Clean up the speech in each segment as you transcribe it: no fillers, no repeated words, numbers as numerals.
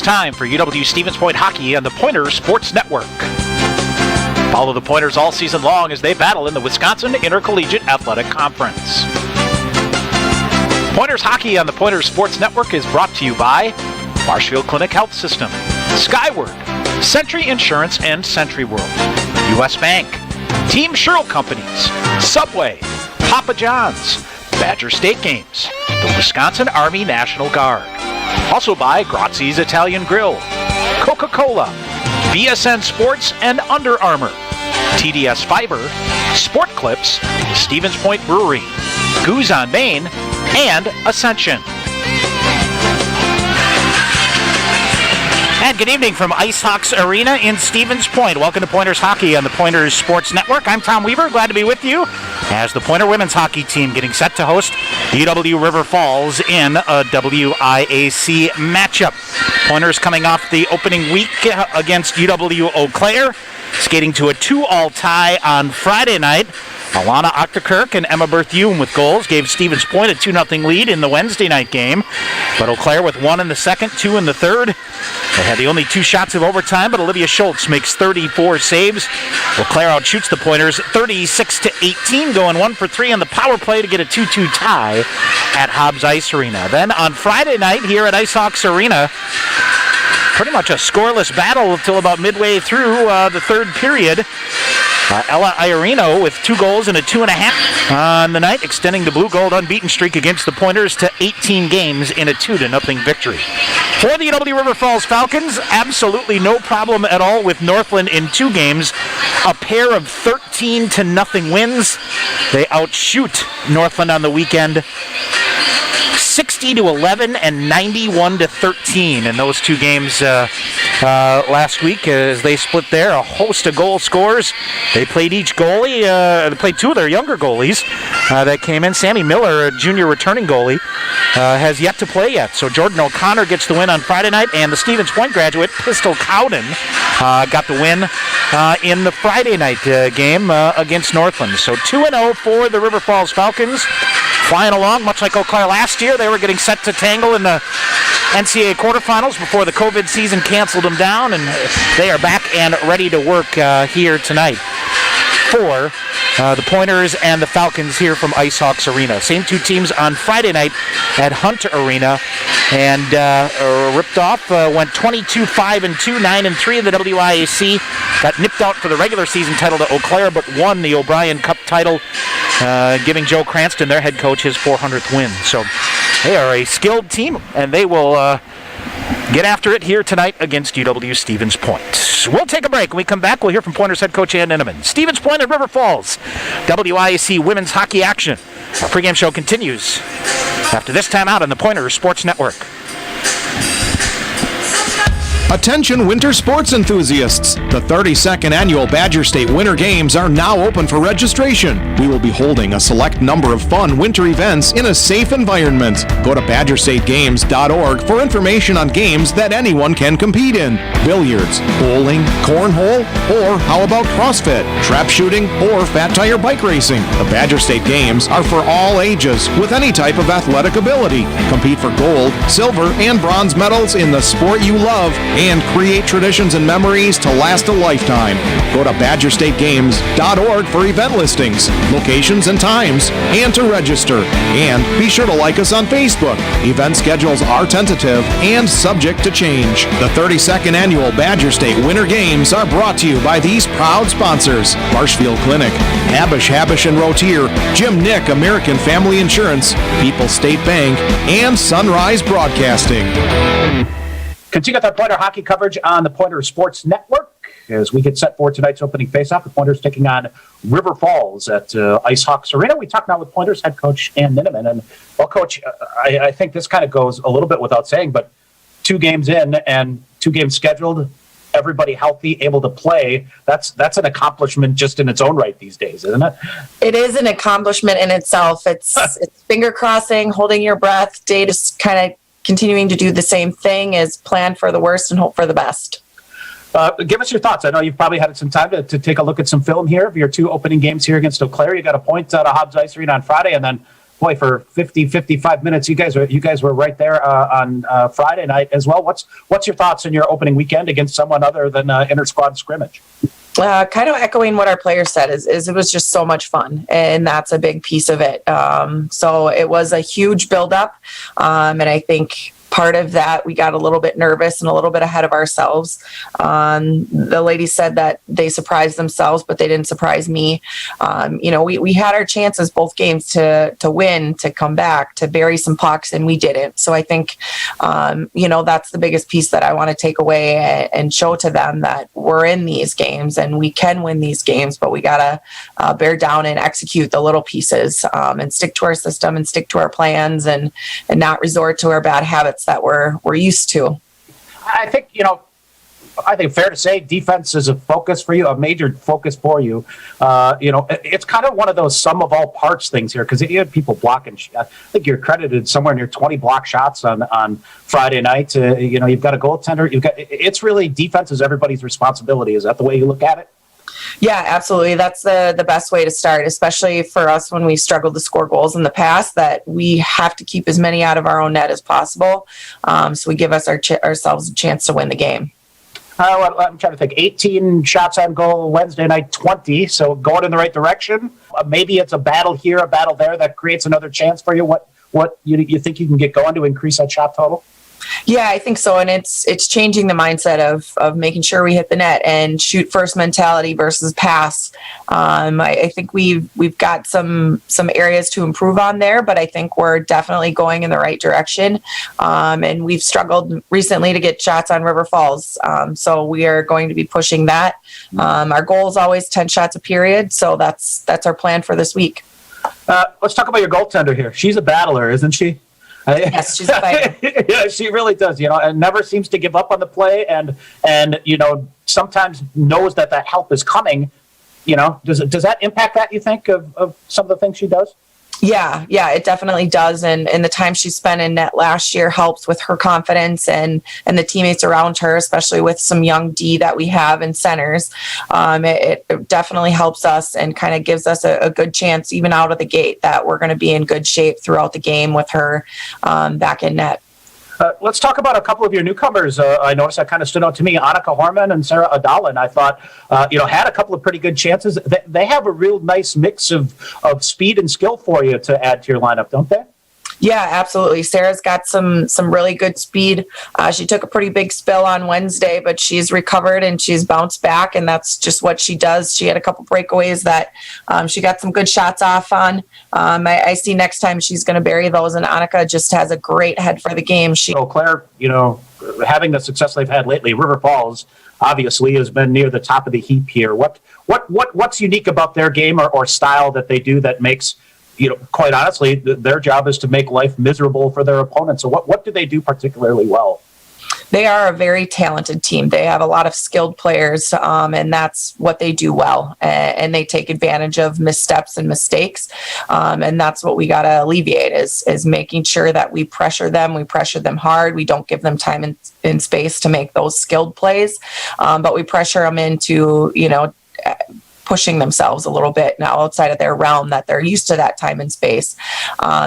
It's time for UW Stevens Point Hockey on the Pointers Sports Network. Follow the Pointers all season long as they battle in the Wisconsin Intercollegiate Athletic Conference. Pointers Hockey on the Pointers Sports Network is brought to you by Marshfield Clinic Health System, Skyward, Century Insurance and Century World, U.S. Bank, Team Sherrill Companies, Subway, Papa John's, Badger State Games, the Wisconsin Army National Guard. Also by Grazzi's Italian Grill, Coca-Cola, BSN Sports and Under Armour, TDS Fiber, Sport Clips, Stevens Point Brewery, Goose on Main, and Ascension. And good evening from Ice Hawks Arena in Stevens Point. Welcome to Pointers Hockey on the Pointers Sports Network. I'm Tom Weaver, glad to be with you as the Pointer women's hockey team getting set to host UW River Falls in a WIAC matchup. Pointers coming off the opening week against UW Eau Claire, skating to a 2-all tie on Friday night. Alana Octakirk and Emma Berthume with goals gave Stevens Point a 2-0 lead in the Wednesday night game. But Eau Claire with 1 in the second, 2 in the third. They had the only 2 shots of overtime, but Olivia Schultz makes 34 saves. Eau Claire outshoots the Pointers 36-18, going 1 for 3 on the power play to get a 2-2 tie at Hobbs Ice Arena. Then on Friday night here at Ice Hawks Arena, pretty much a scoreless battle until about midway through the third period. Ella Iarino with 2 goals and a 2.5 on the night, extending the blue-gold unbeaten streak against the Pointers to 18 games in a 2-0 victory. For the UW River Falls Falcons, absolutely no problem at all with Northland in 2 games. A pair of 13-0 wins. They outshoot Northland on the weekend 60-11 and 91-13 in those 2 games last week as they split there. A host of goal scorers. They played each goalie. They played 2 of their younger goalies that came in. Sammy Miller, a junior returning goalie, has yet to play yet. So Jordan O'Connor gets the win on Friday night, and the Stevens Point graduate, Pistol Cowden, got the win in the Friday night game against Northland. So 2-0 for the River Falls Falcons. Flying along, much like Eau Claire last year. They were getting set to tangle in the NCAA quarterfinals before the COVID season canceled them down, and they are back and ready to work here tonight for the Pointers and the Falcons here from Ice Hawks Arena. Same 2 teams on Friday night at Hunt Arena, and ripped off, went 22-5-2, 9-3 in the WIAC. Got nipped out for the regular season title to Eau Claire, but won the O'Brien Cup title, giving Joe Cranston, their head coach, his 400th win. So they are a skilled team, and they will get after it here tonight against UW Stevens Point. We'll take a break. When we come back, we'll hear from Pointers head coach Ann Inneman. Stevens Point and River Falls, WIAC women's hockey action. Our pregame show continues after this time out on the Pointers Sports Network. Attention winter sports enthusiasts. The 32nd annual Badger State Winter Games are now open for registration. We will be holding a select number of fun winter events in a safe environment. Go to badgerstategames.org for information on games that anyone can compete in. Billiards, bowling, cornhole, or how about CrossFit, trap shooting, or fat tire bike racing. The Badger State Games are for all ages with any type of athletic ability. Compete for gold, silver, and bronze medals in the sport you love and create traditions and memories to last a lifetime. Go to badgerstategames.org for event listings, locations and times, and to register. And be sure to like us on Facebook. Event schedules are tentative and subject to change. The 32nd annual Badger State Winter Games are brought to you by these proud sponsors: Marshfield Clinic, Habish and Rotier, Jim Nick American Family Insurance, People's State Bank, and Sunrise Broadcasting. Continue with our Pointer hockey coverage on the Pointer Sports Network as we get set for tonight's opening faceoff. The Pointers taking on River Falls at Ice Hawks Arena. We talk now with Pointers head coach Ann Ninneman. And, well, Coach, I think this kind of goes a little bit without saying, but 2 games in and 2 games scheduled, everybody healthy, able to play. That's an accomplishment just in its own right these days, isn't it? It is an accomplishment in itself. It's finger crossing, holding your breath, day just kind of continuing to do the same thing, is plan for the worst and hope for the best. Give us your thoughts. I know you've probably had some time to take a look at some film here of your 2 opening games here against Eau Claire. You got a point out of Hobbs Ice Arena on Friday, and then boy, for 55 minutes, you guys were right there on Friday night as well. What's your thoughts in your opening weekend against someone other than inter-squad scrimmage? Kind of echoing what our players said is it was just so much fun, and that's a big piece of it. So it was a huge buildup, and I think part of that, we got a little bit nervous and a little bit ahead of ourselves. The ladies said that they surprised themselves, but they didn't surprise me. We had our chances both games to win, to come back, to bury some pucks, and we didn't. So I think, that's the biggest piece that I want to take away and show to them, that we're in these games and we can win these games, but we got to bear down and execute the little pieces and stick to our system and stick to our plans and not resort to our bad habits that we're used to. I think fair to say defense is a focus for you, a major focus for you. It's kind of one of those sum of all parts things here, because you had people blocking. I think you're credited somewhere near 20 block shots on Friday night. You've got a goaltender. It's really defense is everybody's responsibility. Is that the way you look at it? Yeah, absolutely. That's the best way to start, especially for us when we struggled to score goals in the past, that we have to keep as many out of our own net as possible. So we give us ourselves a chance to win the game. I'm trying to think. 18 shots on goal Wednesday night, 20. So going in the right direction. Maybe it's a battle here, a battle there that creates another chance for you. What you think you can get going to increase that shot total? Yeah, I think so. And it's changing the mindset of making sure we hit the net and shoot first mentality versus pass. I think we've got some areas to improve on there, but I think we're definitely going in the right direction. And we've struggled recently to get shots on River Falls. So we are going to be pushing that. Our goal is always 10 shots a period. So that's our plan for this week. Let's talk about your goaltender here. She's a battler, isn't she? Yes, she's a fighter. Yeah, she really does. And never seems to give up on the play, and sometimes knows that help is coming. Does that impact that, you think, of some of the things she does? Yeah, it definitely does. And the time she spent in net last year helps with her confidence and the teammates around her, especially with some young D that we have in centers. It definitely helps us and kind of gives us a good chance, even out of the gate, that we're going to be in good shape throughout the game with her back in net. Let's talk about a couple of your newcomers. I noticed that kind of stood out to me. Annika Horman and Sarah Adalin, I thought, had a couple of pretty good chances. They have a real nice mix of speed and skill for you to add to your lineup, don't they? Yeah, absolutely. Sarah's got some really good speed. She took a pretty big spill on Wednesday, but she's recovered and she's bounced back, and that's just what she does. She had a couple breakaways that she got some good shots off on. I see next time she's going to bury those, and Annika just has a great head for the game. Claire, having the success they've had lately, River Falls obviously has been near the top of the heap here. What's unique about their game or style that they do that makes, quite honestly, their job is to make life miserable for their opponents? So what do they do particularly well? They are a very talented team. They have a lot of skilled players, and that's what they do well. And they take advantage of missteps and mistakes. And that's what we got to alleviate is making sure that we pressure them hard. We don't give them time and space to make those skilled plays, but we pressure them into, pushing themselves a little bit now outside of their realm that they're used to that time and space.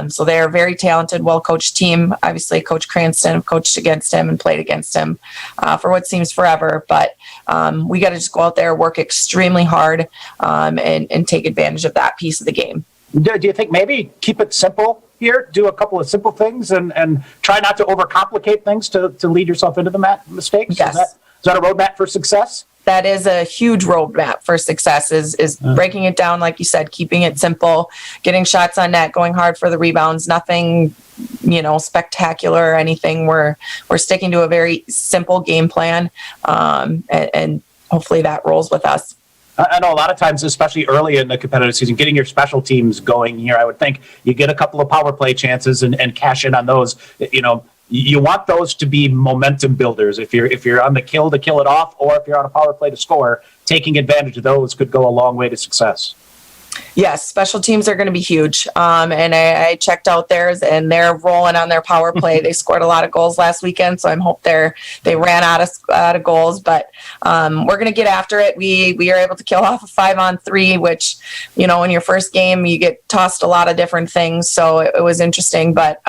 So they're a very talented, well-coached team. Obviously, Coach Cranston coached against him and played against him for what seems forever. But we got to just go out there, work extremely hard, and take advantage of that piece of the game. Do you think maybe keep it simple here? Do a couple of simple things and try not to overcomplicate things to lead yourself into the mistakes? Yes. Is that a roadmap for success? That is a huge roadmap for success is breaking it down, like you said, keeping it simple, getting shots on net, going hard for the rebounds, nothing, spectacular or anything. We're sticking to a very simple game plan, and hopefully that rolls with us. I know a lot of times, especially early in the competitive season, getting your special teams going here, I would think you get a couple of power play chances and cash in on those. You want those to be momentum builders. If you're on the kill to kill it off, or if you're on a power play to score, taking advantage of those could go a long way to success. Yes, special teams are going to be huge. And I checked out theirs, and they're rolling on their power play. They scored a lot of goals last weekend, so I hope they ran out of goals. But we're going to get after it. We are able to kill off a 5-on-3, which, in your first game you get tossed a lot of different things. So it was interesting, but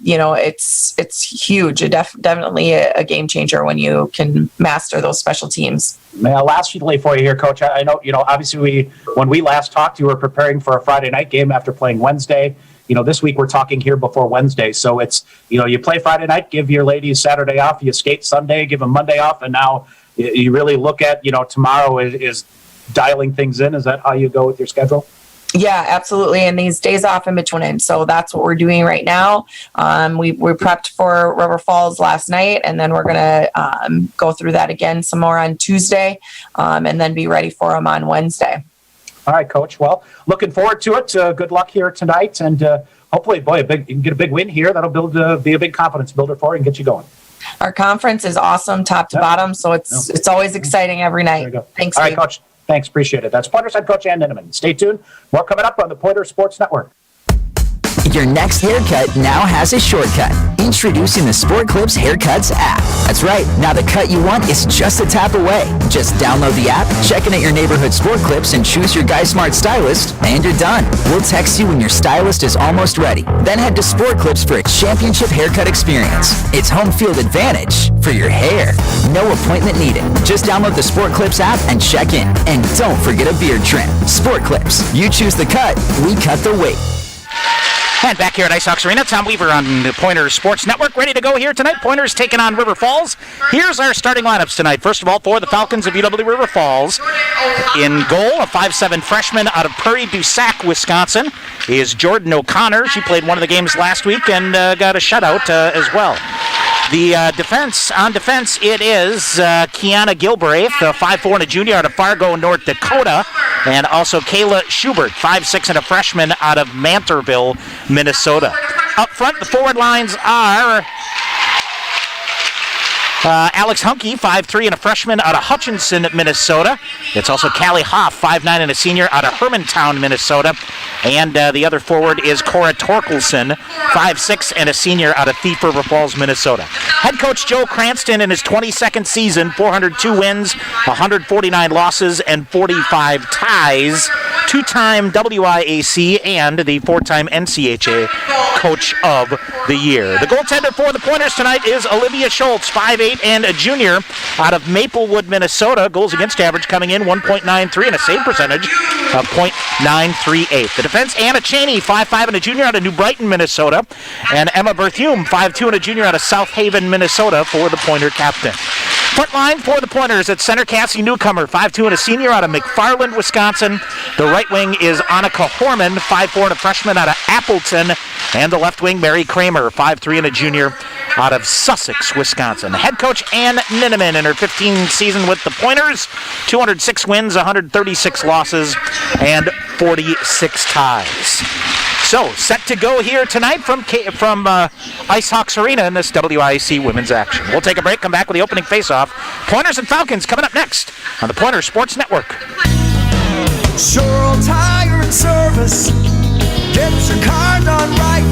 it's huge. Definitely a game changer when you can master those special teams. Lastly for you here, Coach, I know, obviously when we last talked, you were preparing for a Friday night game after playing Wednesday. This week we're talking here before Wednesday. So it's, you play Friday night, give your ladies Saturday off, you skate Sunday, give them Monday off, and now you really look at, tomorrow is dialing things in. Is that how you go with your schedule? Yeah, absolutely. And these days off in between. So that's what we're doing right now. We prepped for River Falls last night, and then we're going to go through that again some more on Tuesday, and then be ready for them on Wednesday. All right, Coach. Well, looking forward to it. Good luck here tonight. And hopefully, you can get a big win here. That'll be a big confidence builder for you and get you going. Our conference is awesome, top to bottom. So it's always exciting every night. There you go. Thanks, All right, Dave. Coach. Thanks. Appreciate it. That's Pointers head coach Ann Ninneman. Stay tuned. More coming up on the Pointers Sports Network. Your next haircut now has a shortcut. Introducing the Sport Clips Haircuts app. That's right, now the cut you want is just a tap away. Just download the app, check in at your neighborhood Sport Clips, and choose your Guy Smart stylist, and you're done. We'll text you when your stylist is almost ready. Then head to Sport Clips for a championship haircut experience. It's home field advantage for your hair. No appointment needed. Just download the Sport Clips app and check in. And don't forget a beard trim. Sport Clips. You choose the cut, we cut the weight. And back here at Ice Hawks Arena, Tom Weaver on the Pointers Sports Network, ready to go here tonight. Pointers taking on River Falls. Here's our starting lineups tonight. First of all, for the Falcons of UW River Falls, in goal, a 5'7" freshman out of Prairie du Sac, Wisconsin, is Jordan O'Connor. She played one of the games last week and got a shutout as well. The on defense, it is Kiana Gilbraith, 5'4" and a junior out of Fargo, North Dakota, and also Kayla Schubert, 5'6" and a freshman out of Mantorville, Minnesota. Up front, the forward lines are Alex Hunke, 5'3" and a freshman out of Hutchinson, Minnesota. It's also Callie Hoff, 5'9" and a senior out of Hermantown, Minnesota. And the other forward is Cora Torkelson, 5'6" and a senior out of Thief River Falls, Minnesota. Head coach Joe Cranston in his 22nd season, 402 wins, 149 losses, and 45 ties. Two-time WIAC and the four-time NCHA Coach of the Year. The goaltender for the Pointers tonight is Olivia Schultz, 5'8" and a junior out of Maplewood, Minnesota. Goals against average coming in 1.93 and a save percentage of .938. The defense, Anna Cheney, 5'5" and a junior out of New Brighton, Minnesota. And Emma Berthume, 5'2" and a junior out of South Haven, Minnesota for the Pointer captain. Front line for the Pointers at center, Cassie Newcomer, 5'2" and a senior out of McFarland, Wisconsin. The right wing is Annika Horman, 5'4" and a freshman out of Appleton. And the left wing, Mary Kramer, 5'3" and a junior out of Sussex, Wisconsin. Head coach Ann Ninneman in her 15th season with the Pointers, 206 wins, 136 losses, and 46 ties. So, set to go here tonight from Ice Hawks Arena in this WIAC women's action. We'll take a break, come back with the opening face-off. Pointers and Falcons coming up next on the Pointers Sports Network. Sure Tire and Service, get your car done right.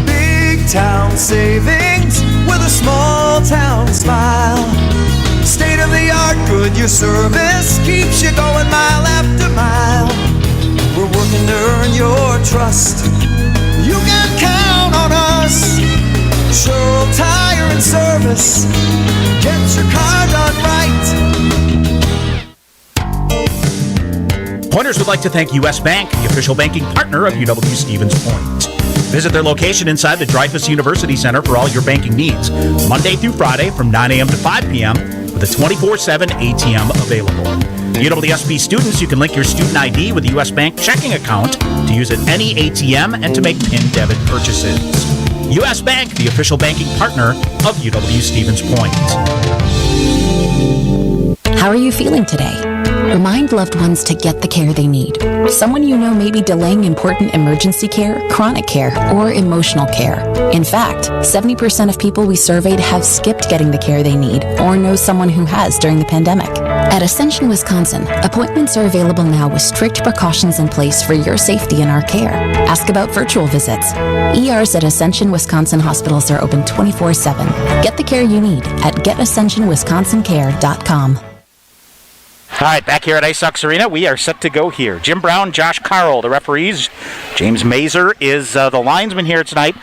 Big town savings with a small town smile. State of the art Goodyear service keeps you going mile after mile. We're working to earn your trust. You can count on us. Sure Tire and Service, get your car done right. Pointers would like to thank U.S. Bank, the official banking partner of UW Stevens Point. Visit their location inside the Dreyfus University Center for all your banking needs, Monday through Friday from 9 a.m. to 5 p.m. with a 24/7 ATM available. UWSP students, you can link your student ID with a U.S. Bank checking account to use at any ATM and to make PIN debit purchases. U.S. Bank, the official banking partner of UW Stevens Point. How are you feeling today? Remind loved ones to get the care they need. Someone you know may be delaying important emergency care, chronic care, or emotional care. In fact, 70% of people we surveyed have skipped getting the care they need or know someone who has during the pandemic. At Ascension, Wisconsin, appointments are available now with strict precautions in place for your safety and our care. Ask about virtual visits. ERs at Ascension, Wisconsin hospitals are open 24/7. Get the care you need at getascensionwisconsincare.com. All right, back here at Ice Sox Arena, we are set to go here. Jim Brown, Josh Carroll, the referees. James Mazer is the linesman here tonight.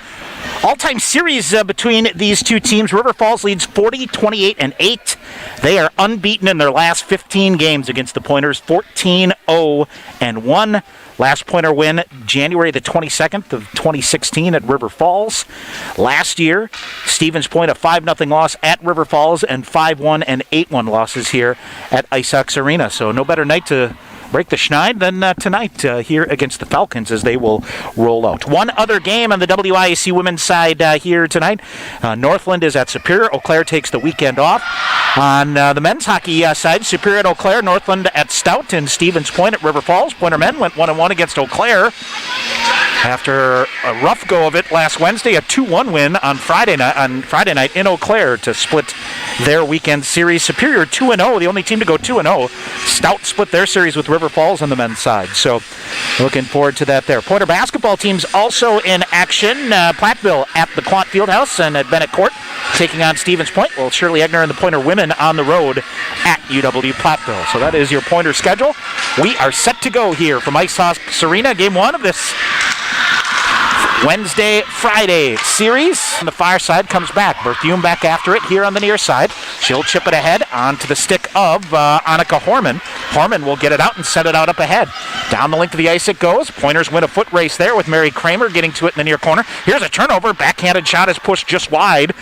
All-time series between these two teams. River Falls leads 40-28-8. They are unbeaten in their last 15 games against the Pointers, 14-0-1. Last Pointer win January the 22nd of 2016 at River Falls. Last year, Stevens Point a 5-0 loss at River Falls and 5-1 and 8-1 losses here at Ice Sox Arena. So no better night to break the schneid than tonight here against the Falcons as they will roll out. One other game on the WIAC women's side here tonight. Northland is at Superior. Eau Claire takes the weekend off. On the men's hockey side, Superior at Eau Claire, Northland at Stout, and Stevens Point at River Falls. Pointer men went 1-1 against Eau Claire. After a rough go of it last Wednesday, a 2-1 win on Friday night in Eau Claire to split their weekend series. Superior 2-0, the only team to go 2-0. Stout split their series with River Falls on the men's side. So looking forward to that there. Pointer basketball teams also in action. Platteville at the Quant Fieldhouse and at Bennett Court taking on Stevens Point. Well, Shirley Egner and the Pointer women on the road at UW Platteville. So that is your Pointer schedule. We are set to go here from Ice Sox Arena. Game one of this Wednesday-Friday series. On the far side comes back. Berthume back after it here on the near side. She'll chip it ahead onto the stick of Annika Horman. Horman will get it out and set it out up ahead. Down the length of the ice it goes. Pointers win a foot race there with Mary Kramer getting to it in the near corner. Here's a turnover. Backhanded shot is pushed just wide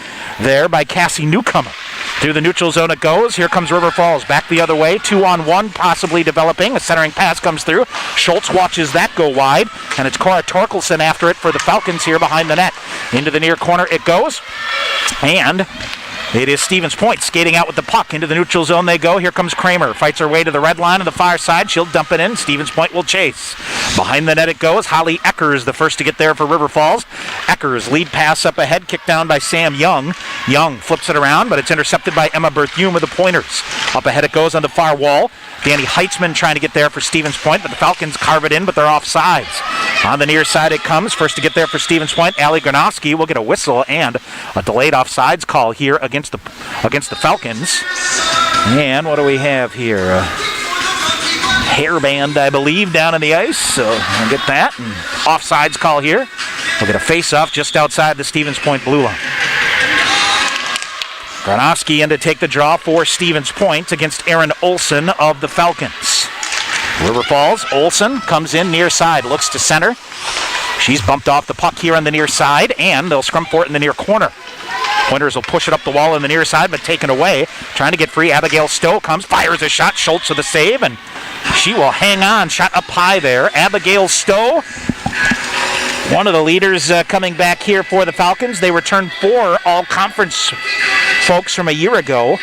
there by Cassie Newcomer. Through the neutral zone it goes. Here comes River Falls back the other way. 2-on-1 possibly developing. A centering pass comes through. Schultz watches that go wide. And it's Cora Torkelson after it for the Falcons here behind the net. Into the near corner it goes. And it is Stevens Point skating out with the puck. Into the neutral zone they go. Here comes Kramer. Fights her way to the red line on the far side. She'll dump it in. Stevens Point will chase. Behind the net it goes. Holly Eckers the first to get there for River Falls. Eckers lead pass up ahead. Kicked down by Sam Young. Young flips it around, but it's intercepted by Emma Berthume of the Pointers. Up ahead it goes on the far wall. Danny Heitzman trying to get there for Stevens Point, but the Falcons carve it in, but they're offsides. On the near side it comes. First to get there for Stevens Point, Allie Gronowski will get a whistle and a delayed offsides call here against the Falcons. And what do we have here? Hairband, I believe, down in the ice. So we'll get that. And offsides call here. We'll get a face-off just outside the Stevens Point blue line. Gronowski in to take the draw for Stevens Point against Erin Olson of the Falcons. River Falls, Olson comes in near side, looks to center. She's bumped off the puck here on the near side, and they'll scrum for it in the near corner. Pointers will push it up the wall on the near side, but taken away. Trying to get free, Abigail Stowe comes, fires a shot, Schultz with a save, and she will hang on, shot up high there. Abigail Stowe, one of the leaders coming back here for the Falcons. They returned 4 all-conference folks from a year ago.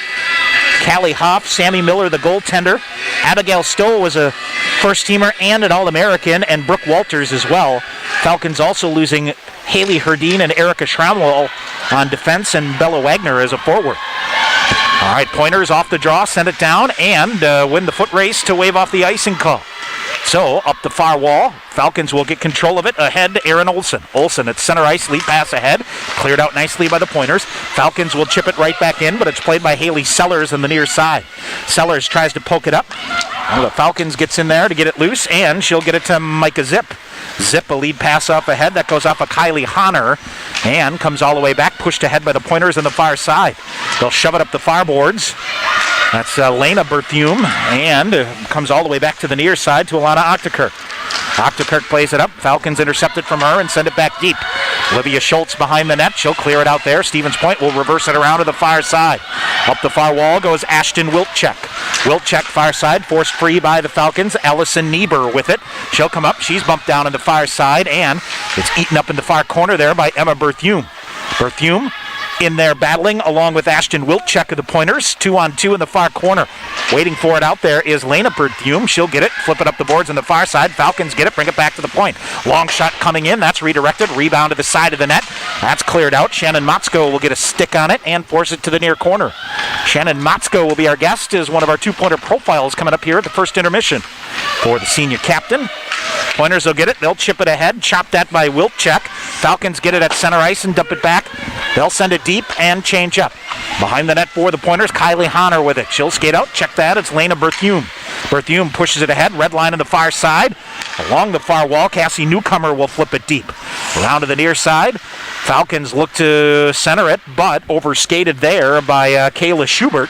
Callie Hoff, Sammy Miller, the goaltender. Abigail Stowe was a first-teamer and an All-American, and Brooke Walters as well. Falcons also losing Haley Herdeen and Erica Schrammwell on defense, and Bella Wagner as a forward. All right, Pointers off the draw, send it down, and win the foot race to wave off the icing call. So, up the far wall, Falcons will get control of it ahead to Erin Olson. Olson at center ice, lead pass ahead, cleared out nicely by the Pointers. Falcons will chip it right back in, but it's played by Haley Sellers on the near side. Sellers tries to poke it up. Well, the Falcons gets in there to get it loose, and she'll get it to Micah Zip. Zip, a lead pass up ahead. That goes off of Kylie Honner and comes all the way back, pushed ahead by the Pointers on the far side. They'll shove it up the far boards. That's Lena Berthume, and comes all the way back to the near side to Alana Octakirk. Octakirk plays it up. Falcons intercept it from her and send it back deep. Olivia Schultz behind the net. She'll clear it out there. Stevens Point will reverse it around to the far side. Up the far wall goes Ashton Wilczek. Wilczek far side, forced free by the Falcons. Allison Niebuhr with it. She'll come up. She's bumped down on the far side, and it's eaten up in the far corner there by Emma Berthume. Berthume in there battling along with Ashton Wilczek of the Pointers. 2-on-2 in the far corner. Waiting for it out there is Lena Berthume. She'll get it, flip it up the boards on the far side. Falcons get it, bring it back to the point. Long shot coming in. That's redirected. Rebound to the side of the net. That's cleared out. Shannon Motzko will get a stick on it and force it to the near corner. Shannon Motzko will be our guest as one of our two-pointer profiles coming up here at the first intermission for the senior captain. Pointers will get it. They'll chip it ahead. Chop that by Wilczek. Falcons get it at center ice and dump it back. They'll send it deep and change up. Behind the net for the Pointers, Kylie Honner with it. She'll skate out. Check that. It's Lena Berthume. Berthume pushes it ahead. Red line on the far side. Along the far wall, Cassie Newcomer will flip it deep. Around to the near side. Falcons look to center it, but overskated there by Kayla Schubert.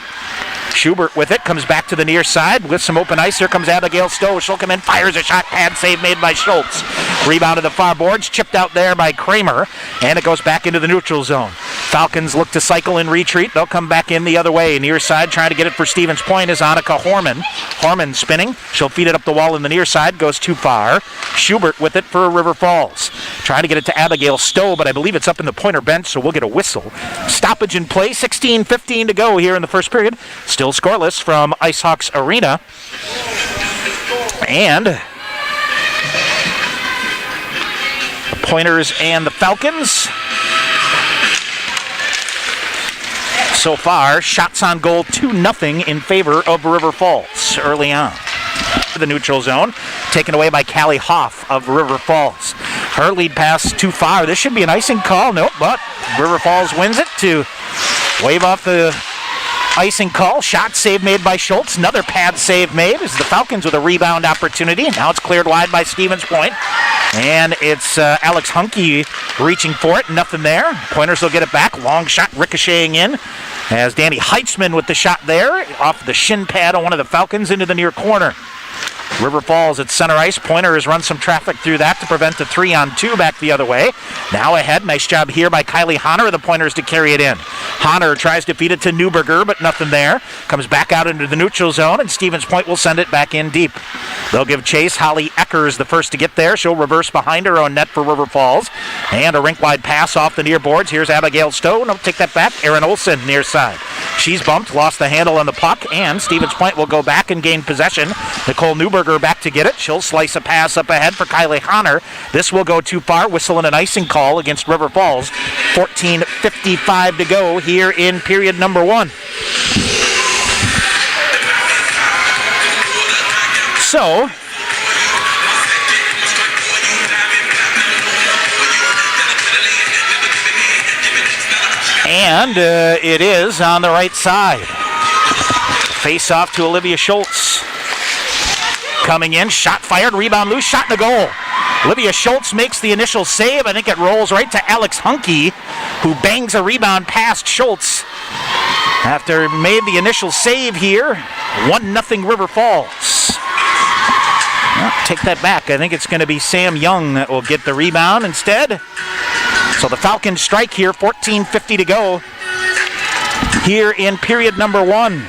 Schubert with it, comes back to the near side with some open ice. Here comes Abigail Stowe. She'll come in, fires a shot, pad save made by Schultz. Rebound to the far boards, chipped out there by Kramer, and it goes back into the neutral zone. Falcons look to cycle in retreat. They'll come back in the other way. Near side, trying to get it for Stevens Point is Annika Horman. Horman spinning. She'll feed it up the wall in the near side, goes too far. Schubert with it for River Falls. Trying to get it to Abigail Stowe, but I believe it's up in the Pointer bench, so we'll get a whistle. Stoppage in play, 16:15 to go here in the first period. Still scoreless from IceHawks Arena. And the Pointers and the Falcons. So far, shots on goal 2-0 in favor of River Falls early on. The neutral zone, taken away by Callie Hoff of River Falls. Her lead pass too far. This should be an icing call. Nope, but River Falls wins it to wave off the icing call. Shot save made by Schultz. Another pad save made as the Falcons with a rebound opportunity. Now it's cleared wide by Stevens Point. And it's Alex Hunke reaching for it. Nothing there. Pointers will get it back. Long shot ricocheting in as Danny Heitzman with the shot there off the shin pad on one of the Falcons into the near corner. River Falls at center ice. Pointers run some traffic through that to prevent the 3-on-2 back the other way. Now ahead. Nice job here by Kylie Honner of the Pointers to carry it in. Honner tries to feed it to Newberger, but nothing there. Comes back out into the neutral zone, and Stevens Point will send it back in deep. They'll give chase. Holly Eckers the first to get there. She'll reverse behind her own net for River Falls. And a rink-wide pass off the near boards. Here's Abigail Stowe. No, take that back. Erin Olsen near side. She's bumped, lost the handle on the puck, and Stevens Point will go back and gain possession. Nicole Newberger back to get it. She'll slice a pass up ahead for Kylie Honner. This will go too far. Whistle and an icing call against River Falls. 14:55 to go here in period number 1. So, and it is on the right side. Face off to Olivia Schultz. Coming in, shot fired, rebound loose, shot in the goal. Olivia Schultz makes the initial save. I think it rolls right to Alex Hunke, who bangs a rebound past Schultz. After made the initial save here, 1-0 River Falls. Well, take that back. I think it's going to be Sam Young that will get the rebound instead. So the Falcons strike here, 14:50 to go here in period number 1.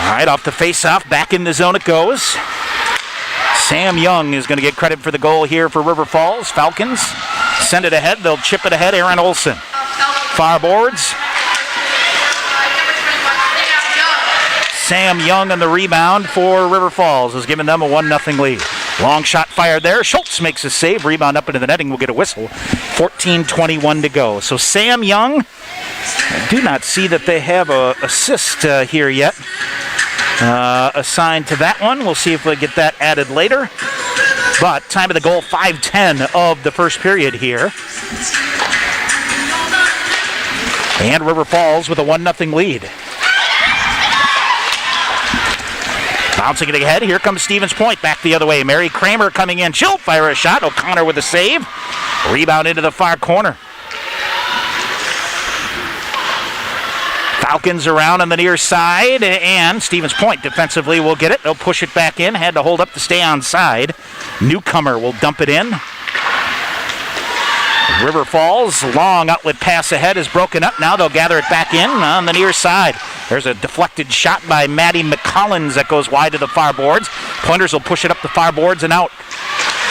All right, off the face-off, back in the zone it goes. Sam Young is going to get credit for the goal here for River Falls. Falcons send it ahead. They'll chip it ahead. Erin Olsen. Far boards. Sam Young on the rebound for River Falls has given them a 1-0 lead. Long shot fired there. Schultz makes a save. Rebound up into the netting. We'll get a whistle. 14:21 to go. So Sam Young, I do not see that they have an assist here yet. Assigned to that one. We'll see if we get that added later. But time of the goal, 5:10 of the first period here. And River Falls with a 1-0 lead. Bouncing it ahead. Here comes Stevens Point back the other way. Mary Kramer coming in. She'll fire a shot. O'Connor with a save. Rebound into the far corner. Falcons around on the near side, and Stevens Point defensively will get it. They'll push it back in. Had to hold up to stay on side. Newcomer will dump it in. River Falls, long outlet pass ahead is broken up. Now they'll gather it back in on the near side. There's a deflected shot by Maddie McCollins that goes wide to the far boards. Pointers will push it up the far boards and out.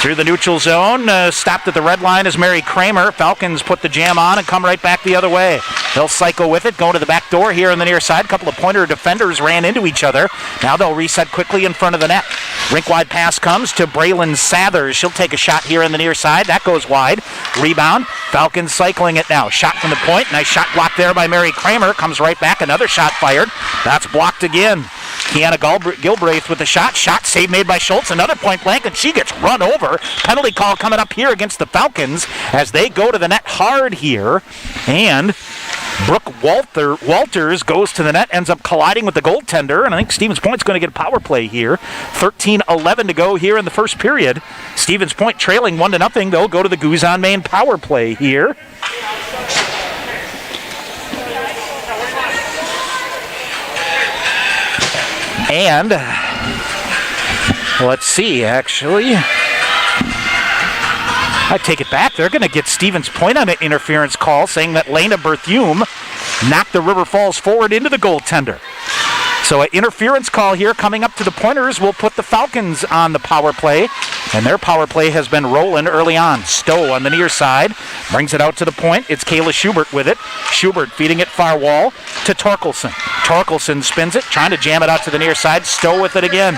Through the neutral zone, stopped at the red line is Mary Kramer. Falcons put the jam on and come right back the other way. They'll cycle with it, go to the back door here on the near side. A couple of Pointer defenders ran into each other. Now they'll reset quickly in front of the net. Rink-wide pass comes to Braylon Sathers. She'll take a shot here on the near side. That goes wide. Rebound. Falcons cycling it now. Shot from the point. Nice shot blocked there by Mary Kramer. Comes right back. Another shot fired. That's blocked again. Kiana Gilbraith with the shot. Shot save made by Schultz. Another point blank, and she gets run over. Penalty call coming up here against the Falcons as they go to the net hard here. And Brooke Walters goes to the net, ends up colliding with the goaltender, and I think Stevens Point's going to get a power play here. 13-11 to go here in the first period. Stevens Point trailing 1-0. They'll go to the Guzan Main power play here. And let's see, actually. I take it back. They're going to get Stevens Point on an interference call saying that Lena Berthume knocked the River Falls forward into the goaltender. So an interference call here coming up to the Pointers will put the Falcons on the power play. And their power play has been rolling early on. Stowe on the near side brings it out to the point. It's Kayla Schubert with it. Schubert feeding it far wall to Torkelson. Torkelson spins it, trying to jam it out to the near side. Stowe with it again.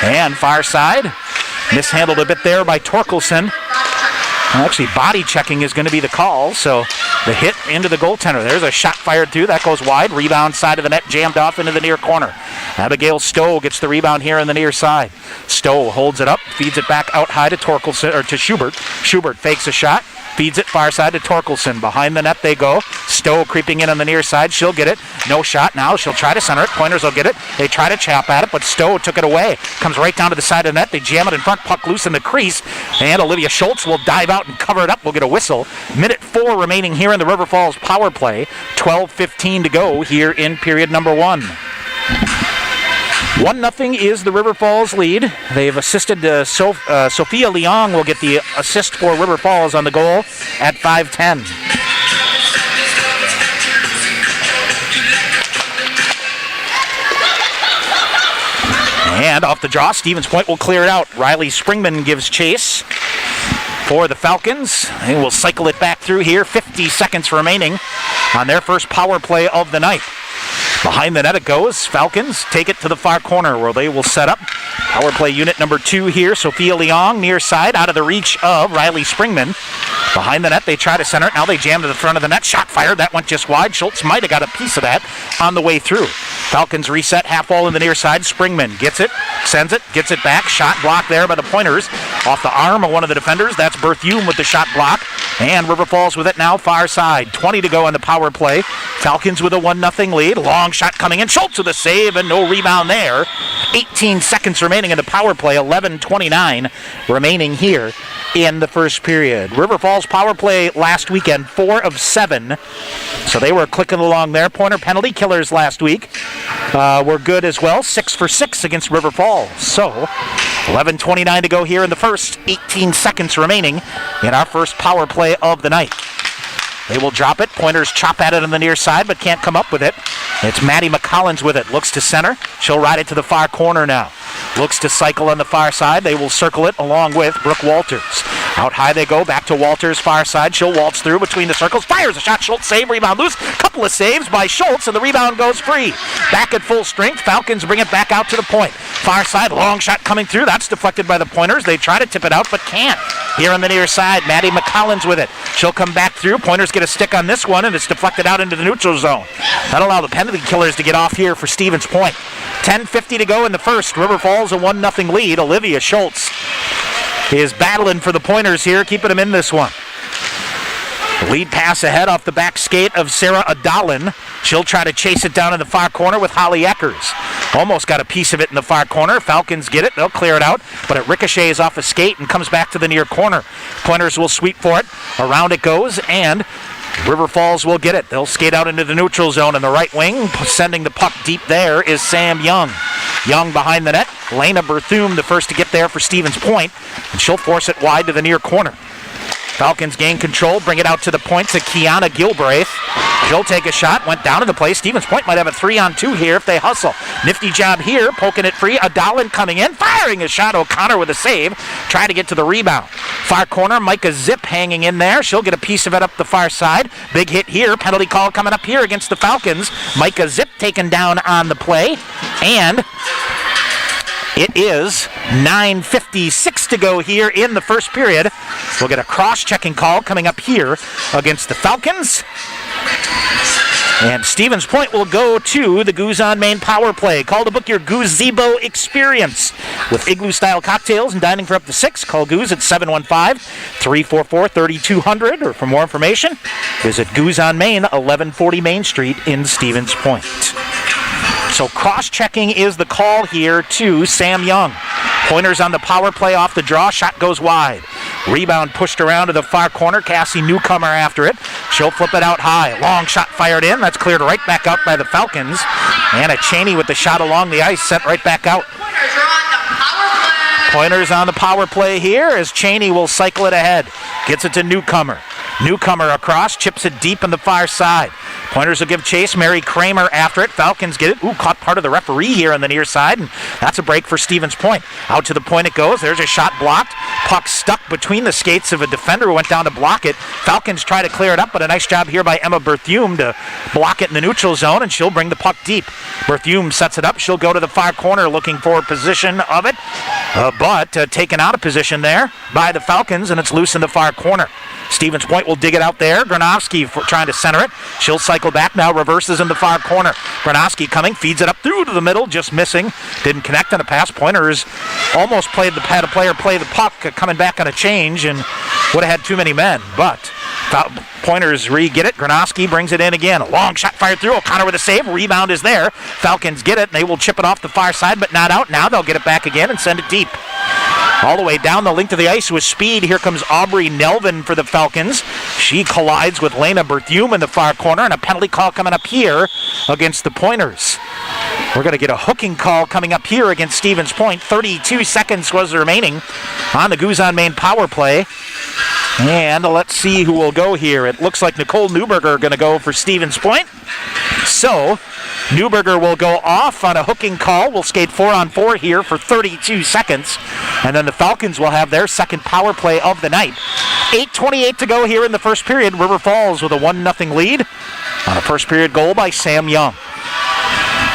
And far side. Mishandled a bit there by Torkelson. Actually, body checking is going to be the call, so the hit into the goaltender. There's a shot fired through. That goes wide. Rebound side of the net, jammed off into the near corner. Abigail Stowe gets the rebound here on the near side. Stowe holds it up, feeds it back out high to Torkelson, or to Schubert. Schubert fakes a shot, feeds it far side to Torkelson. Behind the net they go. Stowe creeping in on the near side. She'll get it. No shot now. She'll try to center it. Pointers will get it. They try to chop at it, but Stowe took it away. Comes right down to the side of the net. They jam it in front. Puck loose in the crease. And Olivia Schultz will dive out and cover it up. We'll get a whistle. Minute 4 remaining here in the River Falls power play. 12:15 to go here in period number 1. 1-0 is the River Falls lead. They've assisted Sophia Leong will get the assist for River Falls on the goal at 5:10. And off the draw, Stevens Point will clear it out. Riley Springman gives chase for the Falcons. They will cycle it back through here. 50 seconds remaining on their first power play of the night. Behind the net it goes. Falcons take it to the far corner where they will set up. Power play unit number 2 here. Sophia Leong near side out of the reach of Riley Springman. Behind the net they try to center it. Now they jam to the front of the net. Shot fired. That went just wide. Schultz might have got a piece of that on the way through. Falcons reset half wall in the near side. Springman gets it, sends it, gets it back. Shot blocked there by the Pointers. Off the arm of one of the defenders. That's Berthume with the shot block. And River Falls with it now far side. 20 to go on the power play. Falcons with a 1-0 lead. Long shot coming in. Schultz with a save and no rebound there. 18 seconds remaining in the power play. 11:29 remaining here in the first period. River Falls power play last weekend, 4 of 7. So they were clicking along there. Pointer penalty killers last week were good as well. 6 for 6 against River Falls. So 11:29 to go here in the first. 18 seconds remaining in our first power play of the night. They will drop it. Pointers chop at it on the near side, but can't come up with it. It's Maddie McCollins with it. Looks to center. She'll ride it to the far corner now. Looks to cycle on the far side. They will circle it along with Brooke Walters. Out high they go. Back to Walters, far side. She'll waltz through between the circles. Fires a shot. Schultz save. Rebound loose. Couple of saves by Schultz, and the rebound goes free. Back at full strength. Falcons bring it back out to the point. Far side. Long shot coming through. That's deflected by the Pointers. They try to tip it out, but can't. Here on the near side, Maddie McCollins with it. She'll come back through. Pointers get a stick on this one, and it's deflected out into the neutral zone. That'll allow the penalty killers to get off here for Stevens Point. 10:50 to go in the first. River Falls a 1-0 lead. Olivia Schultz is battling for the Pointers here, keeping them in this one. Lead pass ahead off the back skate of Sarah Adalin. She'll try to chase it down in the far corner with Holly Eckers. Almost got a piece of it in the far corner. Falcons get it. They'll clear it out, but it ricochets off a skate and comes back to the near corner. Pointers will sweep for it. Around it goes, and River Falls will get it. They'll skate out into the neutral zone in the right wing. Sending the puck deep there is Sam Young. Young behind the net. Lena Berthume the first to get there for Stevens Point, and she'll force it wide to the near corner. Falcons gain control, bring it out to the point to Kiana Gilbraith. She'll take a shot, went down to the play. Stevens Point might have a 3-on-2 here if they hustle. Nifty job here, poking it free. Adalin coming in, firing a shot. O'Connor with a save. Trying to get to the rebound. Far corner, Micah Zip hanging in there. She'll get a piece of it up the far side. Big hit here. Penalty call coming up here against the Falcons. Micah Zip taken down on the play. And it is 9:56 to go here in the first period. We'll get a cross-checking call coming up here against the Falcons. And Stevens Point will go to the Goose on Main power play. Call to book your Gazebo experience. With igloo-style cocktails and dining for up to 6, call Goose at 715-344-3200. Or for more information, visit Goose on Main, 1140 Main Street in Stevens Point. So cross-checking is the call here to Sam Young. Pointers on the power play off the draw. Shot goes wide. Rebound pushed around to the far corner. Cassie Newcomer after it. She'll flip it out high. Long shot fired in. That's cleared right back out by the Falcons. Anna Cheney with the shot along the ice sent right back out. Pointers on the power play here as Cheney will cycle it ahead. Gets it to Newcomer. Newcomer across, chips it deep on the far side. Pointers will give chase. Mary Kramer after it. Falcons get it. Ooh, caught part of the referee here on the near side, and that's a break for Stevens Point. Out to the point it goes. There's a shot blocked. Puck stuck between the skates of a defender who went down to block it. Falcons try to clear it up, but a nice job here by Emma Berthume to block it in the neutral zone, and she'll bring the puck deep. Berthume sets it up. She'll go to the far corner looking for position of it, but taken out of position there by the Falcons, and it's loose in the far corner. Stevens Point will dig it out there. Granovsky trying to center it. She'll cycle back now, reverses in the far corner. Granovsky coming, feeds it up through to the middle, just missing. Didn't connect on a pass. Pointers almost had a player play the puck, coming back on a change, and would have had too many men, but Pointers re-get it. Granovsky brings it in again. A long shot fired through. O'Connor with a save. Rebound is there. Falcons get it, and they will chip it off the far side, but not out. Now they'll get it back again and send it deep. All the way down the length of the ice with speed. Here comes Aubrey Nelvin for the Falcons. She collides with Lena Berthume in the far corner, and a penalty call coming up here against the Pointers. We're going to get a hooking call coming up here against Stevens Point. 32 seconds was remaining on the Goose on Main power play. And let's see who will go here. It looks like Nicole Newberger going to go for Stevens Point. So Newberger will go off on a hooking call. We'll skate 4-on-4 here for 32 seconds. And then the Falcons will have their second power play of the night. 8:28 to go here in the first period. River Falls with a 1-0 lead on a first period goal by Sam Young.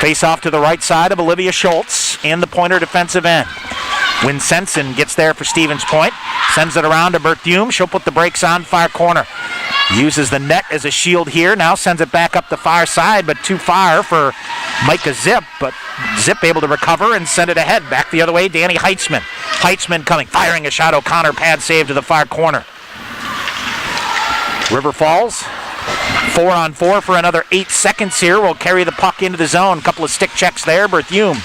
Face off to the right side of Olivia Schultz in the Pointer defensive end. Winsenson gets there for Stevens Point. Sends it around to Berthume. She'll put the brakes on far corner. Uses the net as a shield here. Now sends it back up the far side, but too far for Micah Zip. But Zip able to recover and send it ahead. Back the other way, Danny Heitzman. Heitzman coming, firing a shot. O'Connor pad save to the far corner. River Falls, 4-on-4 for another 8 seconds here. We'll carry the puck into the zone. Couple of stick checks there. Berthume.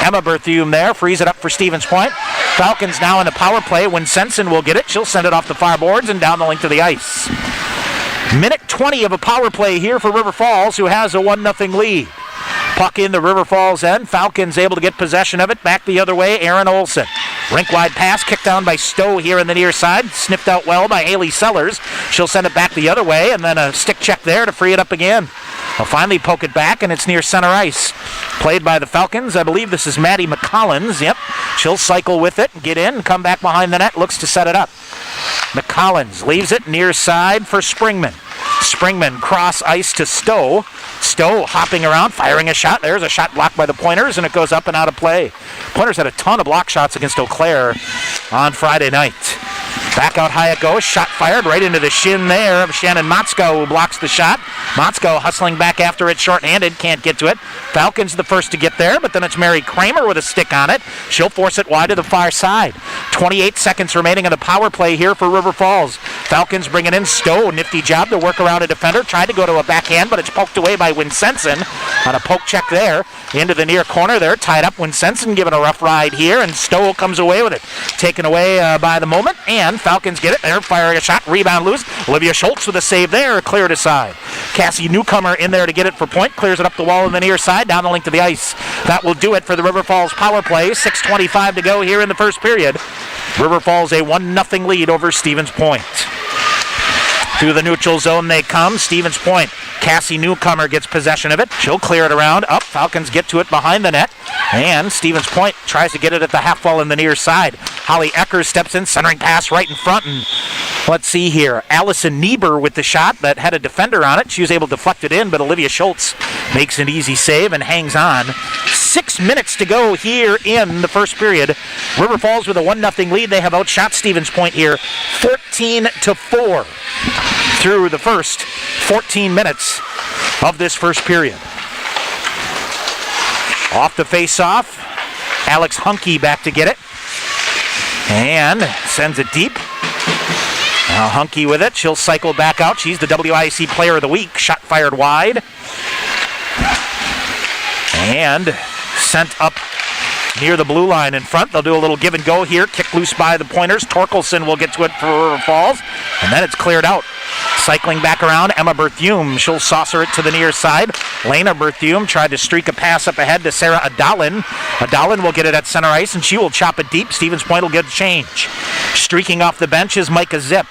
Emma Berthume there, frees it up for Stevens Point. Falcons now in the power play. When Sensen will get it, she'll send it off the far boards and down the length of the ice. Minute 20 of a power play here for River Falls, who has a 1-0 lead. Puck in the River Falls end. Falcons able to get possession of it. Back the other way, Aaron Olsen. Rink-wide pass, kicked down by Stowe here in the near side. Sniffed out well by Haley Sellers. She'll send it back the other way, and then a stick check there to free it up again. They'll finally poke it back, and it's near center ice. Played by the Falcons. I believe this is Maddie McCollins. Yep. She'll cycle with it, get in, come back behind the net, looks to set it up. McCollins leaves it near side for Springman. Springman cross ice to Stowe. Stowe hopping around, firing a shot. There's a shot blocked by the Pointers, and it goes up and out of play. Pointers had a ton of block shots against Eau Claire on Friday night. Back out high it goes. Shot fired right into the shin there of Shannon Motzko, who blocks the shot. Motzko hustling back after it shorthanded. Can't get to it. Falcons the first to get there, but then it's Mary Kramer with a stick on it. She'll force it wide to the far side. 28 seconds remaining on the power play here for River Falls. Falcons bringing in Stowe. Nifty job to work around a defender. Tried to go to a backhand, but it's poked away by Winsenson on a poke check there. Into the near corner there. Tied up. Winsenson giving a rough ride here, and Stowe comes away with it. Taken away by the moment, and Falcons get it. They're firing a shot. Rebound loose. Olivia Schultz with a save there. Cleared aside. Cassie Newcomer in there to get it for point. Clears it up the wall on the near side. Down the length of the ice. That will do it for the River Falls power play. 6:25 to go here in the first period. River Falls a 1-0 lead over Stevens Point. Through the neutral zone they come. Stevens Point. Cassie Newcomer gets possession of it. She'll clear it around. Up. Falcons get to it behind the net. And Stevens Point tries to get it at the half wall in the near side. Holly Eckers steps in, centering pass right in front. And let's see here. Allison Niebuhr with the shot that had a defender on it. She was able to deflect it in, but Olivia Schultz makes an easy save and hangs on. 6 minutes to go here in the first period. River Falls with a 1-0 lead. They have outshot Stevens Point here 14-4 through the first 14 minutes of this first period. Off the face-off, Alex Hunke back to get it. And sends it deep. Now Hunke with it. She'll cycle back out. She's the WIC Player of the Week. Shot fired wide. And sent up near the blue line in front. They'll do a little give and go here. Kick loose by the Pointers. Torkelson will get to it for River Falls. And then it's cleared out. Cycling back around, Emma Berthume. She'll saucer it to the near side. Lena Berthume tried to streak a pass up ahead to Sarah Adalin. Adalin will get it at center ice, and she will chop it deep. Stevens Point will get a change. Streaking off the bench is Micah Zip.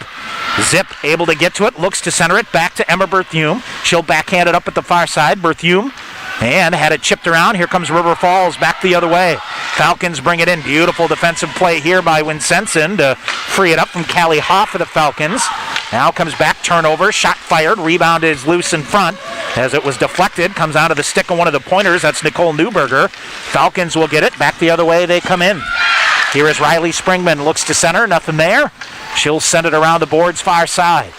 Zip able to get to it, looks to center it, back to Emma Berthume. She'll backhand it up at the far side. Berthume. And had it chipped around. Here comes River Falls back the other way. Falcons bring it in. Beautiful defensive play here by Winsenson to free it up from Callie Hoff for the Falcons. Now comes back, turnover, shot fired, rebound is loose in front as it was deflected. Comes out of the stick of one of the Pointers. That's Nicole Newberger. Falcons will get it. Back the other way they come in. Here is Riley Springman. Looks to center. Nothing there. She'll send it around the board's far side.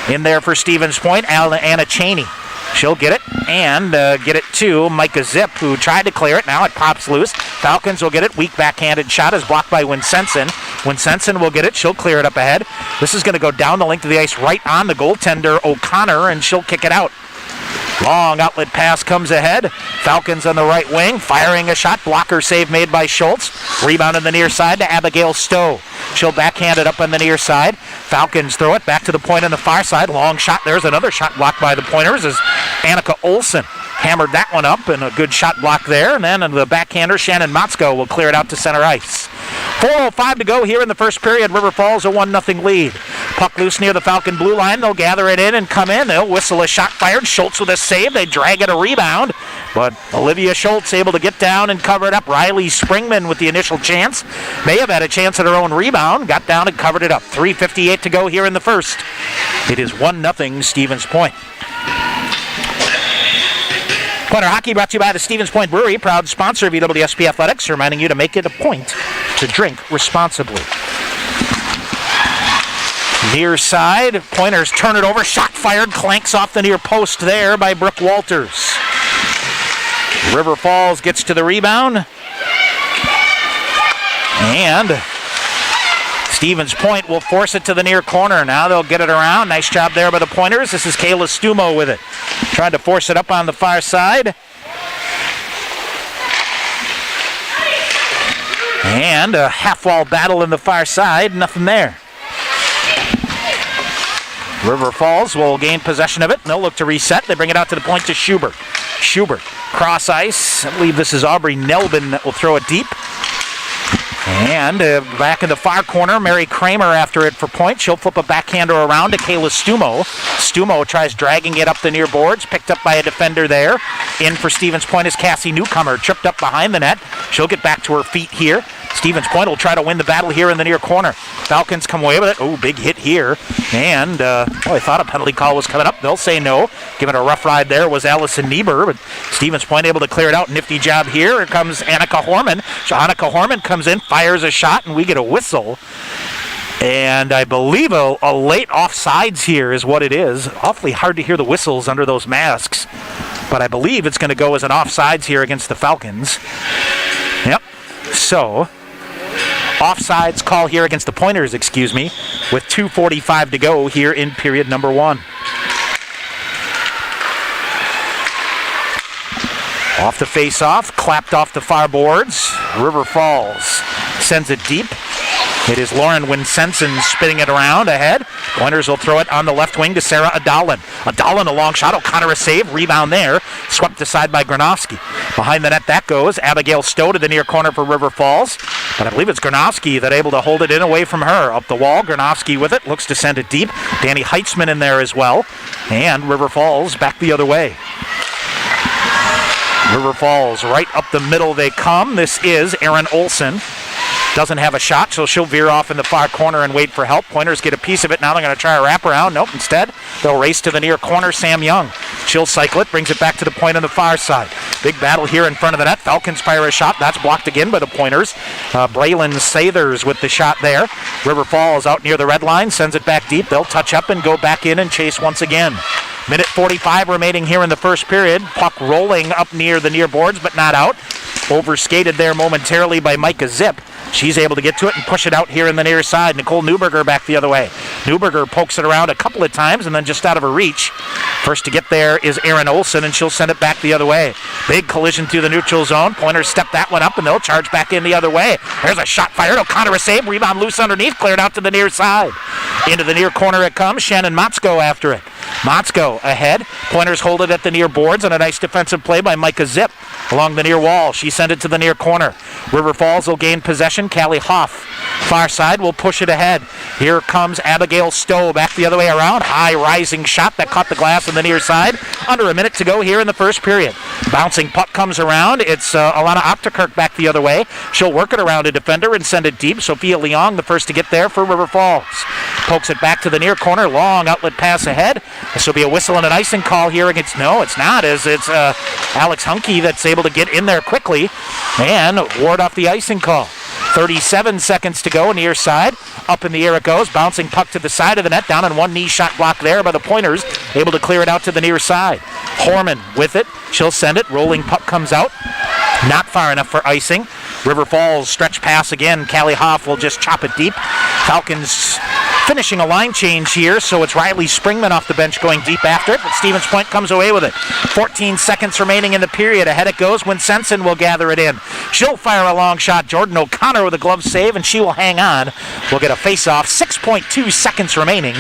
In there for Stevens Point, Anna Cheney. She'll get it and get it to Micah Zip, who tried to clear it. Now it pops loose. Falcons will get it. Weak backhanded shot is blocked by Winsenson. Winsenson will get it. She'll clear it up ahead. This is going to go down the length of the ice right on the goaltender, O'Connor, and she'll kick it out. Long outlet pass comes ahead. Falcons on the right wing, firing a shot. Blocker save made by Schultz. Rebound on the near side to Abigail Stowe. She'll backhand it up on the near side. Falcons throw it back to the point on the far side. Long shot. There's another shot blocked by the Pointers as Annika Olsen hammered that one up, and a good shot block there. And then the backhander, Shannon Motzko, will clear it out to center ice. 4:05 to go here in the first period. River Falls a 1-0 lead. Puck loose near the Falcon blue line. They'll gather it in and come in. They'll whistle a shot fired. Schultz with a save. They drag it a rebound. But Olivia Schultz able to get down and cover it up. Riley Springman with the initial chance. May have had a chance at her own rebound. Got down and covered it up. 3:58 to go here in the first. It is 1-0 Stevens Point. Pointer Hockey brought to you by the Stevens Point Brewery, proud sponsor of UWSP Athletics, reminding you to make it a point to drink responsibly. Near side, Pointers turn it over, shot fired, clanks off the near post there by Brooke Walters. River Falls gets to the rebound. And Stevens Point will force it to the near corner. Now they'll get it around. Nice job there by the Pointers. This is Kayla Stumo with it. Trying to force it up on the far side. And a half-wall battle in the far side. Nothing there. River Falls will gain possession of it, and they'll look to reset. They bring it out to the point to Schubert. Schubert, cross ice. I believe this is Aubrey Nelbin that will throw it deep. And back in the far corner, Mary Kramer after it for point. She'll flip a backhander around to Kayla Stumo. Stumo tries dragging it up the near boards, picked up by a defender there. In for Stevens Point is Cassie Newcomer, tripped up behind the net. She'll get back to her feet here. Stevens Point will try to win the battle here in the near corner. Falcons come away with it. Oh, big hit here. And, I thought a penalty call was coming up. They'll say no. Giving a rough ride there was Allison Niebuhr, but Stevens Point able to clear it out. Nifty job here. Here comes Annika Horman. So Annika Horman comes in, fires a shot, and we get a whistle. And I believe a late offsides here is what it is. Awfully hard to hear the whistles under those masks. But I believe it's going to go as an offsides here against the Falcons. Yep. So, offsides call here against the Pointers, with 2:45 to go here in period number one. Off the face-off, clapped off the far boards. River Falls sends it deep. It is Lauren Winsenson spinning it around ahead. Pointers will throw it on the left wing to Sarah Adalin. Adalin, a long shot. O'Connor a save. Rebound there. Swept aside by Granovsky. Behind the net that goes. Abigail Stowe to the near corner for River Falls. But I believe it's Granovsky that able to hold it in away from her. Up the wall, Granovsky with it. Looks to send it deep. Danny Heitzman in there as well. And River Falls back the other way. River Falls right up the middle they come. This is Erin Olson. Doesn't have a shot, so she'll veer off in the far corner and wait for help. Pointers get a piece of it. Now they're going to try a wraparound. Nope, instead, they'll race to the near corner. Sam Young. She'll cycle it, brings it back to the point on the far side. Big battle here in front of the net. Falcons fire a shot. That's blocked again by the Pointers. Braylon Sathers with the shot there. River Falls out near the red line, sends it back deep. They'll touch up and go back in and chase once again. Minute 45 remaining here in the first period. Puck rolling up near the near boards, but not out. Overskated there momentarily by Micah Zip. She's able to get to it and push it out here in the near side. Nicole Newberger back the other way. Newberger pokes it around a couple of times and then just out of her reach. First to get there is Erin Olson, and she'll send it back the other way. Big collision through the neutral zone. Pointers step that one up, and they'll charge back in the other way. There's a shot fired. O'Connor a save. Rebound loose underneath. Cleared out to the near side. Into the near corner it comes. Shannon Motzko after it. Motzko ahead. Pointers hold it at the near boards, and a nice defensive play by Micah Zip along the near wall. She sent it to the near corner. River Falls will gain possession. Callie Hoff, far side, will push it ahead. Here comes Abigail Stowe back the other way around. High rising shot that caught the glass on the near side. Under a minute to go here in the first period. Bouncing puck comes around. It's Alana Optekirk back the other way. She'll work it around a defender and send it deep. Sophia Leong the first to get there for River Falls. Pokes it back to the near corner. Long outlet pass ahead. This will be a whistle and an icing call here against, no, it's not, as it's Alex Hunke that's able to get in there quickly and ward off the icing call. 37 seconds to go, near side. Up in the air it goes. Bouncing puck to the side of the net. Down on one knee shot block there by the Pointers. Able to clear it out to the near side. Horman with it. She'll send it. Rolling puck comes out. Not far enough for icing. River Falls stretch pass again. Callie Hoff will just chop it deep. Falcons finishing a line change here, so it's Riley Springman off the bench going deep after it, but Stevens Point comes away with it. 14 seconds remaining in the period. Ahead it goes when Sensen will gather it in. She'll fire a long shot. Jordan O'Connor with a glove save, and she will hang on. We'll get a face-off. 6.2 seconds remaining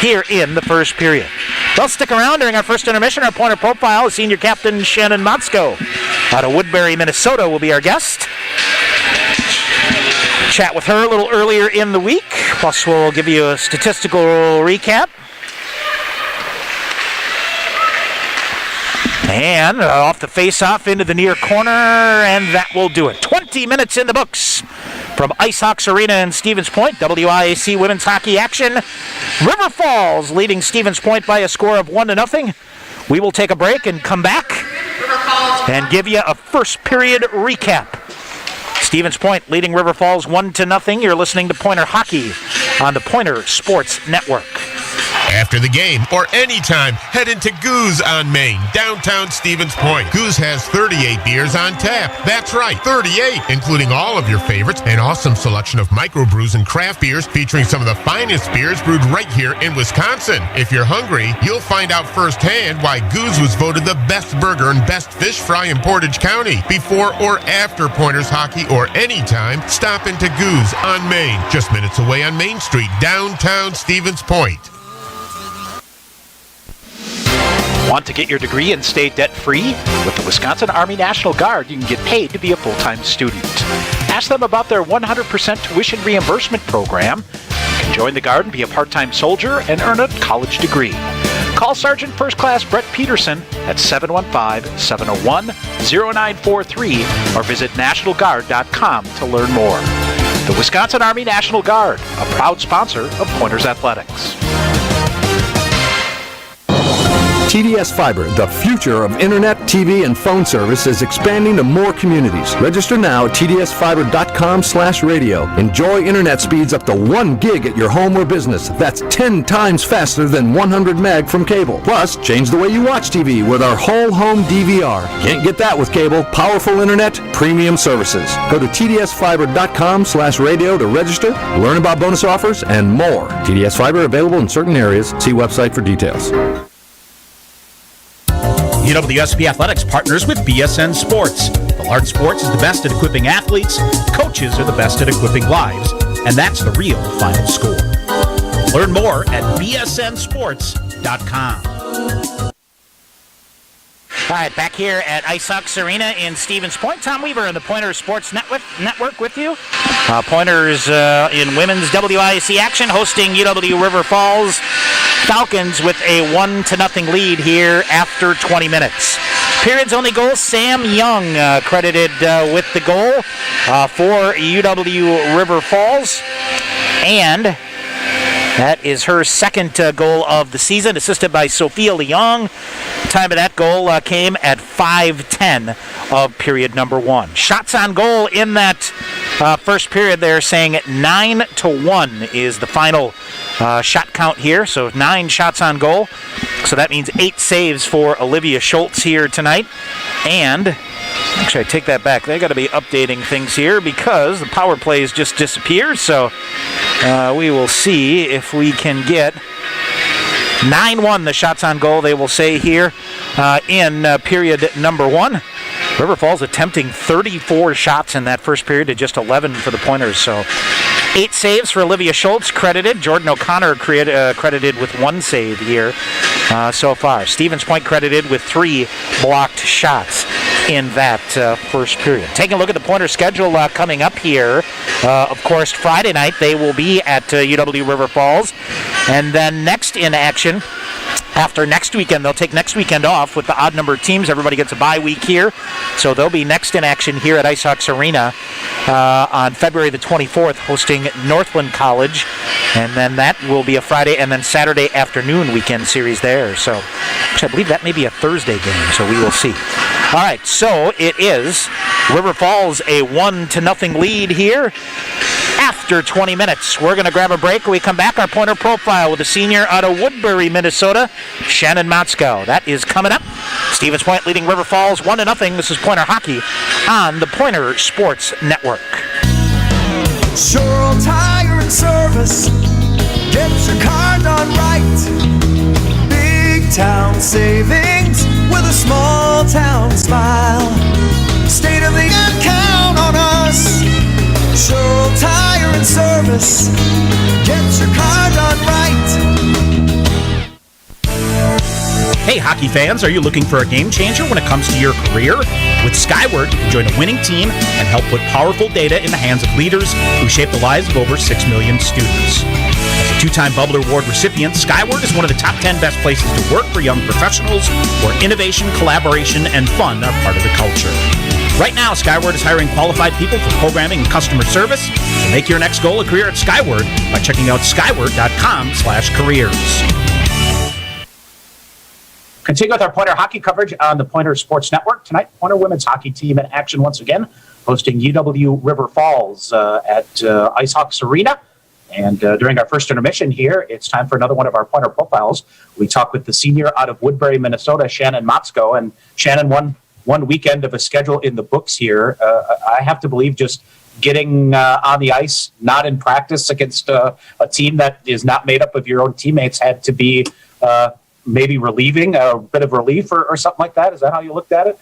here in the first period. Well, stick around during our first intermission. Our Pointer profile is senior captain Shannon Motzko out of Woodbury, Minnesota will be our guest. Chat with her a little earlier in the week. Plus, we'll give you a statistical recap. And off the face-off into the near corner, and that will do it. 20 minutes in the books from IceHogs Arena in Stevens Point. WIAC women's hockey action. River Falls leading Stevens Point by a score of 1-0. We will take a break and come back and give you a first period recap. Stevens Point leading River Falls 1-0. You're listening to Pointer Hockey on the Pointer Sports Network. After the game or anytime, head into Goose on Main, downtown Stevens Point. Goose has 38 beers on tap. That's right, 38, including all of your favorites, an awesome selection of microbrews and craft beers featuring some of the finest beers brewed right here in Wisconsin. If you're hungry, you'll find out firsthand why Goose was voted the best burger and best fish fry in Portage County. Before or after Pointers hockey or anytime, stop into Goose on Main, just minutes away on Main Street, downtown Stevens Point. Want to get your degree and stay debt-free? With the Wisconsin Army National Guard, you can get paid to be a full-time student. Ask them about their 100% tuition reimbursement program. You can join the Guard and be a part-time soldier and earn a college degree. Call Sergeant First Class Brett Peterson at 715-701-0943 or visit NationalGuard.com to learn more. The Wisconsin Army National Guard, a proud sponsor of Pointers Athletics. TDS Fiber, the future of internet, TV, and phone service, is expanding to more communities. Register now at tdsfiber.com/radio. Enjoy internet speeds up to 1 gig at your home or business. That's 10 times faster than 100 meg from cable. Plus, change the way you watch TV with our whole home DVR. Can't get that with cable. Powerful internet, premium services. Go to tdsfiber.com/radio to register, learn about bonus offers, and more. TDS Fiber available in certain areas. See website for details. UWSP Athletics partners with BSN Sports. The Large Sports is the best at equipping athletes. Coaches are the best at equipping lives. And that's the real final score. Learn more at bsnsports.com. All right, back here at Ice Hawks Arena in Stevens Point. Tom Weaver and the Pointer Sports Network with you. Pointers in women's WIC action hosting UW River Falls Falcons with a 1-0 lead here after 20 minutes. Period's only goal, Sam Young credited with the goal for UW River Falls. And that is her second goal of the season, assisted by Sophia Leong. Time of that goal came at 5:10 of period number 1. Shots on goal in that first period, they're saying 9-1 is the final shot count here. So 9 shots on goal. So that means 8 saves for Olivia Schultz here tonight. And actually, I take that back. They got to be updating things here because the power plays just disappeared. So we will see if we can get 9-1 the shots on goal, they will say here in period number 1. River Falls attempting 34 shots in that first period to just 11 for the Pointers. So 8 saves for Olivia Schultz credited. Jordan O'Connor credited with 1 save here so far. Stevens Point credited with 3 blocked shots in that first period. Taking a look at the Pointer schedule coming up here. Of course, Friday night they will be at UW River Falls. And then next in action, after next weekend, they'll take next weekend off with the odd number of teams. Everybody gets a bye week here. So they'll be next in action here at Ice Hawks Arena on February the 24th, hosting Northland College. And then that will be a Friday and then Saturday afternoon weekend series there. So actually, I believe that may be a Thursday game, so we will see. All right, so it is River Falls a 1-0 lead here after 20 minutes. We're going to grab a break. When we come back, our Pointer profile with a senior out of Woodbury, Minnesota, Shannon Motzko. That is coming up. Stevens Point leading River Falls 1-0. This is Pointer Hockey on the Pointer Sports Network. Sure Tire and Service gets your car done right. Big town savings with a small town smile. State of the art, count on us. Sure Tire and Service gets your car done right. Hey, hockey fans, are you looking for a game changer when it comes to your career? With Skyward, you can join a winning team and help put powerful data in the hands of leaders who shape the lives of over 6 million students. As a 2-time Bubbler Award recipient, Skyward is one of the top 10 best places to work for young professionals where innovation, collaboration, and fun are part of the culture. Right now, Skyward is hiring qualified people for programming and customer service. So make your next goal a career at Skyward by checking out skyward.com/careers. Continue with our Pointer hockey coverage on the Pointer Sports Network. Tonight, Pointer women's hockey team in action once again, hosting UW River Falls at Ice Hawks Arena. And during our first intermission here, it's time for another one of our Pointer profiles. We talk with the senior out of Woodbury, Minnesota, Shannon Motzko. And Shannon, one weekend of a schedule in the books here. I have to believe just getting on the ice, not in practice against a team that is not made up of your own teammates had to be maybe relieving, a bit of relief or something like that. Is that how you looked at it?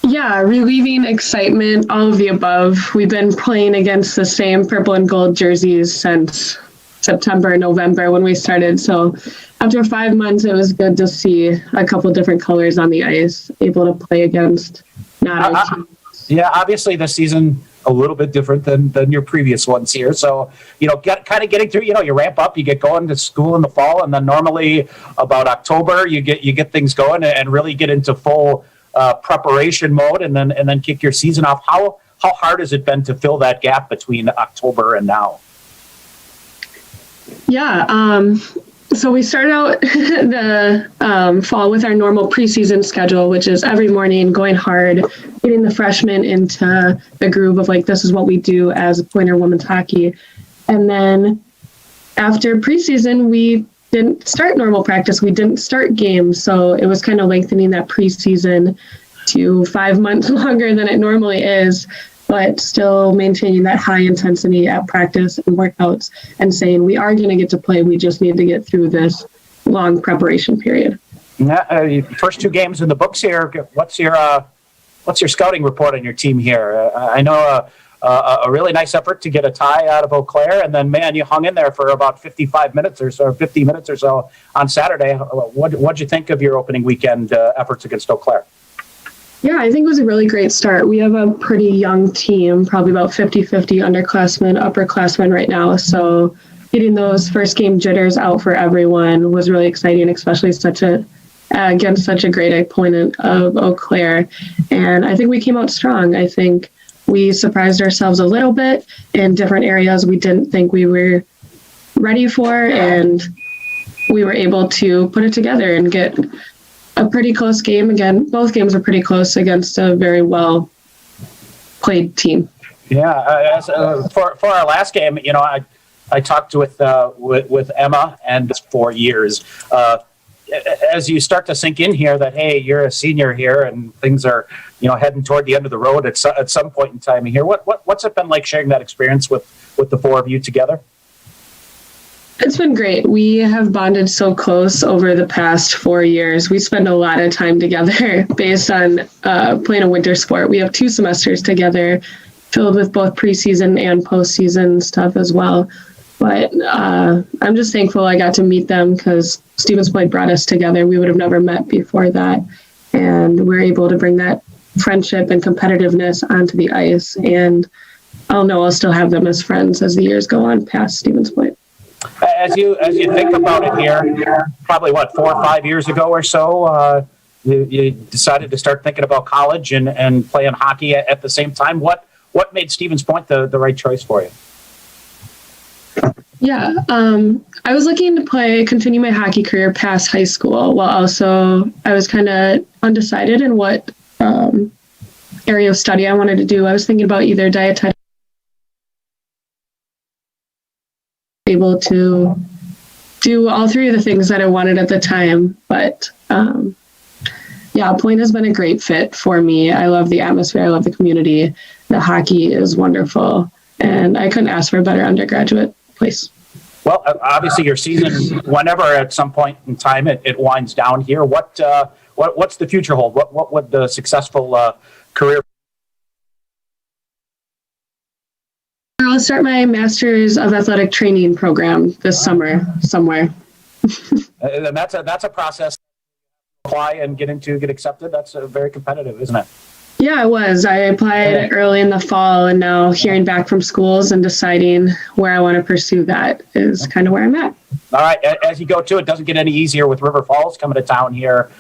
Yeah, relieving, excitement, all of the above. We've been playing against the same purple and gold jerseys since September, November when we started. So after 5 months, it was good to see a couple different colors on the ice, able to play against not our teams. Yeah, obviously this season a little bit different than your previous ones here. So, getting through, you ramp up, you get going to school in the fall, and then normally about October you get things going and really get into full preparation mode and then kick your season off. How hard has it been to fill that gap between October and now? Yeah, so we started out the fall with our normal preseason schedule, which is every morning going hard, getting the freshmen into the groove of this is what we do as Pointer women's hockey. And then after preseason, we didn't start normal practice. We didn't start games. So it was kind of lengthening that preseason to 5 months longer than it normally is, but still maintaining that high intensity at practice and workouts and saying we are going to get to play. We just need to get through this long preparation period. Yeah, first 2 games in the books here. What's your scouting report on your team here? I know a really nice effort to get a tie out of Eau Claire, and then, man, you hung in there for about 50 minutes or so on Saturday. What'd you think of your opening weekend efforts against Eau Claire? Yeah, I think it was a really great start. We have a pretty young team, probably about 50-50 underclassmen, upperclassmen right now. So getting those first game jitters out for everyone was really exciting, especially against such a great opponent of Eau Claire. And I think we came out strong. I think we surprised ourselves a little bit in different areas we didn't think we were ready for, and we were able to put it together and get a pretty close game. Again, both games were pretty close against a very well played team. Yeah, for our last game, I talked with Emma and for years. As you start to sink in here that, hey, you're a senior here and things are, heading toward the end of the road at some point in time here. What's it been like sharing that experience with the four of you together? It's been great. We have bonded so close over the past 4 years. We spend a lot of time together based on playing a winter sport. We have 2 semesters together filled with both preseason and postseason stuff as well. But I'm just thankful I got to meet them because Stevens Point brought us together. We would have never met before that. And we're able to bring that friendship and competitiveness onto the ice. And I'll still have them as friends as the years go on past Stevens Point. As you think about it here, probably 4 or 5 years ago or so, you decided to start thinking about college and playing hockey at the same time. What made Stevens Point the right choice for you? Yeah, I was looking to continue my hockey career past high school, while also I was kind of undecided in what area of study I wanted to do. I was thinking about either dietetics, able to do all 3 of the things that I wanted at the time. But Point has been a great fit for me. I love the atmosphere. I love the community. The hockey is wonderful. And I couldn't ask for a better undergraduate place. Well, obviously your season, whenever at some point in time it winds down here, what's the future hold? What would the successful career? I'll start my Master's of Athletic Training program this summer somewhere. And that's a process. Apply and get accepted. That's very competitive, isn't it? Yeah, it was. I applied early in the fall, and now hearing back from schools and deciding where I want to pursue that is kind of where I'm at. All right. As you go to it, doesn't get any easier with River Falls coming to town here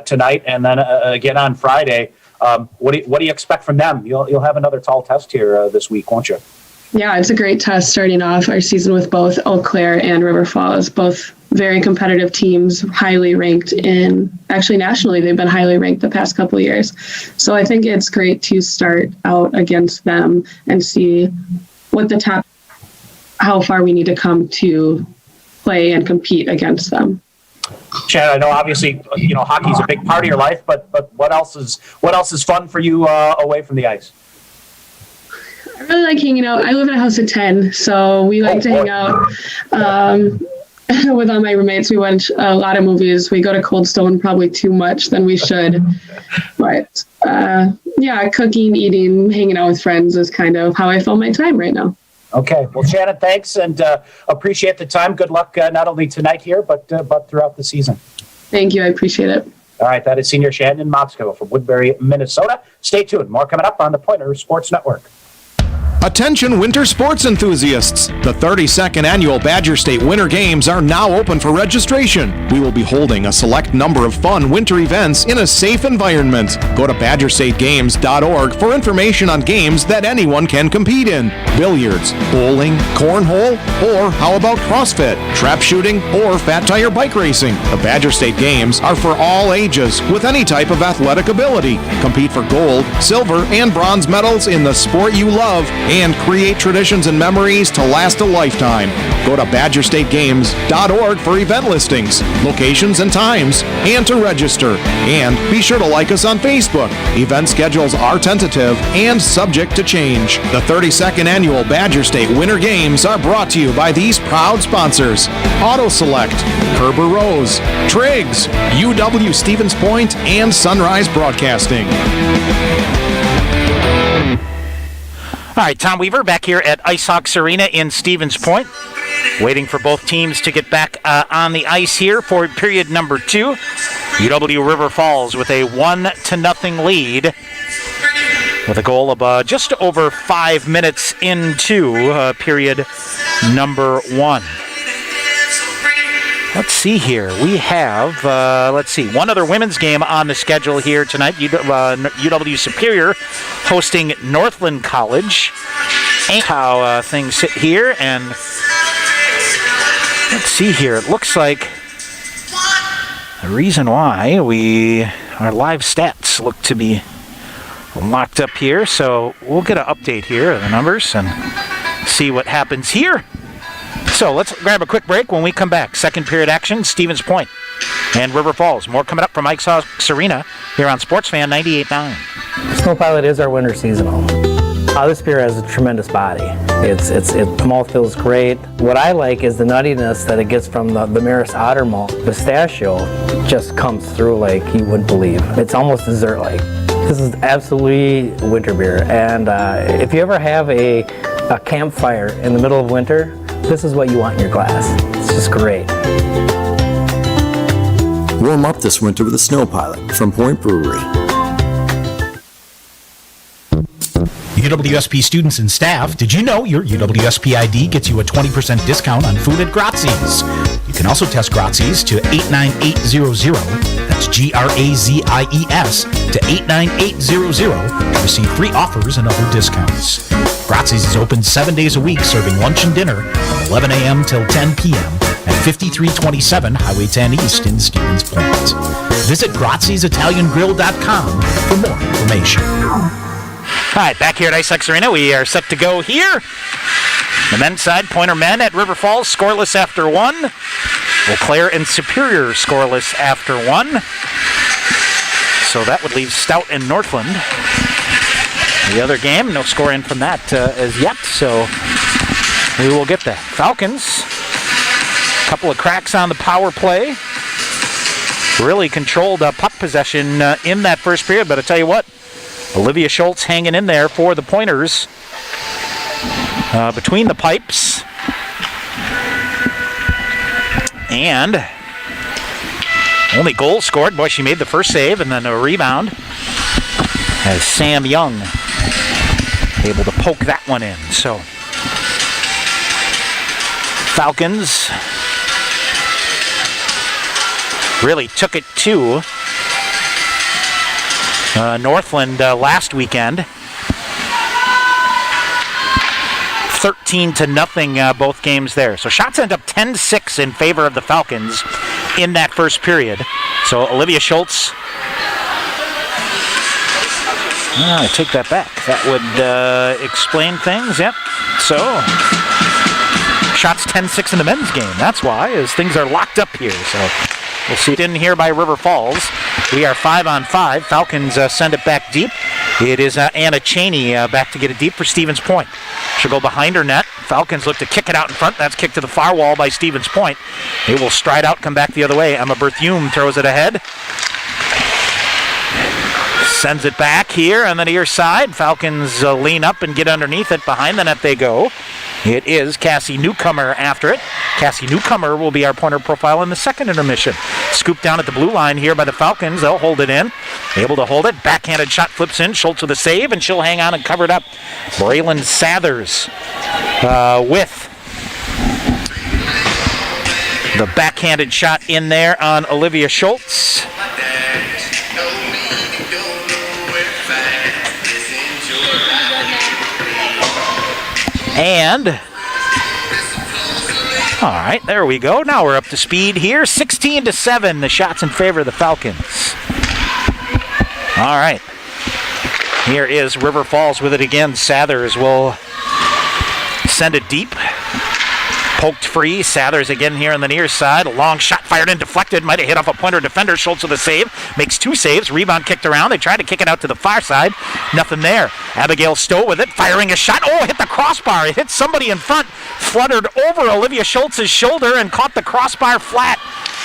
tonight, and then again on Friday. What do you expect from them? You'll have another tall test here this week, won't you? Yeah, it's a great test starting off our season with both Eau Claire and River Falls, both very competitive teams, highly ranked nationally, they've been highly ranked the past couple of years. So I think it's great to start out against them and see how far we need to come to play and compete against them. Chad, I know obviously, hockey's a big part of your life, but what else is fun for you away from the ice? I really like hanging out. I live in a house of 10, so we like to hang out with all my roommates. We watch a lot of movies. We go to Cold Stone probably too much than we should. But cooking, eating, hanging out with friends is kind of how I fill my time right now. Okay. Well, Shannon, thanks, and appreciate the time. Good luck not only tonight here, but throughout the season. Thank you. I appreciate it. All right. That is Senior Shannon Motzko from Woodbury, Minnesota. Stay tuned. More coming up on the Pointer Sports Network. Attention winter sports enthusiasts! The 32nd Annual Badger State Winter Games are now open for registration. We will be holding a select number of fun winter events in a safe environment. Go to badgerstategames.org for information on games that anyone can compete in. Billiards, bowling, cornhole, or how about CrossFit, trap shooting, or fat tire bike racing. The Badger State Games are for all ages with any type of athletic ability. Compete for gold, silver, and bronze medals in the sport you love and create traditions and memories to last a lifetime. Go to badgerstategames.org for event listings, locations and times, and to register. And be sure to like us on Facebook. Event schedules are tentative and subject to change. The 32nd Annual Badger State Winter Games are brought to you by these proud sponsors: Auto Select, Kerber Rose, Triggs, UW Stevens Point, and Sunrise Broadcasting. All right, Tom Weaver back here at IceHawks Arena in Stevens Point. Waiting for both teams to get back on the ice here for period number 2. UW River Falls with a 1-0 lead, with a goal of just over 5 minutes into period number 1. Let's see here. We have, one other women's game on the schedule here tonight. UW Superior hosting Northland College. And how things sit here, and let's see here. It looks like the reason why our live stats look to be locked up here, so we'll get an update here of the numbers and see what happens here. So let's grab a quick break. When we come back, second period action, Stevens Point and River Falls. More coming up from Mike's House Arena here on SportsFan 98.9. Snow Pilot is our winter seasonal. This beer has a tremendous body. The malt feels great. What I like is the nuttiness that it gets from the Maris Otter malt. Pistachio just comes through like you wouldn't believe. It's almost dessert-like. This is absolutely winter beer, and if you ever have a campfire in the middle of winter, this is what you want in your glass. It's just great. Warm up this winter with a Snow Pilot from Point Brewery. UWSP students and staff, did you know your UWSP ID gets you a 20% discount on food at Grazzi's? You can also test Grazzi's to 89800. That's GRAZIES to 89800 to receive free offers and other discounts. Grazzi's is open 7 days a week, serving lunch and dinner from 11 a.m. till 10 p.m. at 5327 Highway 10 East in Stevens Point. Visit Grazzi'sItalianGrill.com for more information. All right, back here at IceX Arena, we are set to go here. The men's side, Pointer men at River Falls, scoreless after 1. Eau Claire and Superior scoreless after 1. So that would leave Stout and Northland. The other game, no score in from that as yet, so we will get that. Falcons, a couple of cracks on the power play. Really controlled puck possession in that first period, but I tell you what, Olivia Schultz hanging in there for the Pointers between the pipes. And only goal scored. Boy, she made the first save and then a rebound as Sam Young able to poke that one in. So Falcons really took it to Northland last weekend. 13-0 both games there. So shots end up 10-6 in favor of the Falcons in that first period. So Olivia Schultz, I take that back. That would explain things, yep. So shots 10-6 in the men's game. That's why, as things are locked up here. So we'll see it in here by River Falls. We are 5-on-5. Falcons send it back deep. It is Anna Cheney back to get it deep for Stevens Point. She'll go behind her net. Falcons look to kick it out in front. That's kicked to the far wall by Stevens Point. They will stride out, come back the other way. Emma Berthume throws it ahead. Sends it back here on the near side. Falcons lean up and get underneath it. Behind the net they go. It is Cassie Newcomer after it. Cassie Newcomer will be our pointer profile in the second intermission. Scooped down at the blue line here by the Falcons. They'll hold it in. Able to hold it. Backhanded shot flips in. Schultz with a save, and she'll hang on and cover it up. Braylon Sathers with the backhanded shot in there on Olivia Schultz. And, all right, there we go. Now we're up to speed here. 16-7, the shots in favor of the Falcons. All right. Here is River Falls with it again. Sathers will send it deep. Poked free. Sathers again here on the near side. A long shot fired in, deflected. Might have hit off a Pointer defender. Schultz with a save. Makes two saves. Rebound kicked around. They tried to kick it out to the far side. Nothing there. Abigail Stowe with it. Firing a shot. Oh, hit the crossbar. It hit somebody in front. Fluttered over Olivia Schultz's shoulder and caught the crossbar flat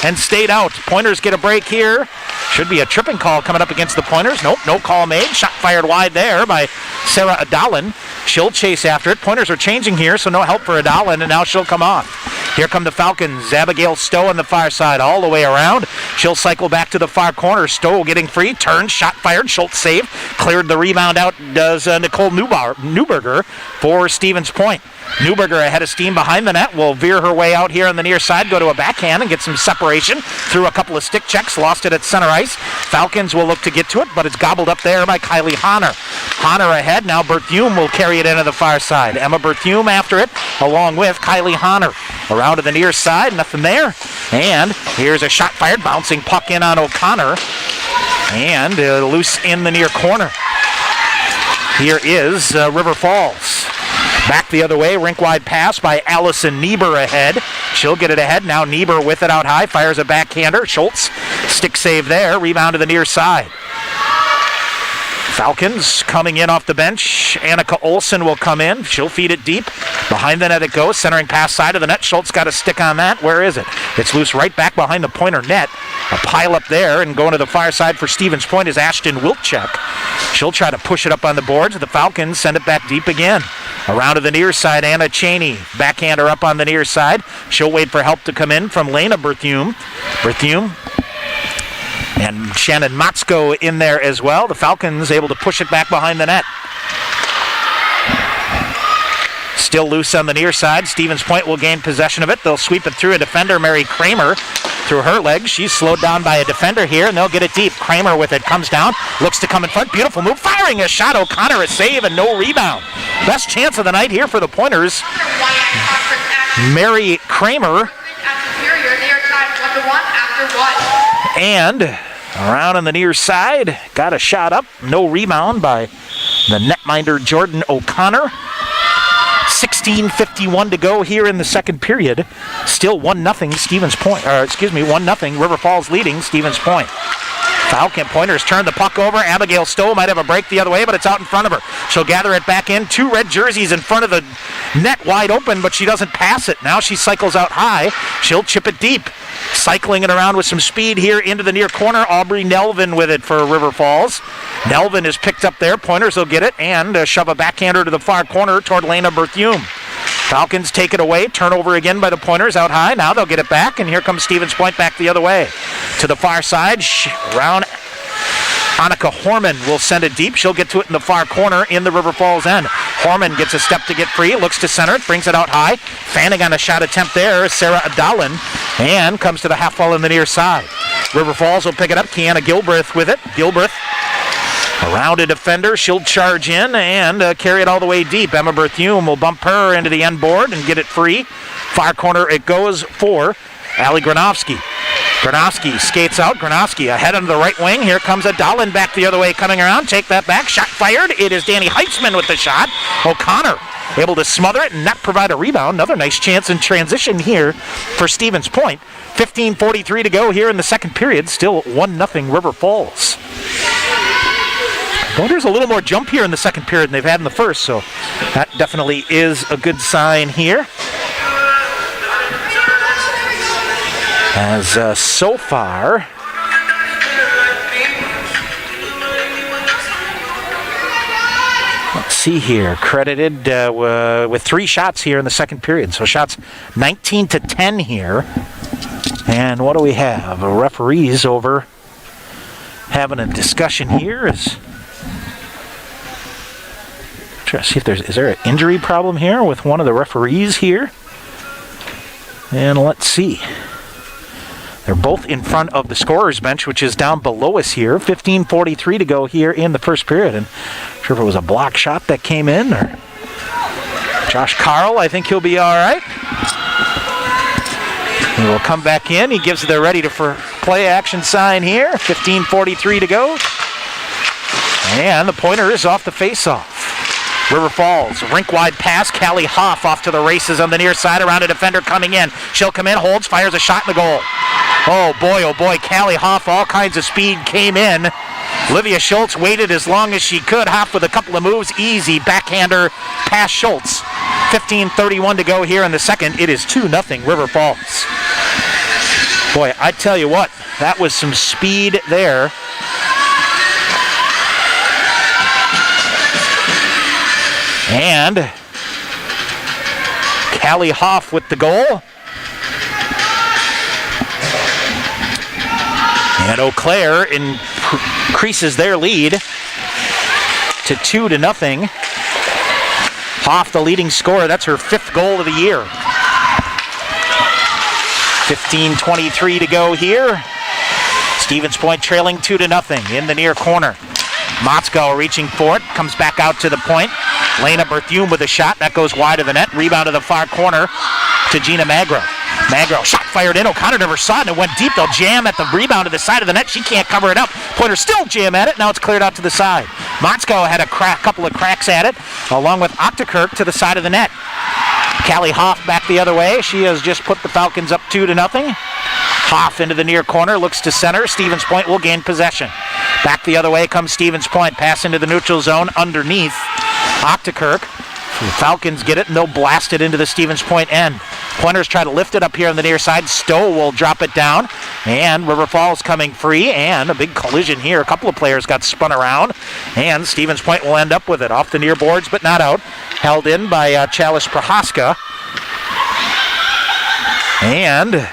and stayed out. Pointers get a break here. Should be a tripping call coming up against the Pointers. Nope, no call made. Shot fired wide there by Sarah Adalin. She'll chase after it. Pointers are changing here, so no help for Adalan, and now she'll come off. Here come the Falcons. Abigail Stowe on the far side all the way around. She'll cycle back to the far corner. Stowe getting free. Turn, shot fired. Schultz save. Cleared the rebound out does Nicole Newberger for Stevens Point. Newberger ahead of steam behind the net will veer her way out here on the near side, go to a backhand and get some separation through a couple of stick checks, lost it at center ice. Falcons will look to get to it, but it's gobbled up there by Kylie Honor. Honor ahead, now Berthume will carry it into the far side. Emma Berthume after it, along with Kylie Honor. Around to the near side, nothing there. And here's a shot fired, bouncing puck in on O'Connor. And loose in the near corner. Here is River Falls. Back the other way, rink-wide pass by Allison Niebuhr ahead. She'll get it ahead. Now Niebuhr with it out high, fires a backhander. Schultz, stick save there, rebound to the near side. Falcons coming in off the bench. Annika Olsen will come in. She'll feed it deep. Behind the net it goes. Centering pass side of the net. Schultz got a stick on that. Where is it? It's loose right back behind the Pointer net. A pile up there, and going to the far side for Stevens Point is Ashton Wilczek. She'll try to push it up on the boards. The Falcons send it back deep again. Around to the near side, Anna Cheney. Backhander up on the near side. She'll wait for help to come in from Lena Berthume. And Shannon Motzko in there as well. The Falcons able to push it back behind the net. Still loose on the near side. Stevens Point will gain possession of it. They'll sweep it through a defender, Mary Kramer, through her legs. She's slowed down by a defender here, and they'll get it deep. Kramer with it comes down, looks to come in front. Beautiful move, firing a shot. O'Connor a save and no rebound. Best chance of the night here for the Pointers. Mary Kramer. And around on the near side, got a shot up, no rebound by the netminder Jordan O'Connor. 16:51 to go here in the second period. Still 1-0 Stevens Point, 1-0 River Falls leading Stevens Point. Falcon Pointers turn the puck over. Abigail Stowe might have a break the other way, but it's out in front of her. She'll gather it back in. 2 red jerseys in front of the net wide open, but she doesn't pass it. Now she cycles out high. She'll chip it deep. Cycling it around with some speed here into the near corner. Aubrey Nelvin with it for River Falls. Nelvin is picked up there. Pointers will get it and shove a backhander to the far corner toward Lena Berthume. Falcons take it away. Turnover again by the Pointers out high. Now they'll get it back, and here comes Stevens Point back the other way. To the far side, around Annika Horman will send it deep. She'll get to it in the far corner in the River Falls end. Horman gets a step to get free, looks to center it, brings it out high. Fanning on a shot attempt there, Sarah Adalan, and comes to the half wall on the near side. River Falls will pick it up. Kiana Gilbreth with it. Gilbreth around a defender. She'll charge in and carry it all the way deep. Emma Berthume will bump her into the end board and get it free. Far corner it goes for Allie Granovsky. Granovsky skates out. Granovsky ahead on the right wing. Here comes Adalan back the other way coming around. Take that back. Shot fired. It is Danny Heitzman with the shot. O'Connor able to smother it and not provide a rebound. Another nice chance in transition here for Stevens Point. 15:43 to go here in the second period. Still 1-0 River Falls. Well, there's a little more jump here in the second period than they've had in the first, so that definitely is a good sign here. As so far, let's see here, credited with 3 shots here in the second period. So shots 19-10 here. And what do we have? Referees over having a discussion here. Try to see if is there an injury problem here with one of the referees here. And let's see. They're both in front of the scorer's bench, which is down below us here. 15:43 to go here in the first period. And I'm sure if it was a block shot that came in, or Josh Carl, I think he'll be all right. He will come back in. He gives the ready for play action sign here. 15:43 to go. And the pointer is off the face-off. River Falls, rink-wide pass. Callie Hoff off to the races on the near side around a defender coming in. She'll come in, holds, fires a shot in the goal. Oh boy, Callie Hoff, all kinds of speed came in. Olivia Schultz waited as long as she could. Hoff with a couple of moves, easy backhander past Schultz. 15:31 to go here in the second. It is 2-0 River Falls. Boy, I tell you what, that was some speed there. And Callie Hoff with the goal. And Eau Claire increases their lead to 2-0. Hoff, the leading scorer. That's her 5th goal of the year. 15:23 to go here. Stevens Point trailing 2-0 in the near corner. Motzko reaching for it, comes back out to the point. Lena Berthume with a shot, that goes wide of the net. Rebound to the far corner to Gina Magro. Magro, shot fired in. O'Connor never saw it, and it went deep. They'll jam at the rebound to the side of the net. She can't cover it up. Pointers still jam at it. Now it's cleared out to the side. Motzko had a couple of cracks at it, along with Octakirk to the side of the net. Callie Hoff back the other way. She has just put the Falcons up 2-0. Hoff into the near corner, looks to center. Stevens Point will gain possession. Back the other way comes Stevens Point. Pass into the neutral zone underneath Octakirk. The Falcons get it, and they'll blast it into the Stevens Point end. Pointers try to lift it up here on the near side. Stowe will drop it down, and River Falls coming free, and a big collision here. A couple of players got spun around, and Stevens Point will end up with it. Off the near boards, but not out. Held in by Chalice Prohaska. And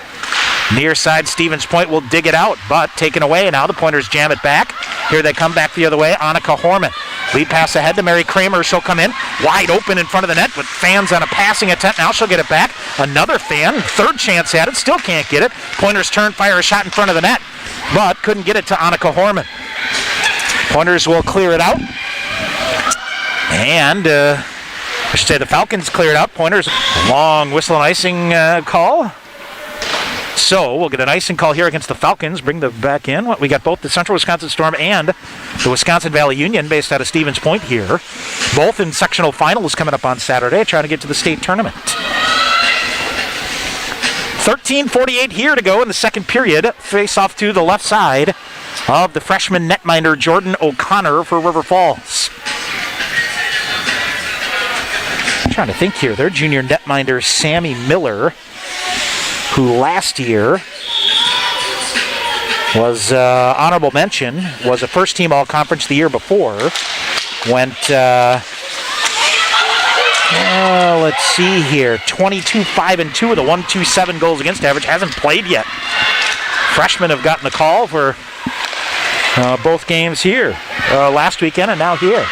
near side, Stevens Point will dig it out, but taken away. Now the Pointers jam it back. Here they come back the other way. Annika Horman. Lead pass ahead to Mary Kramer. She'll come in wide open in front of the net, but fans on a passing attempt. Now she'll get it back. Another fan. Third chance at it. Still can't get it. Pointers turn, fire a shot in front of the net, but couldn't get it to Annika Horman. Pointers will clear it out. And I should say the Falcons cleared out. Pointers, long whistle and icing call. So we'll get an icing call here against the Falcons. Bring them back in. We got both the Central Wisconsin Storm and the Wisconsin Valley Union based out of Stevens Point here. Both in sectional finals coming up on Saturday, trying to get to the state tournament. 13:48 here to go in the second period. Face off to the left side of the freshman netminder Jordan O'Connor for River Falls. I'm trying to think here. Their junior netminder Sammy Miller, who last year was honorable mention, was a first-team all-conference the year before, went, let's see here, 22-5-2 with a 1.27 goals against average, hasn't played yet. Freshmen have gotten the call for both games here, last weekend and now here.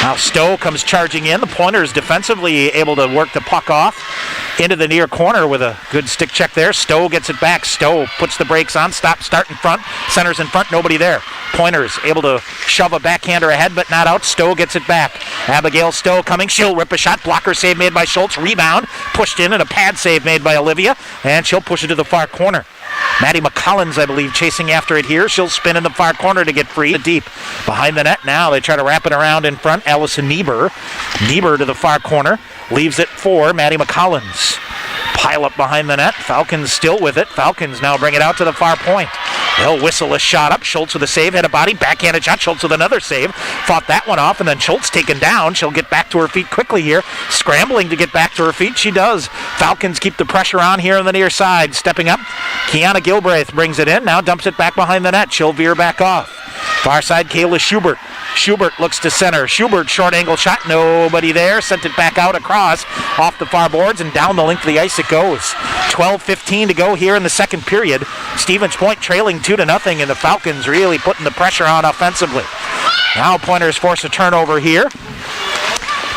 Now Stowe comes charging in. The Pointers defensively able to work the puck off into the near corner with a good stick check there. Stowe gets it back. Stowe puts the brakes on. Start in front. Centers in front. Nobody there. Pointers able to shove a backhander ahead, but not out. Stowe gets it back. Abigail Stowe coming. She'll rip a shot. Blocker save made by Schultz. Rebound. Pushed in, and a pad save made by Olivia. And she'll push it to the far corner. Maddie McCollins, I believe, chasing after it here. She'll spin in the far corner to get free. Deep behind the net now. They try to wrap it around in front. Allison Niebuhr. Niebuhr to the far corner. Leaves it for Maddie McCollins. Pile up behind the net. Falcons still with it. Falcons now bring it out to the far point. They'll whistle a shot up. Schultz with a save. Had a body. Backhanded shot. Schultz with another save. Fought that one off, and then Schultz taken down. She'll get back to her feet quickly here. Scrambling to get back to her feet. She does. Falcons keep the pressure on here on the near side. Stepping up. Kiana Gilbraith brings it in. Now dumps it back behind the net. She'll veer back off. Far side, Kayla Schubert. Schubert looks to center. Schubert, short angle shot. Nobody there. Sent it back out across off the far boards, and down the length of the ice it goes. 12:15 to go here in the second period. Stevens Point trailing 2-0, and the Falcons really putting the pressure on offensively. Now Pointers force a turnover here.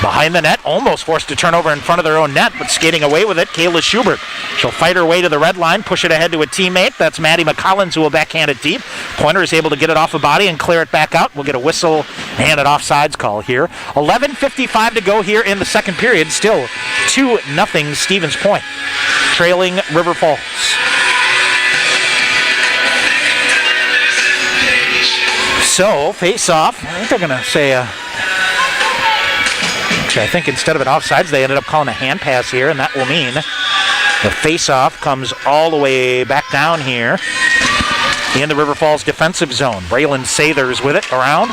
Behind the net, almost forced to turn over in front of their own net, but skating away with it, Kayla Schubert. She'll fight her way to the red line, push it ahead to a teammate. That's Maddie McCollins, who will backhand it deep. Pointer is able to get it off a body and clear it back out. We'll get a whistle and an offsides call here. 11:55 to go here in the second period. Still 2-0 Stevens Point, trailing River Falls. So, face off. I think they're going to say I think instead of an offsides, they ended up calling a hand pass here, and that will mean the face-off comes all the way back down here in the River Falls defensive zone. Braylon Sathers with it around.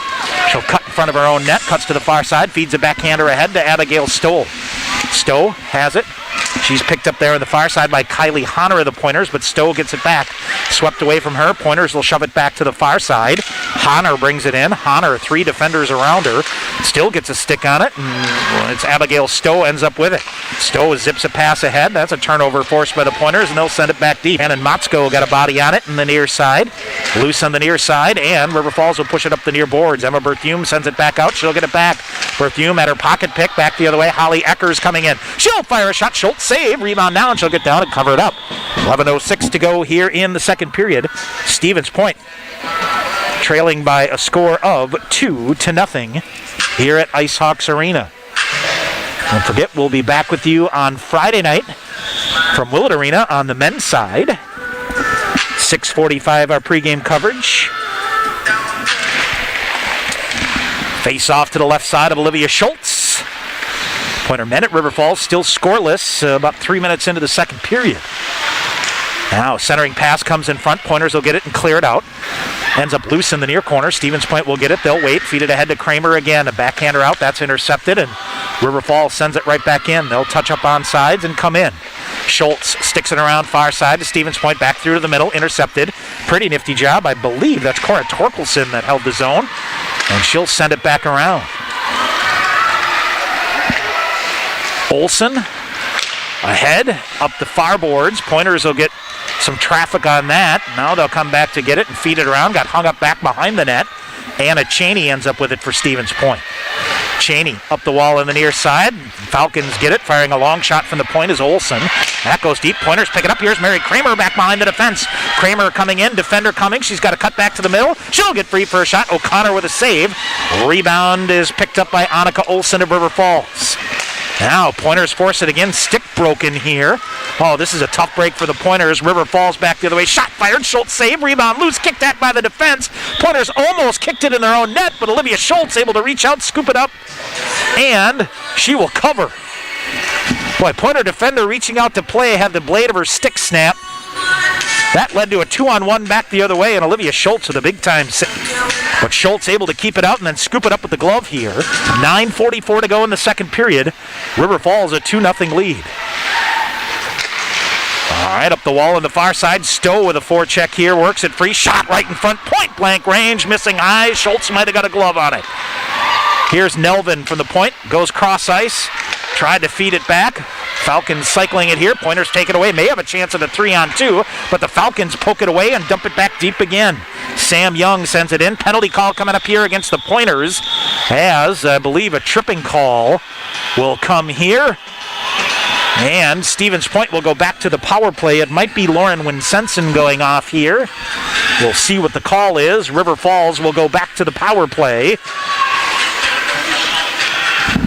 She'll cut in front of her own net, cuts to the far side, feeds a backhander ahead to Abigail Stowe. Stowe has it. She's picked up there on the far side by Kylie Honor of the Pointers, but Stowe gets it back. Swept away from her. Pointers will shove it back to the far side. Honor brings it in. Honor, 3 defenders around her. Still gets a stick on it, and it's Abigail Stowe ends up with it. Stowe zips a pass ahead. That's a turnover forced by the Pointers, and they'll send it back deep. And Motzko got a body on it in the near side. Loose on the near side, and River Falls will push it up the near boards. Emma Berthume sends it back out. She'll get it back. Berthume at her pocket pick, back the other way. Holly Eckers coming in. She'll fire a shot. Schultz save. Rebound now, and she'll get down and cover it up. 11:06 to go here in the second period. Stevens Point trailing by a score of 2-0 here at IceHawks Arena. Don't forget, we'll be back with you on Friday night from Willett Arena on the men's side. 6:45 our pregame coverage. Face off to the left side of Olivia Schultz. Pointer men at River Falls still scoreless about 3 minutes into the second period. Now centering pass comes in front. Pointers will get it and clear it out. Ends up loose in the near corner. Stevens Point will get it. They'll wait. Feed it ahead to Kramer again. A backhander out. That's intercepted, and River Falls sends it right back in. They'll touch up on sides and come in. Schultz sticks it around far side to Stevens Point. Back through to the middle. Intercepted. Pretty nifty job. I believe that's Cora Torkelson that held the zone. And she'll send it back around. Olsen ahead. Up the far boards. Pointers will get some traffic on that. Now they'll come back to get it and feed it around. Got hung up back behind the net. Anna Cheney ends up with it for Stevens Point. Cheney up the wall on the near side. Falcons get it. Firing a long shot from the point is Olsen. That goes deep. Pointers pick it up. Here's Mary Kramer back behind the defense. Kramer coming in. Defender coming. She's got to cut back to the middle. She'll get free for a shot. O'Connor with a save. Rebound is picked up by Annika Olsen of River Falls. Now Pointers force it again. Stick broken here. Oh, this is a tough break for the Pointers. River Falls back the other way. Shot fired. Schultz save. Rebound loose. Kicked at by the defense. Pointers almost kicked it in their own net, but Olivia Schultz able to reach out, scoop it up, and she will cover. Boy, Pointer defender reaching out to play had the blade of her stick snap. That led to a 2-on-1 back the other way, and Olivia Schultz with a big-time save. But Schultz able to keep it out and then scoop it up with the glove here. 9:44 to go in the second period. River Falls a 2-0 lead. All right, up the wall on the far side. Stowe with a forecheck here. Works it free. Shot right in front. Point blank range. Missing high. Schultz might have got a glove on it. Here's Nelvin from the point. Goes cross ice. Tried to feed it back. Falcons cycling it here. Pointers take it away. May have a chance at a 3-on-2, but the Falcons poke it away and dump it back deep again. Sam Young sends it in. Penalty call coming up here against the Pointers, as I believe a tripping call will come here. And Stevens Point will go back to the power play. It might be Lauren Winsenson going off here. We'll see what the call is. River Falls will go back to the power play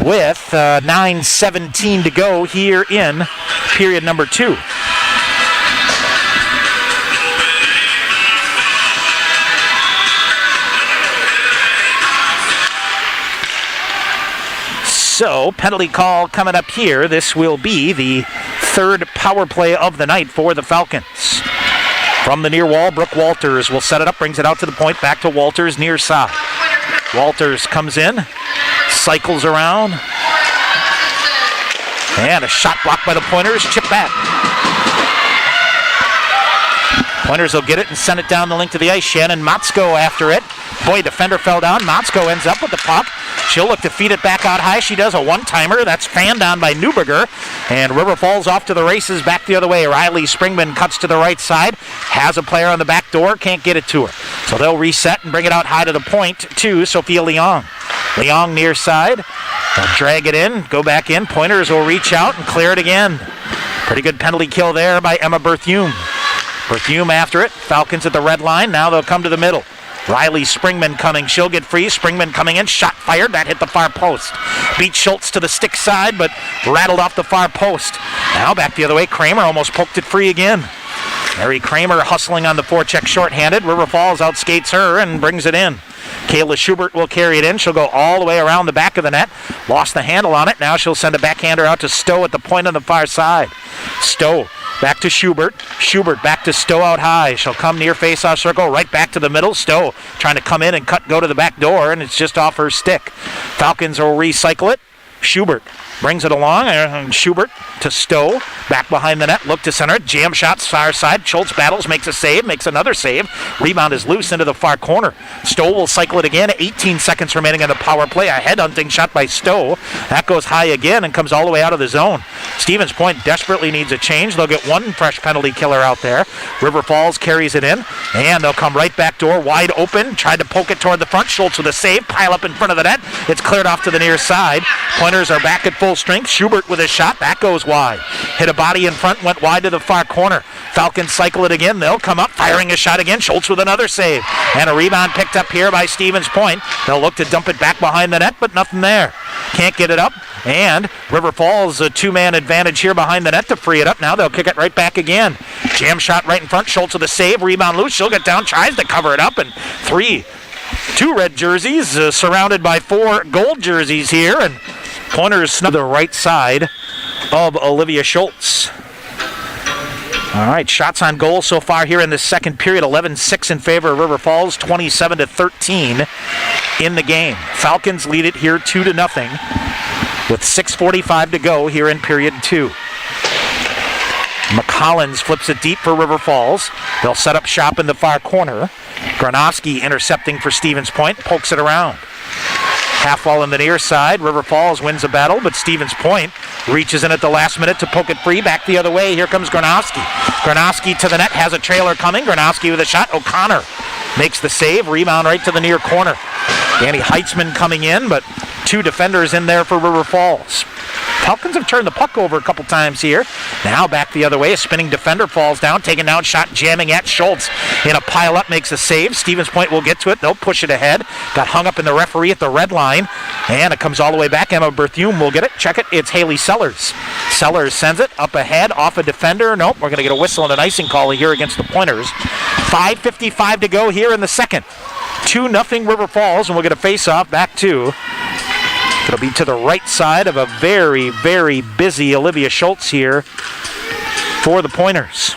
with 9:17 to go here in period number 2. So, penalty call coming up here. This will be the third power play of the night for the Falcons. From the near wall, Brooke Walters will set it up, brings it out to the point, back to Walters near side. Walters comes in, cycles around, and a shot blocked by the Pointers, chip back. Pointers will get it and send it down the length of the ice. Shannon Motzko after it. Boy, defender fell down. Motzko ends up with the puck. She'll look to feed it back out high. She does a one-timer. That's fanned on by Newberger. And River Falls off to the races back the other way. Riley Springman cuts to the right side. Has a player on the back door. Can't get it to her. So they'll reset and bring it out high to the point to Sophia Leong. Leong near side. They'll drag it in. Go back in. Pointers will reach out and clear it again. Pretty good penalty kill there by Emma Berthume. Berthume after it. Falcons at the red line. Now they'll come to the middle. Riley Springman coming. She'll get free. Springman coming in. Shot fired. That hit the far post. Beat Schultz to the stick side, but rattled off the far post. Now back the other way. Kramer almost poked it free again. Mary Kramer hustling on the forecheck shorthanded. River Falls outskates her and brings it in. Kayla Schubert will carry it in. She'll go all the way around the back of the net. Lost the handle on it. Now she'll send a backhander out to Stowe at the point on the far side. Stowe back to Schubert. Schubert back to Stowe out high. She'll come near face-off circle, right back to the middle. Stowe trying to come in and go to the back door, and it's just off her stick. Falcons will recycle it. Schubert brings it along, and Schubert to Stowe. Back behind the net, look to center. Jam shots far side. Schultz battles, makes a save, makes another save. Rebound is loose into the far corner. Stowe will cycle it again. 18 seconds remaining on the power play. A head-hunting shot by Stowe. That goes high again and comes all the way out of the zone. Stevens Point desperately needs a change. They'll get one fresh penalty killer out there. River Falls carries it in, and they'll come right back door, wide open. Tried to poke it toward the front. Schultz with a save. Pile up in front of the net. It's cleared off to the near side. Pointers are back at full strength. Schubert with a shot. That goes wide. Hit a body in front, went wide to the far corner. Falcons cycle it again. They'll come up, firing a shot again. Schultz with another save. And a rebound picked up here by Stevens Point. They'll look to dump it back behind the net, but nothing there. Can't get it up. And River Falls a two-man advantage here behind the net to free it up. Now they'll kick it right back again. Jam shot right in front. Schultz with a save. Rebound loose. She'll get down, tries to cover it up, and two red jerseys surrounded by 4 gold jerseys here, and Pointers snub the right side of Olivia Schultz. All right, shots on goal so far here in the second period. 11-6 in favor of River Falls, 27-13 in the game. Falcons lead it here 2-0 with 6:45 to go here in period 2. McCollins flips it deep for River Falls. They'll set up shop in the far corner. Gronowski intercepting for Stevens Point, pokes it around. Half wall in the near side. River Falls wins a battle, but Stevens Point reaches in at the last minute to poke it free. Back the other way. Here comes Gronowski. Gronowski to the net, has a trailer coming. Gronowski with a shot. O'Connor makes the save. Rebound right to the near corner. Danny Heitzman coming in, but 2 defenders in there for River Falls. Falcons have turned the puck over a couple times here. Now back the other way. A spinning defender falls down. Taken down shot, jamming at Schultz. In a pile-up, makes a save. Stevens Point will get to it. They'll push it ahead. Got hung up in the referee at the red line. And it comes all the way back. Emma Berthume will get it. Check it. It's Haley Sellers. Sellers sends it up ahead, off a defender. Nope, we're going to get a whistle and an icing call here against the Pointers. 5:55 to go here in the second. 2-0 River Falls, and we'll get a face-off back to... It'll be to the right side of a very, very busy Olivia Schultz here for the Pointers.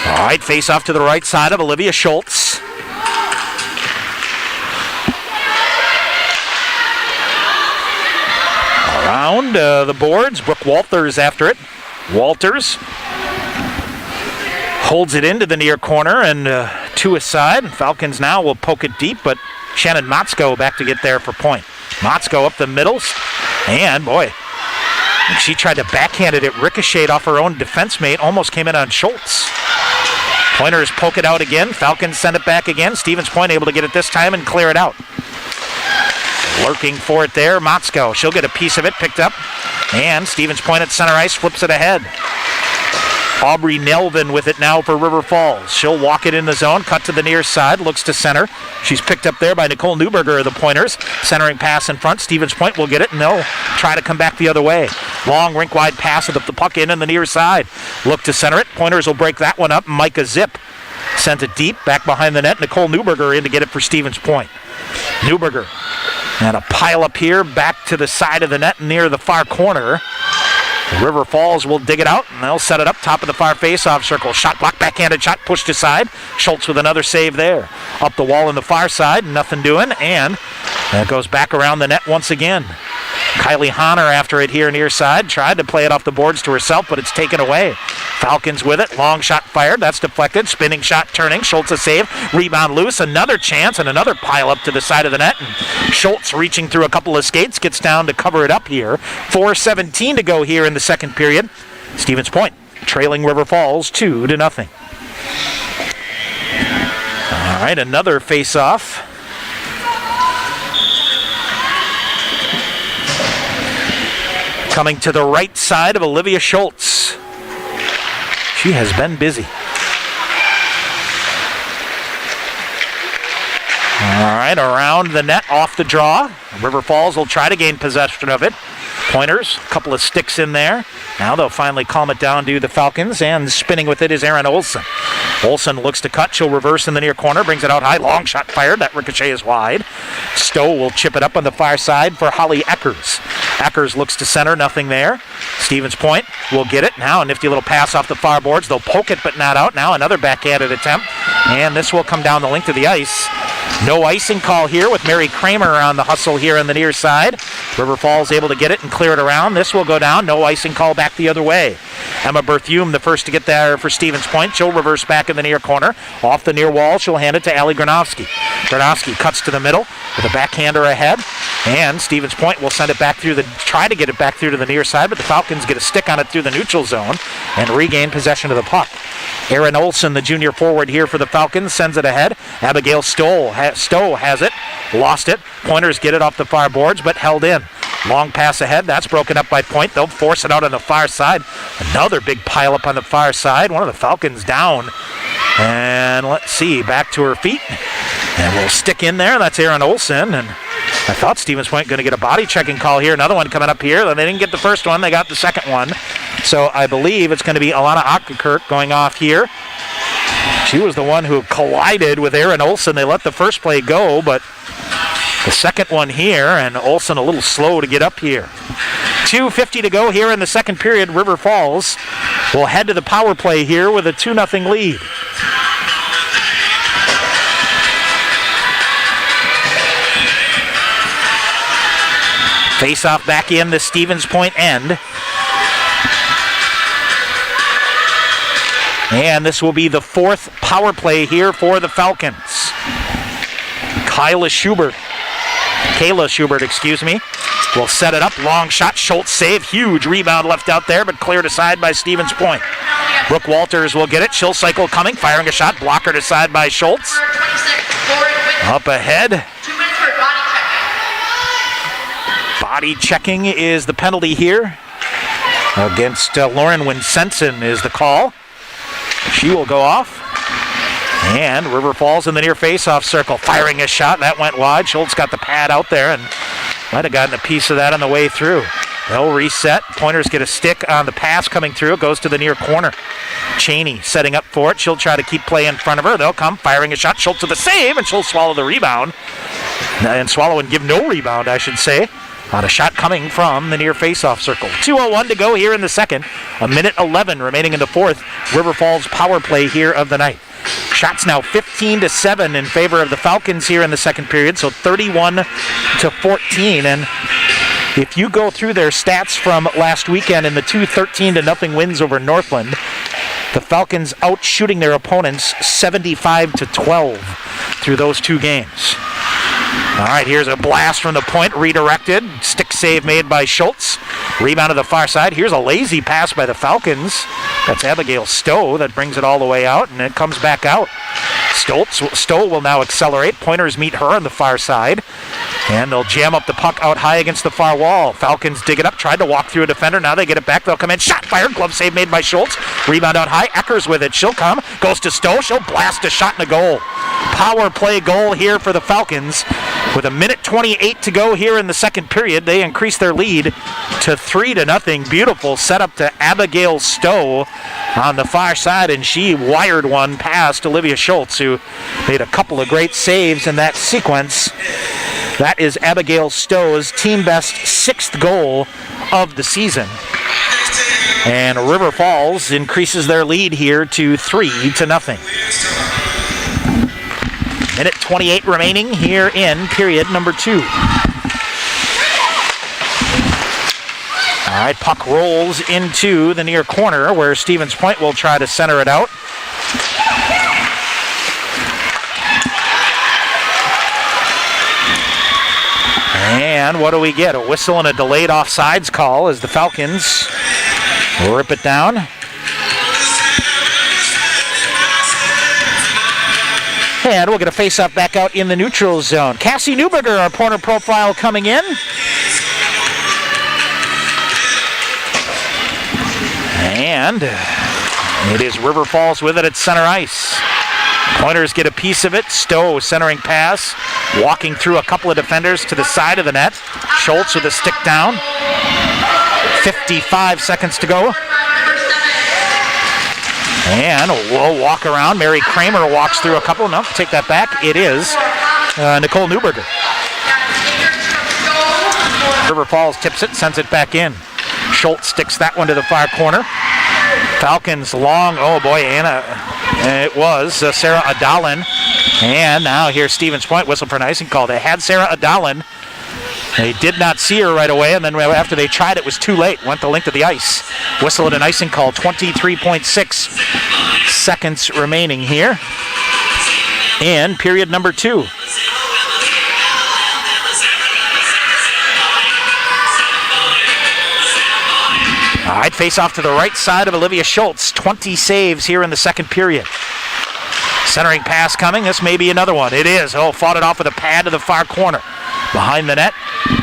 All right, face off to the right side of Olivia Schultz. Around the boards, Brooke Walters after it. Walters holds it into the near corner and to his side. Falcons now will poke it deep, but Shannon Motzko back to get there for point. Motzko up the middle, and boy, she tried to backhand it. It ricocheted off her own defense mate, almost came in on Schultz. Pointers poke it out again. Falcons send it back again. Stevens Point able to get it this time and clear it out. Lurking for it there, Motzko. She'll get a piece of it picked up, and Stevens Point at center ice flips it ahead. Aubrey Nelvin with it now for River Falls. She'll walk it in the zone, cut to the near side, looks to center. She's picked up there by Nicole Newberger of the Pointers. Centering pass in front. Stevens Point will get it, and they'll try to come back the other way. Long rink-wide pass with the puck in the near side. Look to center it. Pointers will break that one up. Micah Zip sent it deep, back behind the net. Nicole Newberger in to get it for Stevens Point. Newberger, and a pile up here, back to the side of the net near the far corner. River Falls will dig it out, and they'll set it up top of the far face-off circle. Shot blocked, backhanded shot pushed aside. Schultz with another save there. Up the wall on the far side, nothing doing, and it goes back around the net once again. Kylie Honor after it here near side. Tried to play it off the boards to herself, but it's taken away. Falcons with it. Long shot fired. That's deflected. Spinning shot turning. Schultz a save. Rebound loose. Another chance and another pile up to the side of the net. And Schultz reaching through a couple of skates gets down to cover it up here. 4:17 to go here in the second period. Stevens Point trailing River Falls 2-0. All right, another face-off. Coming to the right side of Olivia Schultz. She has been busy. All right, around the net, off the draw. River Falls will try to gain possession of it. Pointers, a couple of sticks in there. Now they'll finally calm it down to the Falcons, and spinning with it is Erin Olsen. Olsen looks to cut. She'll reverse in the near corner, brings it out high. Long shot fired. That ricochet is wide. Stowe will chip it up on the far side for Holly Eckers. Eckers looks to center, nothing there. Stevens Point will get it. Now a nifty little pass off the far boards. They'll poke it, but not out. Now another backhanded attempt, and this will come down the length of the ice. No icing call here with Mary Kramer on the hustle here on the near side. River Falls able to get it and clear it around. This will go down. No icing call back the other way. Emma Berthume the first to get there for Stevens Point. She'll reverse back in the near corner. Off the near wall, she'll hand it to Allie Granovsky. Granovsky cuts to the middle with a backhander ahead. And Stevens Point will send it back through try to get it back through to the near side, but the Falcons get a stick on it through the neutral zone and regain possession of the puck. Erin Olson, the junior forward here for the Falcons, sends it ahead. Abigail Stowe has it, lost it. Pointers get it off the far boards, but held in. Long pass ahead. That's broken up by Point. They'll force it out on the far side. Another big pile up on the far side. One of the Falcons down. And let's see, back to her feet. And we'll stick in there. That's Erin Olson. And I thought Stevens Point going to get a body checking call here. Another one coming up here. They didn't get the first one. They got the second one. So I believe it's going to be Alana Ockerkirk going off here. She was the one who collided with Erin Olson. They let the first play go, but the second one here, and Olson a little slow to get up here. 2:50 to go here in the second period. River Falls will head to the power play here with a 2-0 lead. Face-off back in the Stevens Point end. And this will be the fourth power play here for the Falcons. Kayla Schubert, will set it up. Long shot, Schultz save. Huge rebound left out there, but cleared aside by Stevens Point. Brooke Walters will get it. She'll cycle coming, firing a shot. Blockered aside by Schultz. Up ahead. Body checking is the penalty here. Against Lauren Winsenson is the call. She will go off. And River Falls in the near face-off circle, firing a shot. That went wide. Schultz got the pad out there and might have gotten a piece of that on the way through. They'll reset. Pointers get a stick on the pass coming through. It goes to the near corner. Cheney setting up for it. She'll try to keep play in front of her. They'll come, firing a shot. Schultz with the save, and she'll swallow the rebound. And swallow and give no rebound, I should say. On a shot coming from the near face-off circle. 2:01 to go here in the second. 1:11 remaining in the fourth. River Falls power play here of the night. Shots now 15-7 in favor of the Falcons here in the second period, so 31-14. And if you go through their stats from last weekend in the 2 13-0 wins over Northland, the Falcons out shooting their opponents 75-12 through those two games. All right, here's a blast from the point, redirected. Stick save made by Schultz. Rebound to the far side. Here's a lazy pass by the Falcons. That's Abigail Stowe that brings it all the way out, and it comes back out. Stowe will now accelerate. Pointers meet her on the far side, and they'll jam up the puck out high against the far wall. Falcons dig it up, tried to walk through a defender. Now they get it back. They'll come in. Shot fired. Glove save made by Schultz. Rebound out high. Eckers with it. She'll come. Goes to Stowe. She'll blast a shot and a goal. Power play goal here for the Falcons. With 1:28 to go here in the second period, they increase their lead to 3-0. Beautiful setup to Abigail Stowe on the far side, and she wired one past Olivia Schultz, who made a couple of great saves in that sequence. That is Abigail Stowe's team best 6th goal of the season. And River Falls increases their lead here to 3-0. 1:28 remaining here in period number 2. All right, puck rolls into the near corner where Stevens Point will try to center it out. And what do we get? A whistle and a delayed offsides call as the Falcons rip it down. And we'll get a face-off back out in the neutral zone. Cassie Newberger, our corner profile, coming in. And it is River Falls with it at center ice. Pointers get a piece of it. Stowe centering pass. Walking through a couple of defenders to the side of the net. Schultz with a stick down. 55 seconds to go. And we'll walk around. Mary Kramer walks through a couple. No, take that back. It is Nicole Newberger. River Falls tips it, sends it back in. Schultz sticks that one to the far corner. Falcons long, oh boy, Anna. It was Sarah Adalin And now here's Stevens Point, whistle for an icing call. They had Sarah Adalin. They did not see her right away, and then after they tried, it was too late. Went the length of the ice. Whistle and an icing call. 23.6 seconds remaining here in period number 2. All right, face off to the right side of Olivia Schultz. 20 saves here in the second period. Centering pass coming. This may be another one. It is. Oh, fought it off with a pad to the far corner. Behind the net.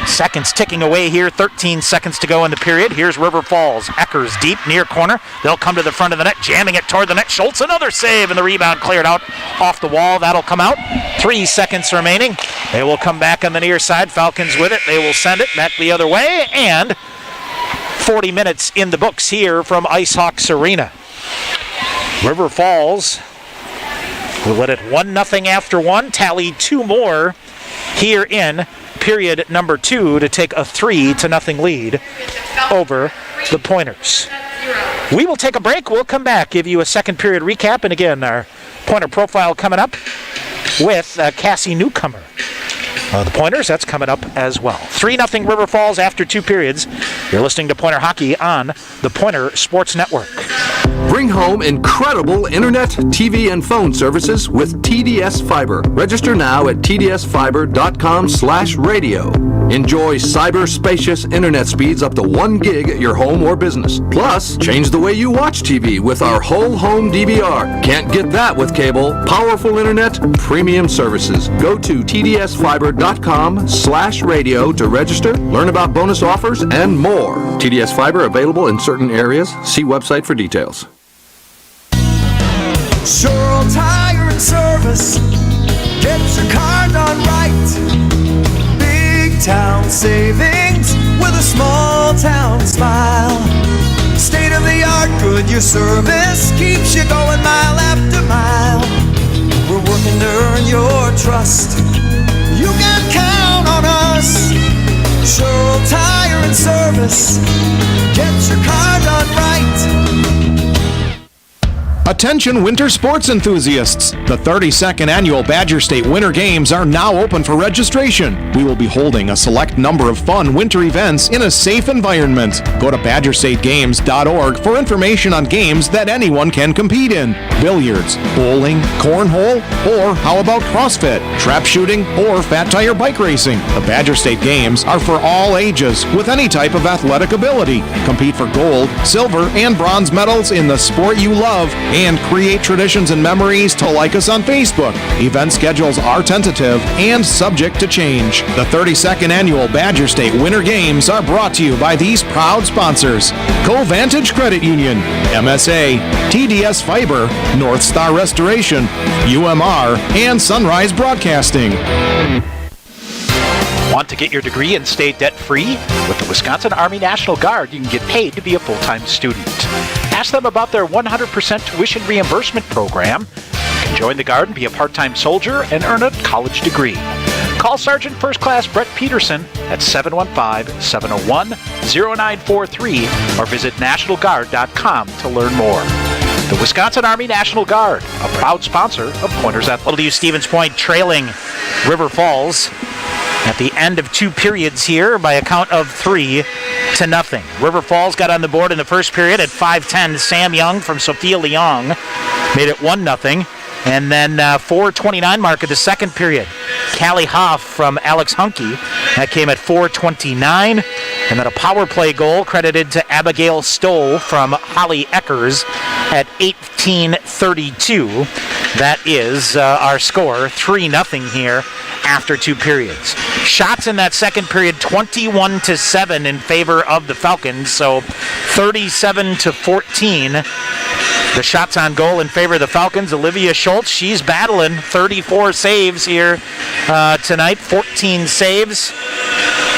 Seconds ticking away here. 13 seconds to go in the period. Here's River Falls. Eckers deep near corner. They'll come to the front of the net, jamming it toward the net. Schultz, another save, and the rebound cleared out off the wall. That'll come out. 3 seconds remaining. They will come back on the near side. Falcons with it. They will send it back the other way, and 40 minutes in the books here from IceHawks Arena. River Falls will let it 1-0 after 1. Tally 2 more here in period number 2 to take a 3-0 lead over the Pointers. We will take a break. We'll come back, give you a second period recap, and again, our Pointer profile coming up with Cassie Newcomer. The Pointers, that's coming up as well. 3-0 River Falls after 2 periods. You're listening to Pointer Hockey on the Pointer Sports Network. Bring home incredible internet, TV, and phone services with TDS Fiber. Register now at tdsfiber.com/radio. Enjoy cyber-spacious internet speeds up to 1 gig at your home or business. Plus, change the way you watch TV with our whole home DVR. Can't get that with cable. Powerful internet, premium services. Go to tdsfiber.com/radio to register, learn about bonus offers, and more. TDS Fiber available in certain areas. See website for details. Sure Tire and Service. Get your car done right. Big town savings with a small town smile. State of the art Goodyear service keeps you going mile after mile. We're working to earn your trust. You can count on us. Sure Tire and Service. Get your car done right. Attention winter sports enthusiasts! The 32nd Annual Badger State Winter Games are now open for registration. We will be holding a select number of fun winter events in a safe environment. Go to badgerstategames.org for information on games that anyone can compete in. Billiards, bowling, cornhole, or how about CrossFit, trap shooting, or fat tire bike racing. The Badger State Games are for all ages with any type of athletic ability. Compete for gold, silver, and bronze medals in the sport you love and create traditions and memories to like us on Facebook. Event schedules are tentative and subject to change. The 32nd Annual Badger State Winter Games are brought to you by these proud sponsors: Covantage Credit Union, MSA, TDS Fiber, North Star Restoration, UMR, and Sunrise Broadcasting. Want to get your degree and stay debt-free? With the Wisconsin Army National Guard, you can get paid to be a full-time student. Ask them about their 100% tuition reimbursement program. You can join the Guard and be a part-time soldier and earn a college degree. Call Sergeant First Class Brett Peterson at 715-701-0943 or visit nationalguard.com to learn more. The Wisconsin Army National Guard, a proud sponsor of Pointers Athletics. WU Stevens Point trailing River Falls at the end of 2 periods here by a count of 3-0. River Falls got on the board in the first period at 5:10. Sam Young from Sophia Leong made it 1-0. And then 4:29 mark of the second period. Callie Hoff from Alex Hunke. That came at 4:29. And then a power play goal credited to Abigail Stoll from Holly Eckers at 18:32. That is our score, 3-0 here after 2 periods. Shots in that second period, 21-7 in favor of the Falcons, so 37-14. The shots on goal in favor of the Falcons. Olivia Schultz, she's battling 34 saves here tonight, 14 saves.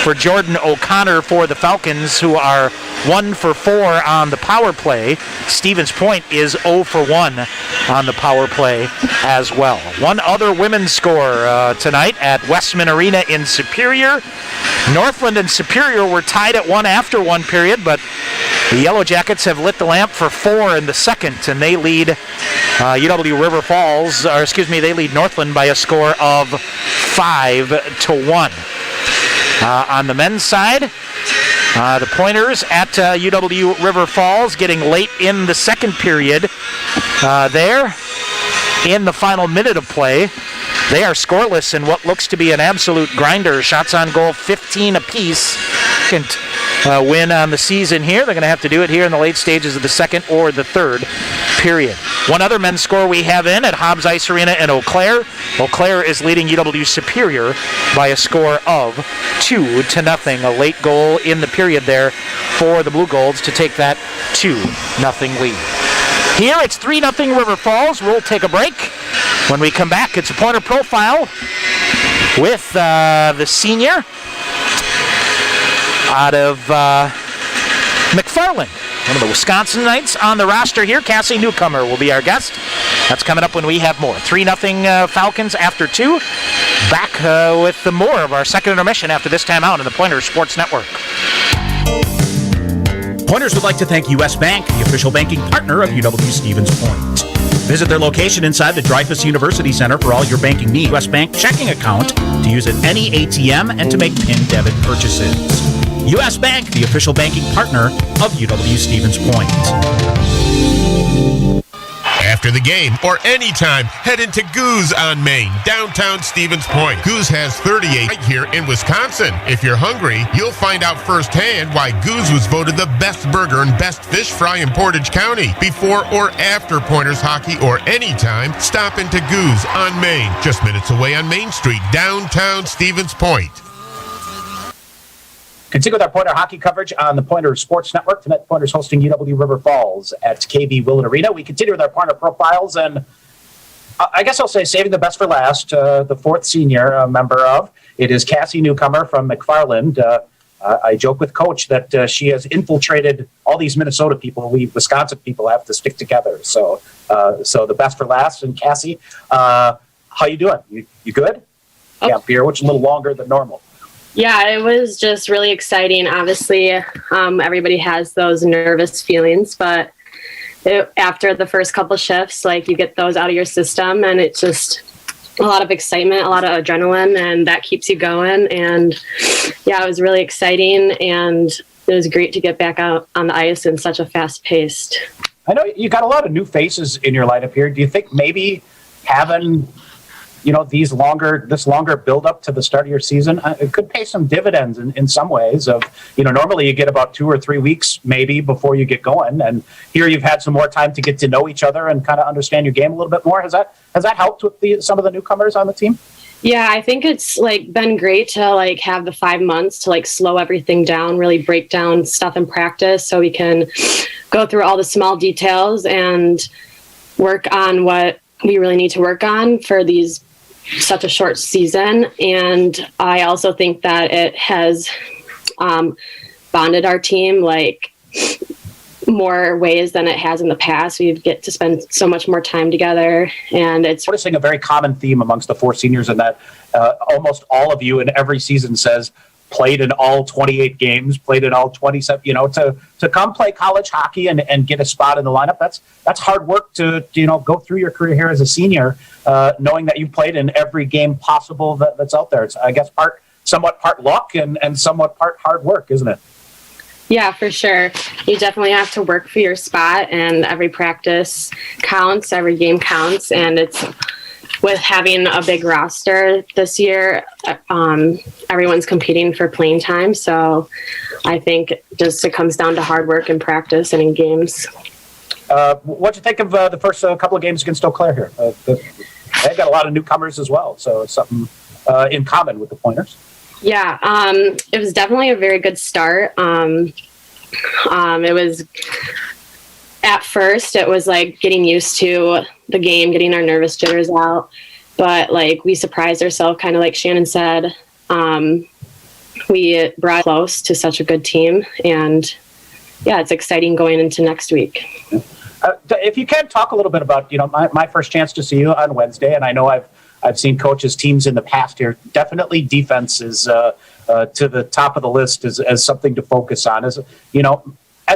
for Jordan O'Connor for the Falcons, who are 1 for 4 on the power play. Stevens Point is 0 for 1 on the power play as well. One other women's score tonight at Westman Arena in Superior. Northland and Superior were tied at 1 after 1 period, but the Yellow Jackets have lit the lamp for 4 in the second, and they lead they lead Northland by a score of 5-1. On the men's side, the Pointers at UW River Falls getting late in the second period. There, in the final minute of play, they are scoreless in what looks to be an absolute grinder. Shots on goal, 15 apiece. Second win on the season here. They're going to have to do it here in the late stages of the second or the third period. One other men's score we have in at Hobbs Ice Arena in Eau Claire. Eau Claire is leading UW Superior by a score of 2-0. A late goal in the period there for the Blue Golds to take that 2-0 lead. Here it's 3-0 River Falls. We'll take a break. When we come back, it's a Pointer Profile with the senior out of McFarland. One of the Wisconsinites on the roster here. Cassie Newcomer will be our guest. That's coming up when we have more. 3-0 Falcons after 2. Back with more of our second intermission after this time out on the Pointer Sports Network. Pointers would like to thank U.S. Bank, the official banking partner of UW-Stevens Point. Visit their location inside the Dreyfus University Center for all your banking needs. U.S. Bank checking account to use at any ATM and to make PIN debit purchases. U.S. Bank, the official banking partner of UW-Stevens Point. After the game or anytime, head into Goose on Main, downtown Stevens Point. Goose has 38 right here in Wisconsin. If you're hungry, you'll find out firsthand why Goose was voted the best burger and best fish fry in Portage County. Before or after Pointers hockey or anytime, stop into Goose on Main, just minutes away on Main Street, downtown Stevens Point. Continue with our Pointer hockey coverage on the Pointer Sports Network. Tonight, Pointers hosting UW River Falls at KB Willett Arena. We continue with our Pointer profiles, and I guess I'll say saving the best for last, the fourth senior member of. It is Cassie Newcomer from McFarland. I joke with Coach that she has infiltrated all these Minnesota people. We Wisconsin people have to stick together. So the best for last. And Cassie, how you doing? You good? Oh. Camp here, which is a little longer than normal. Yeah, it was just really exciting. Obviously, everybody has those nervous feelings, but after the first couple shifts, like you get those out of your system, and it's just a lot of excitement, a lot of adrenaline, and that keeps you going. And yeah, it was really exciting, and it was great to get back out on the ice in such a fast-paced. I know you got a lot of new faces in your lineup here. Do you think maybe having this longer build up to the start of your season, it could pay some dividends in some ways of, normally you get about 2 or 3 weeks maybe before you get going. And here you've had some more time to get to know each other and kind of understand your game a little bit more. Has that helped with some of the newcomers on the team? Yeah, I think it's been great to have the 5 months to slow everything down, really break down stuff in practice so we can go through all the small details and work on what we really need to work on for such a short season. And I also think that it has bonded our team more ways than it has in the past. We get to spend so much more time together, and it's noticing a very common theme amongst the four seniors in that almost all of you in every season says played in all 28 games, played in all 27, to come play college hockey and get a spot in the lineup. That's hard work to go through your career here as a senior, knowing that you played in every game possible that's out there. It's, I guess, somewhat part luck and somewhat part hard work, isn't it? Yeah, for sure. You definitely have to work for your spot, and every practice counts, every game counts, and it's with having a big roster this year, everyone's competing for playing time. So I think just it comes down to hard work in practice and in games. What'd you think of the first couple of games against Eau Claire here? They've got a lot of newcomers as well, so it's something in common with the Pointers. Yeah, it was definitely a very good start. It was, at first, it was getting used to the game, getting our nervous jitters out. But we surprised ourselves, kind of like Shannon said. we brought close to such a good team, and yeah, it's exciting going into next week. If you can talk a little bit about, my first chance to see you on Wednesday, and I know I've seen coaches' teams in the past here. Definitely defense is to the top of the list as something to focus on. As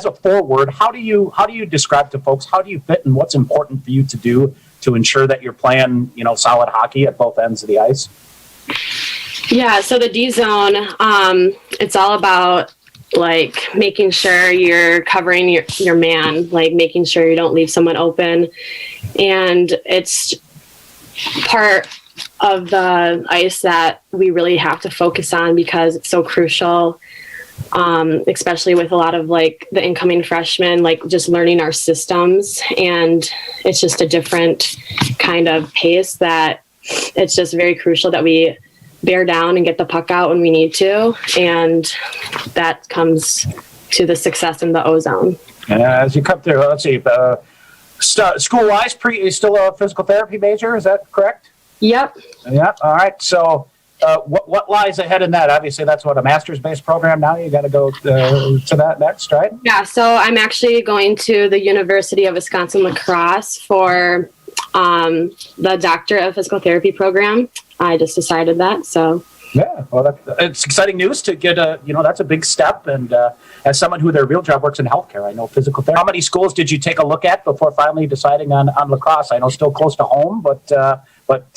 a forward, how do you describe to folks, how do you fit and what's important for you to do to ensure that you're playing, solid hockey at both ends of the ice? Yeah, so the D zone, it's all about like making sure you're covering your man, like making sure you don't leave someone open. And it's part of the ice that we really have to focus on because it's so crucial, especially with a lot of like the incoming freshmen, like just learning our systems. And it's just a different kind of pace that it's just very crucial that we bear down and get the puck out when we need to, and that comes to the success in the O zone. As you come through, let's see, school-wise, still a physical therapy major, is that correct? Yep. Yeah, all right. So what lies ahead in that? Obviously, that's a master's-based program now. You got to go to that next, right? Yeah, so I'm actually going to the University of Wisconsin-La Crosse for the Doctor of Physical Therapy program. I just decided that, so. Yeah, well, it's exciting news to get that's a big step. And as someone who their real job works in healthcare, I know physical therapy. How many schools did you take a look at before finally deciding on La Crosse? I know still close to home, but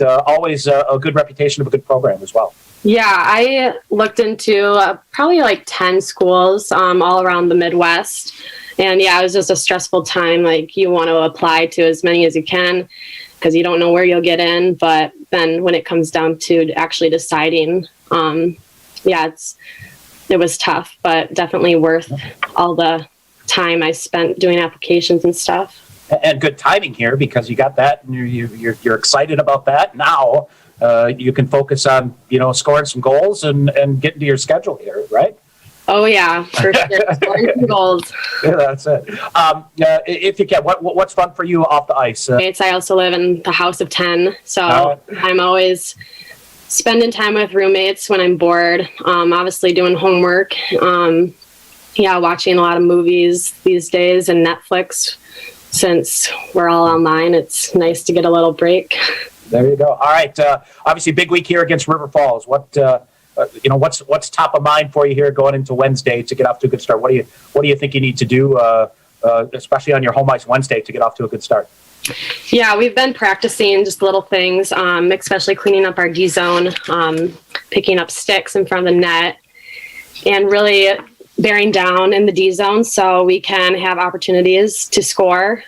always a good reputation of a good program as well. Yeah, I looked into probably like 10 schools all around the Midwest. And yeah, it was just a stressful time. Like you want to apply to as many as you can because you don't know where you'll get in. But then when it comes down to actually deciding, it was tough, but definitely worth all the time I spent doing applications and stuff. And good timing here because you got that and you're excited about that. Now you can focus on, scoring some goals and getting to your schedule here, right? Oh yeah, for sure. Scoring some goals. Yeah, that's it. If you can, what's fun for you off the ice? I also live in the house of 10, so I'm always spending time with roommates when I'm bored. Obviously doing homework. Watching a lot of movies these days and Netflix. Since we're all online, it's nice to get a little break. There you go. All right. Obviously, big week here against River Falls. What's top of mind for you here going into Wednesday to get off to a good start? What do you think you need to do, especially on your home ice Wednesday, to get off to a good start? Yeah, we've been practicing just little things, especially cleaning up our D zone, picking up sticks in front of the net, and really bearing down in the D zone so we can have opportunities to score,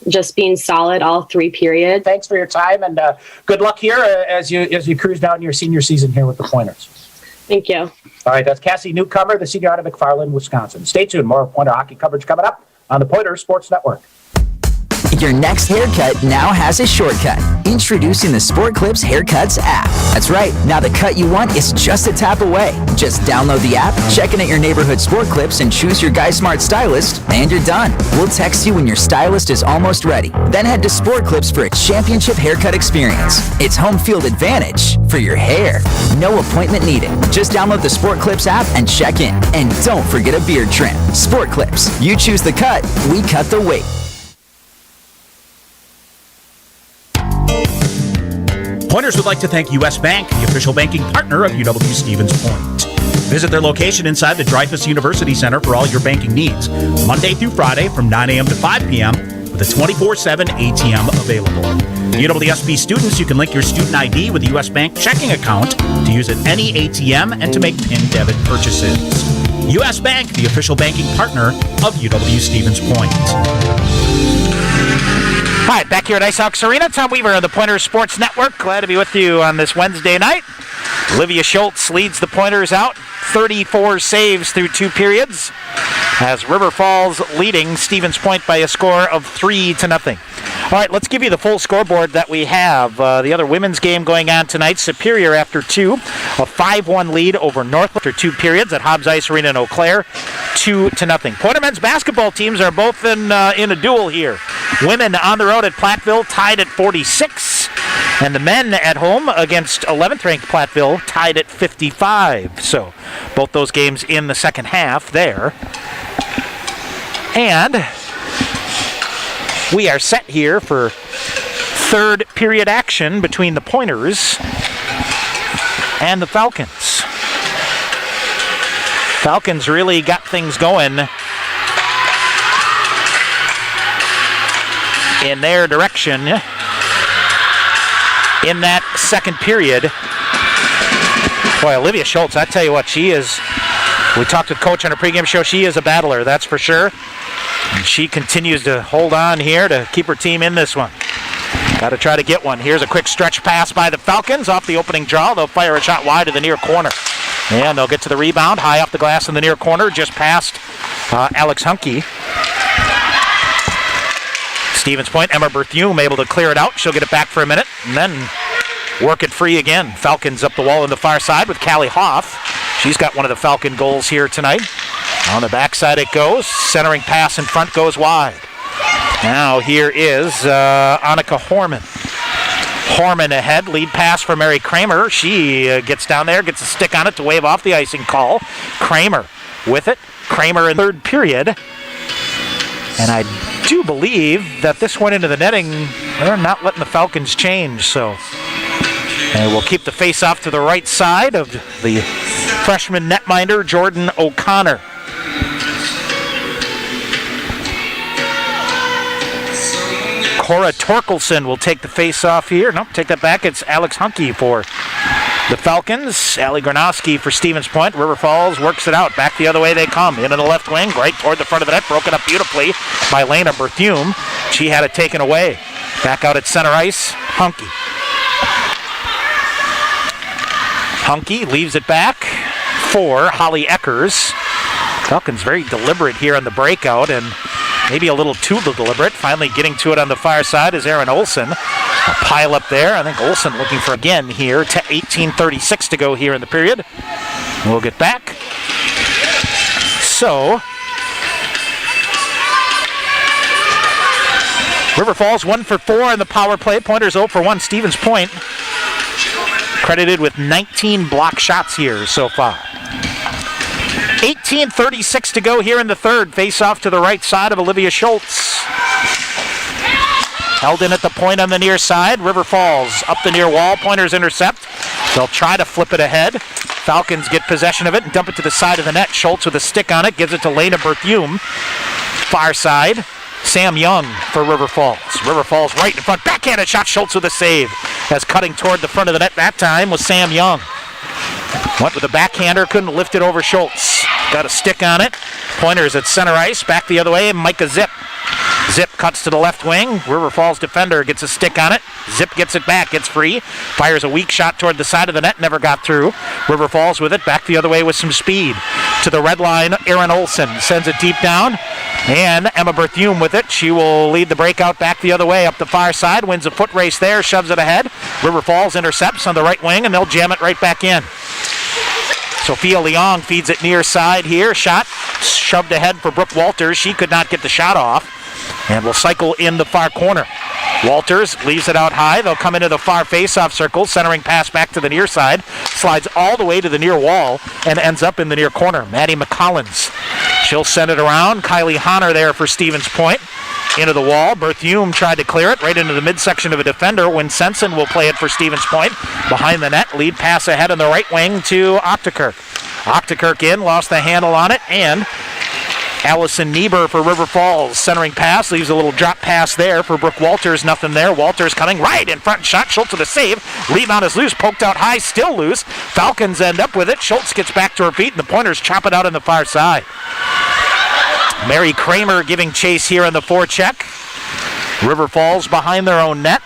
just being solid all 3 periods. Thanks for your time and good luck here as you cruise down your senior season here with the Pointers. Thank you. All right, that's Cassie Newcomer, the senior out of McFarland, Wisconsin. Stay tuned. More Pointer hockey coverage coming up on the Pointer Sports Network. Your next haircut now has a shortcut. Introducing the Sport Clips Haircuts app. That's right, now the cut you want is just a tap away. Just download the app, check in at your neighborhood Sport Clips, and choose your Guy Smart stylist, and you're done. We'll text you when your stylist is almost ready. Then head to Sport Clips for a championship haircut experience. It's home field advantage for your hair. No appointment needed. Just download the Sport Clips app and check in. And don't forget a beard trim. Sport Clips. You choose the cut, we cut the weight. Pointers would like to thank U.S. Bank, the official banking partner of UW-Stevens Point. Visit their location inside the Dreyfus University Center for all your banking needs, Monday through Friday from 9 a.m. to 5 p.m. with a 24/7 ATM available. UWSP students, you can link your student ID with a U.S. Bank checking account to use at any ATM and to make PIN debit purchases. U.S. Bank, the official banking partner of UW-Stevens Point. All right, back here at Ice Hawks Arena, Tom Weaver of the Pointers Sports Network. Glad to be with you on this Wednesday night. Olivia Schultz leads the Pointers out, 34 saves through 2 periods, as River Falls leading Stevens Point by a score of 3-0. All right, let's give you the full scoreboard that we have. The other women's game going on tonight, Superior after 2, a 5-1 lead over North after 2 periods at Hobbs Ice Arena in Eau Claire, 2-0. Pointer men's basketball teams are both in a duel here. Women on the road at Platteville tied at 46. And the men at home against 11th-ranked Platteville tied at 55. So both those games in the second half there. And we are set here for third period action between the Pointers and the Falcons. Falcons really got things going in their direction in that second period. Boy, Olivia Schultz, I tell you what, she is, we talked with Coach on her pregame show, she is a battler, that's for sure. And she continues to hold on here to keep her team in this one. Got to try to get one. Here's a quick stretch pass by the Falcons off the opening draw. They'll fire a shot wide to the near corner. And they'll get to the rebound, high off the glass in the near corner, just past Alex Hunke. Stevens Point, Emma Berthume able to clear it out. She'll get it back for a minute and then work it free again. Falcons up the wall on the far side with Callie Hoff. She's got one of the Falcon goals here tonight. On the backside it goes. Centering pass in front goes wide. Now here is Annika Horman. Horman ahead, lead pass for Mary Kramer. She gets down there, gets a stick on it to wave off the icing call. Kramer with it. Kramer in third period. And I do believe that this went into the netting. They're not letting the Falcons change, so. And we'll keep the face-off to the right side of the freshman netminder, Jordan O'Connor. Cora Torkelson will take the face-off here. Nope, take that back. It's Alex Hunke for the Falcons. Allie Gronowski for Stevens Point. River Falls works it out. Back the other way they come. Into the left wing, right toward the front of the net. Broken up beautifully by Lena Berthume. She had it taken away. Back out at center ice, Hunke. Hunke leaves it back for Holly Eckers. Falcons very deliberate here on the breakout and maybe a little too deliberate. Finally getting to it on the far side is Erin Olsen. A pile up there. I think Olsen looking for again here. 18:36 to go here in the period. We'll get back. So, River Falls 1 for 4 in the power play. Pointers 0 for 1. Stevens Point credited with 19 block shots here so far. 18:36 to go here in the third. Face off to the right side of Olivia Schultz. Held in at the point on the near side. River Falls up the near wall. Pointers intercept. They'll try to flip it ahead. Falcons get possession of it and dump it to the side of the net. Schultz with a stick on it. Gives it to Lena Berthume. Far side. Sam Young for River Falls. River Falls right in front. Backhanded shot. Schultz with a save. As cutting toward the front of the net that time was Sam Young. Went with a backhander. Couldn't lift it over Schultz. Got a stick on it. Pointers at center ice. Back the other way. Micah Zip. Zip cuts to the left wing. River Falls defender gets a stick on it. Zip gets it back. Gets free. Fires a weak shot toward the side of the net. Never got through. River Falls with it. Back the other way with some speed. To the red line. Erin Olsen sends it deep down. And Emma Berthume with it. She will lead the breakout back the other way up the far side. Wins a foot race there. Shoves it ahead. River Falls intercepts on the right wing. And they'll jam it right back in. Sophia Leong feeds it near side here. Shot shoved ahead for Brooke Walters. She could not get the shot off. And will cycle in the far corner. Walters leaves it out high. They'll come into the far face-off circle. Centering pass back to the near side. Slides all the way to the near wall and ends up in the near corner. Maddie McCollins. She'll send it around. Kylie Honner there for Stevens Point. Into the wall. Berthume tried to clear it right into the midsection of a defender. When Sensen will play it for Stevens Point. Behind the net. Lead pass ahead on the right wing to Octakirk. Octakirk in. Lost the handle on it. And Allison Niebuhr for River Falls. Centering pass. Leaves a little drop pass there for Brooke Walters. Nothing there. Walters coming right in front. Shot. Schultz with a save. Rebound is loose. Poked out high. Still loose. Falcons end up with it. Schultz gets back to her feet. And the Pointers chop it out on the far side. Mary Kramer giving chase here on the forecheck. River Falls behind their own net.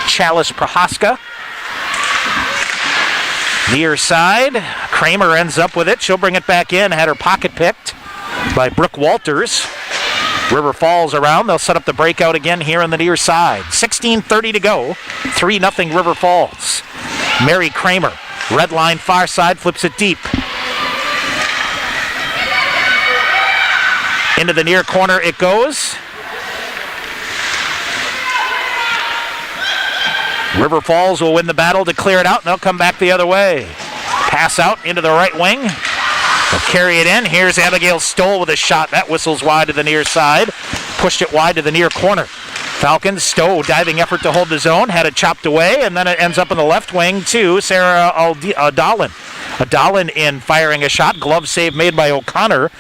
Chalice Prohaska. Near side. Kramer ends up with it. She'll bring it back in. Had her pocket picked by Brooke Walters. River Falls around. They'll set up the breakout again here on the near side. 16:30 to go. 3-0 River Falls. Mary Kramer. Red line far side. Flips it deep. Into the near corner it goes. River Falls will win the battle to clear it out, and they'll come back the other way. Pass out into the right wing. They'll carry it in. Here's Abigail Stoll with a shot. That whistles wide to the near side. Pushed it wide to the near corner. Falcons, Stowe, diving effort to hold the zone. Had it chopped away, and then it ends up in the left wing to Sarah Adalin. Adalin in firing a shot. Glove save made by O'Connor.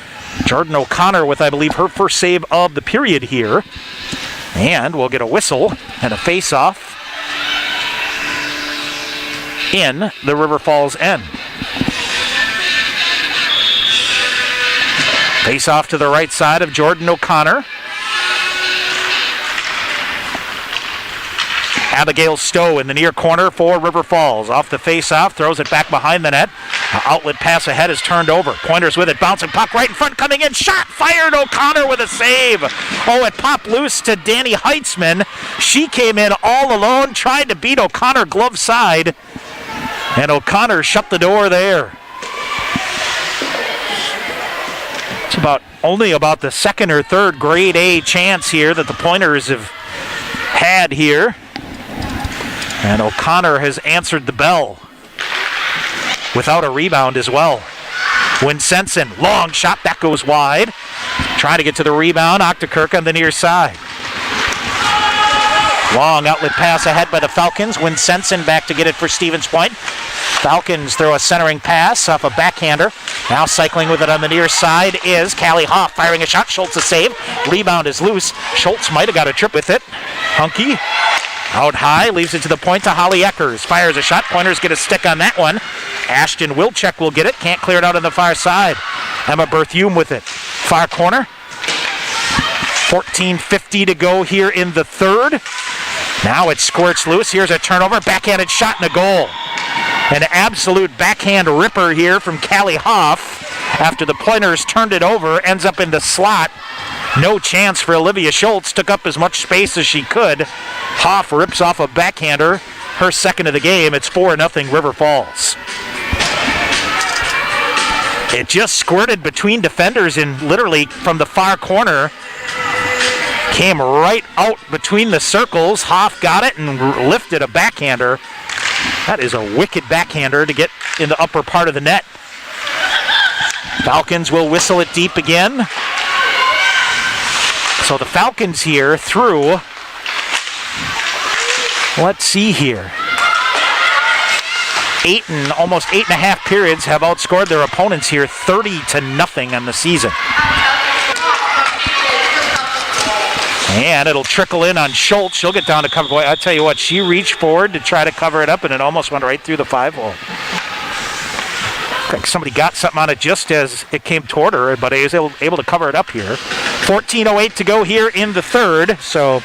Jordan O'Connor with, I believe, her first save of the period here. And we'll get a whistle and a face-off in the River Falls end. Face-off to the right side of Jordan O'Connor. Abigail Stowe in the near corner for River Falls. Off the face-off, throws it back behind the net. Outlet pass ahead is turned over. Pointers with it, bouncing puck right in front, coming in, shot, fired, O'Connor with a save. Oh, it popped loose to Danny Heitzman. She came in all alone, tried to beat O'Connor glove side, and O'Connor shut the door there. It's only about the second or third grade A chance here that the Pointers have had here. And O'Connor has answered the bell without a rebound as well. Winsenson, long shot, that goes wide. Trying to get to the rebound, Octakirk on the near side. Long outlet pass ahead by the Falcons. Winsenson back to get it for Stevens Point. Falcons throw a centering pass off a backhander. Now cycling with it on the near side is Callie Hoff firing a shot. Schultz a save. Rebound is loose. Schultz might have got a trip with it. Hunky out high, leaves it to the point to Holly Eckers. Fires a shot. Pointers get a stick on that one. Ashton Wilczek will get it. Can't clear it out on the far side. Emma Berthume with it. Far corner. 14:50 to go here in the third. Now it squirts loose. Here's a turnover. Backhanded shot and a goal. An absolute backhand ripper here from Callie Hoff. After the Pointers turned it over, ends up in the slot. No chance for Olivia Schultz. Took up as much space as she could. Hoff rips off a backhander. Her second of the game. It's 4-0 River Falls. It just squirted between defenders and literally from the far corner. Came right out between the circles. Hoff got it and lifted a backhander. That is a wicked backhander to get in the upper part of the net. Falcons will whistle it deep again. So the Falcons here through, let's see here, almost 8.5 periods have outscored their opponents here 30-0 on the season. And it'll trickle in on Schultz. She'll get down to cover. Boy, I tell you what, she reached forward to try to cover it up, and it almost went right through the 5-hole. I think somebody got something on it just as it came toward her, but he was able to cover it up here. 14:08 to go here in the third. So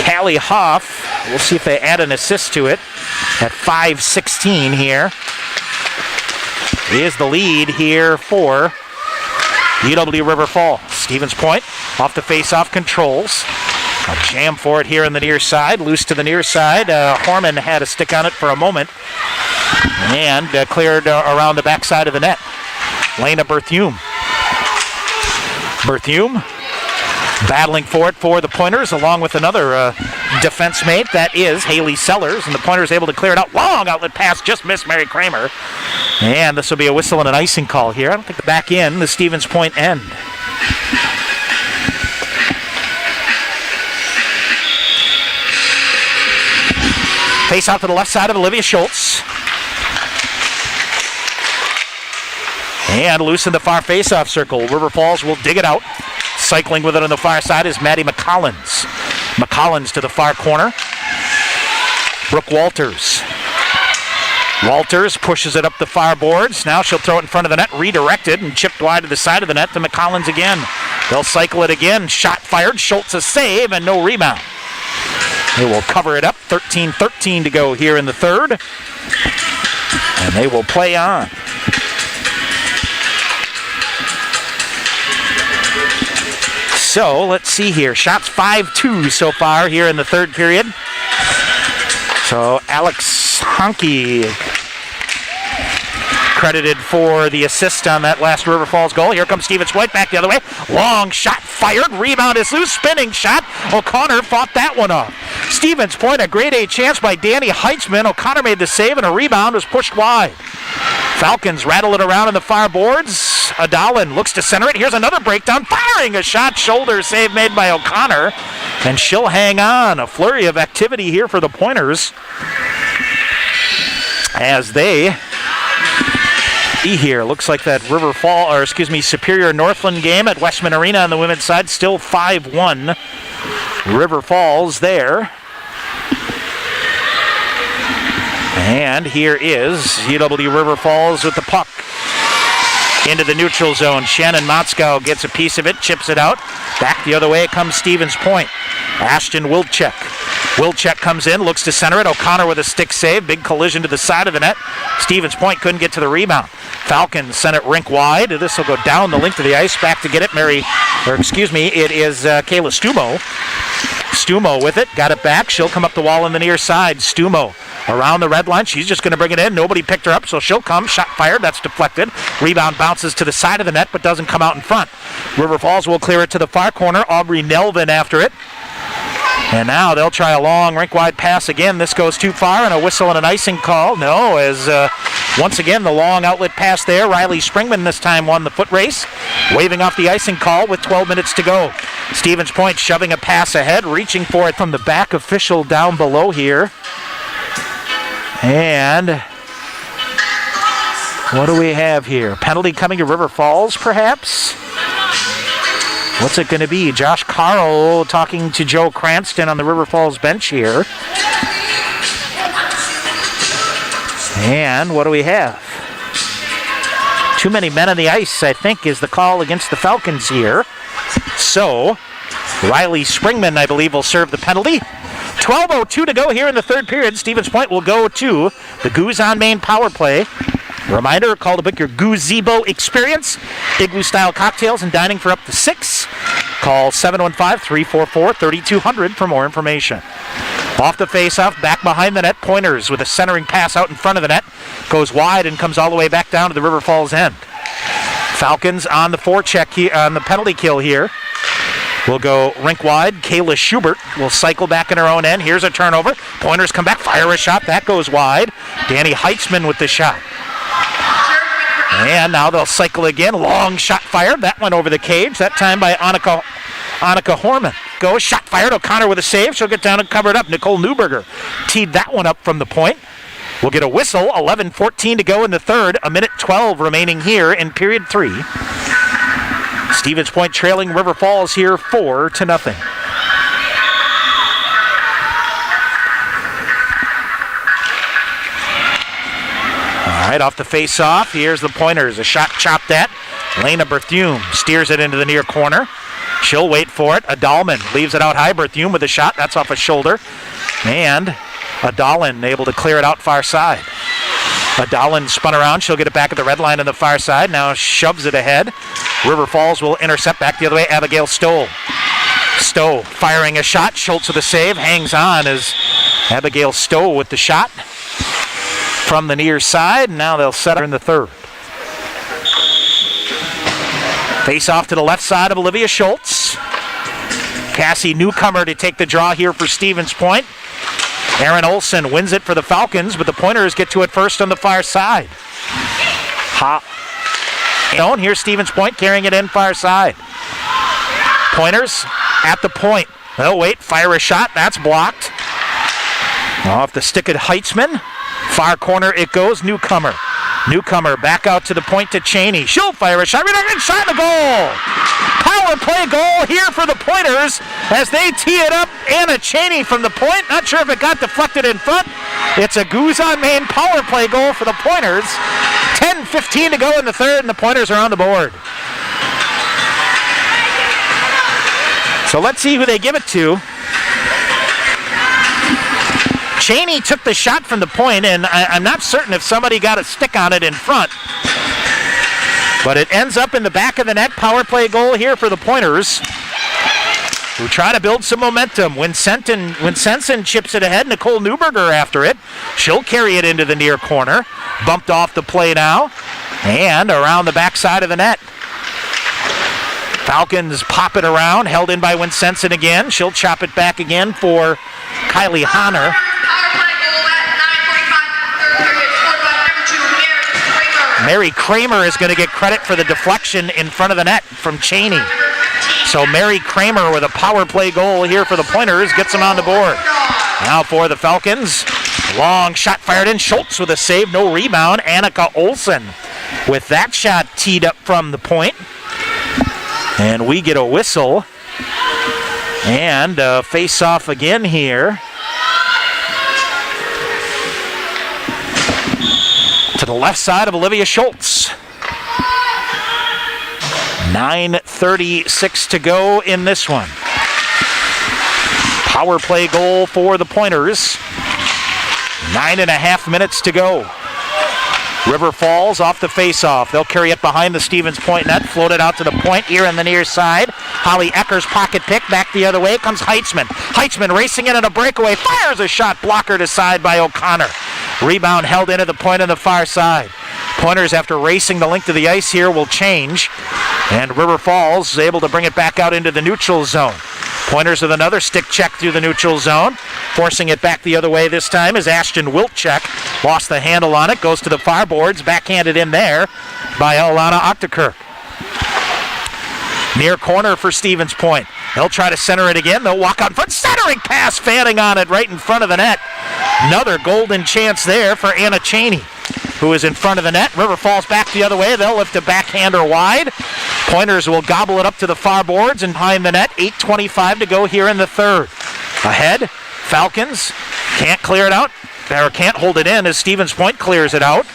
Callie Hoff, we'll see if they add an assist to it at 5:16 here. Is the lead here for UW River Falls. Stevens Point off the face-off controls. A jam for it here on the near side. Loose to the near side. Horman had a stick on it for a moment. And cleared around the backside of the net. Lena Berthume. Berthume battling for it for the Pointers along with another defense mate. That is Haley Sellers. And the Pointers able to clear it out. Long outlet pass. Just missed Mary Kramer. And this will be a whistle and an icing call here. I don't think the back in the Stevens Point end. Face out to the left side of Olivia Schultz. And loose in the far face-off circle. River Falls will dig it out. Cycling with it on the far side is Maddie McCollins. McCollins to the far corner. Brooke Walters. Walters pushes it up the far boards. Now she'll throw it in front of the net. Redirected and chipped wide to the side of the net to McCollins again. They'll cycle it again. Shot fired. Schultz a save and no rebound. They will cover it up. 13:13 to go here in the third. And they will play on. So let's see here. Shots 5-2 so far here in the third period. So Alex Honke credited for the assist on that last River Falls goal. Here comes Stevens Point back the other way. Long shot fired. Rebound is loose. Spinning shot. O'Connor fought that one off. Stevens Point, a grade A chance by Danny Heitzman. O'Connor made the save, and a rebound was pushed wide. Falcons rattle it around in the far boards. Adalin looks to center it. Here's another breakdown. Firing a shot. Shoulder save made by O'Connor. And she'll hang on. A flurry of activity here for the Pointers as they be here. Looks like that Superior Northland game at Westman Arena on the women's side. Still 5-1. River Falls there. And here is UW River Falls with the puck into the neutral zone. Shannon Motzkow gets a piece of it, chips it out. Back the other way comes Stevens Point. Ashton Wilczek. Wilczek comes in, looks to center it. O'Connor with a stick save. Big collision to the side of the net. Stevens Point couldn't get to the rebound. Falcons sent it rink wide. This will go down the length of the ice. Back to get it, it is Kayla Stumo. Stumo with it, got it back. She'll come up the wall on the near side. Stumo around the red line. She's just going to bring it in. Nobody picked her up, so she'll come. Shot fired. That's deflected. Rebound bounces to the side of the net, but doesn't come out in front. River Falls will clear it to the far corner. Aubrey Nelvin after it. And now they'll try a long rink-wide pass again. This goes too far, and a whistle and an icing call. No, as once again the long outlet pass there. Riley Springman this time won the foot race, waving off the icing call with 12 minutes to go. Stevens Point shoving a pass ahead, reaching for it from the back official down below here. And what do we have here? Penalty coming to River Falls, perhaps? What's it going to be? Josh Carl talking to Joe Cranston on the River Falls bench here. And what do we have? Too many men on the ice, I think, is the call against the Falcons here. So, Riley Springman, I believe, will serve the penalty. 12:02 to go here in the third period. Stevens Point will go to the Goose on Main power play. Reminder, call to book your Gazebo experience. Igloo-style cocktails and dining for up to 6. Call 715-344-3200 for more information. Off the face-off, back behind the net, Pointers with a centering pass out in front of the net. Goes wide and comes all the way back down to the River Falls end. Falcons on the forecheck here, on the penalty kill here. We'll go rink wide. Kayla Schubert will cycle back in her own end. Here's a turnover. Pointers come back, fire a shot. That goes wide. Danny Heitzman with the shot. And now they'll cycle again. Long shot fired. That went over the cage. That time by Annika Horman. Goes, shot fired. O'Connor with a save. She'll get down and cover it up. Nicole Newberger teed that one up from the point. We'll get a whistle. 11:14 to go in the third. 1:12 remaining here in period 3. Stevens Point trailing River Falls here 4-0. All right, off the face-off, here's the Pointers. A shot chopped at. Lena Berthume steers it into the near corner. She'll wait for it. Adalman leaves it out high. Berthume with a shot. That's off a shoulder. And Adalin able to clear it out far side. Adalin spun around. She'll get it back at the red line on the far side. Now shoves it ahead. River Falls will intercept back the other way. Abigail Stowe. Stowe firing a shot. Schultz with a save. Hangs on as Abigail Stowe with the shot from the near side. Now they'll set her in the third. Face off to the left side of Olivia Schultz. Cassie Newcomer to take the draw here for Stevens Point. Aaron Olson wins it for the Falcons, but the Pointers get to it first on the far side. Here's Stevens Point carrying it in far side. Pointers at the point. Oh, wait, fire a shot. That's blocked. Off the stick at Heitzman. Far corner it goes. Newcomer back out to the point to Cheney. She'll fire a shot. Shot in the goal. Power play goal here for the Pointers as they tee it up. Anna Cheney from the point. Not sure if it got deflected in front. It's a Goose on Main power play goal for the Pointers. 10:15 to go in the third, and the Pointers are on the board. So let's see who they give it to. Cheney took the shot from the point, and I'm not certain if somebody got a stick on it in front. But it ends up in the back of the net. Power play goal here for the Pointers, who try to build some momentum. When Sensen chips it ahead, Nicole Newberger after it. She'll carry it into the near corner. Bumped off the play now. And around the backside of the net. Falcons pop it around, held in by Winsenson again. She'll chop it back again for Kylie Honner. Mary Kramer is going to get credit for the deflection in front of the net from Cheney. So Mary Kramer with a power play goal here for the Pointers gets them on the board. Now for the Falcons, long shot fired in. Schultz with a save, no rebound. Annika Olsen with that shot teed up from the point. And we get a whistle. And face off again here. To the left side of Olivia Schultz. 9:36 to go in this one. Power play goal for the Pointers. 9.5 minutes to go. River Falls off the face-off. They'll carry it behind the Stevens Point net, float it out to the point here on the near side. Holly Eckers pocket pick, back the other way comes Heitzman. Heitzman racing in on a breakaway, fires a shot, blockered aside by O'Connor. Rebound held in at the point on the far side. Pointers, after racing the length of the ice here, will change. And River Falls is able to bring it back out into the neutral zone. Pointers with another stick check through the neutral zone. Forcing it back the other way this time is Ashton Wilczek. Lost the handle on it, goes to the far boards, backhanded in there by Alana Octakirk. Near corner for Stevens Point. They'll try to center it again. They'll walk out in front. Centering pass, fanning on it right in front of the net. Another golden chance there for Anna Cheney, who is in front of the net. River Falls back the other way. They'll lift a backhander wide. Pointers will gobble it up to the far boards and behind the net. 8:25 to go here in the third. Ahead, Falcons can't clear it out, or can't hold it in as Stevens Point clears it out.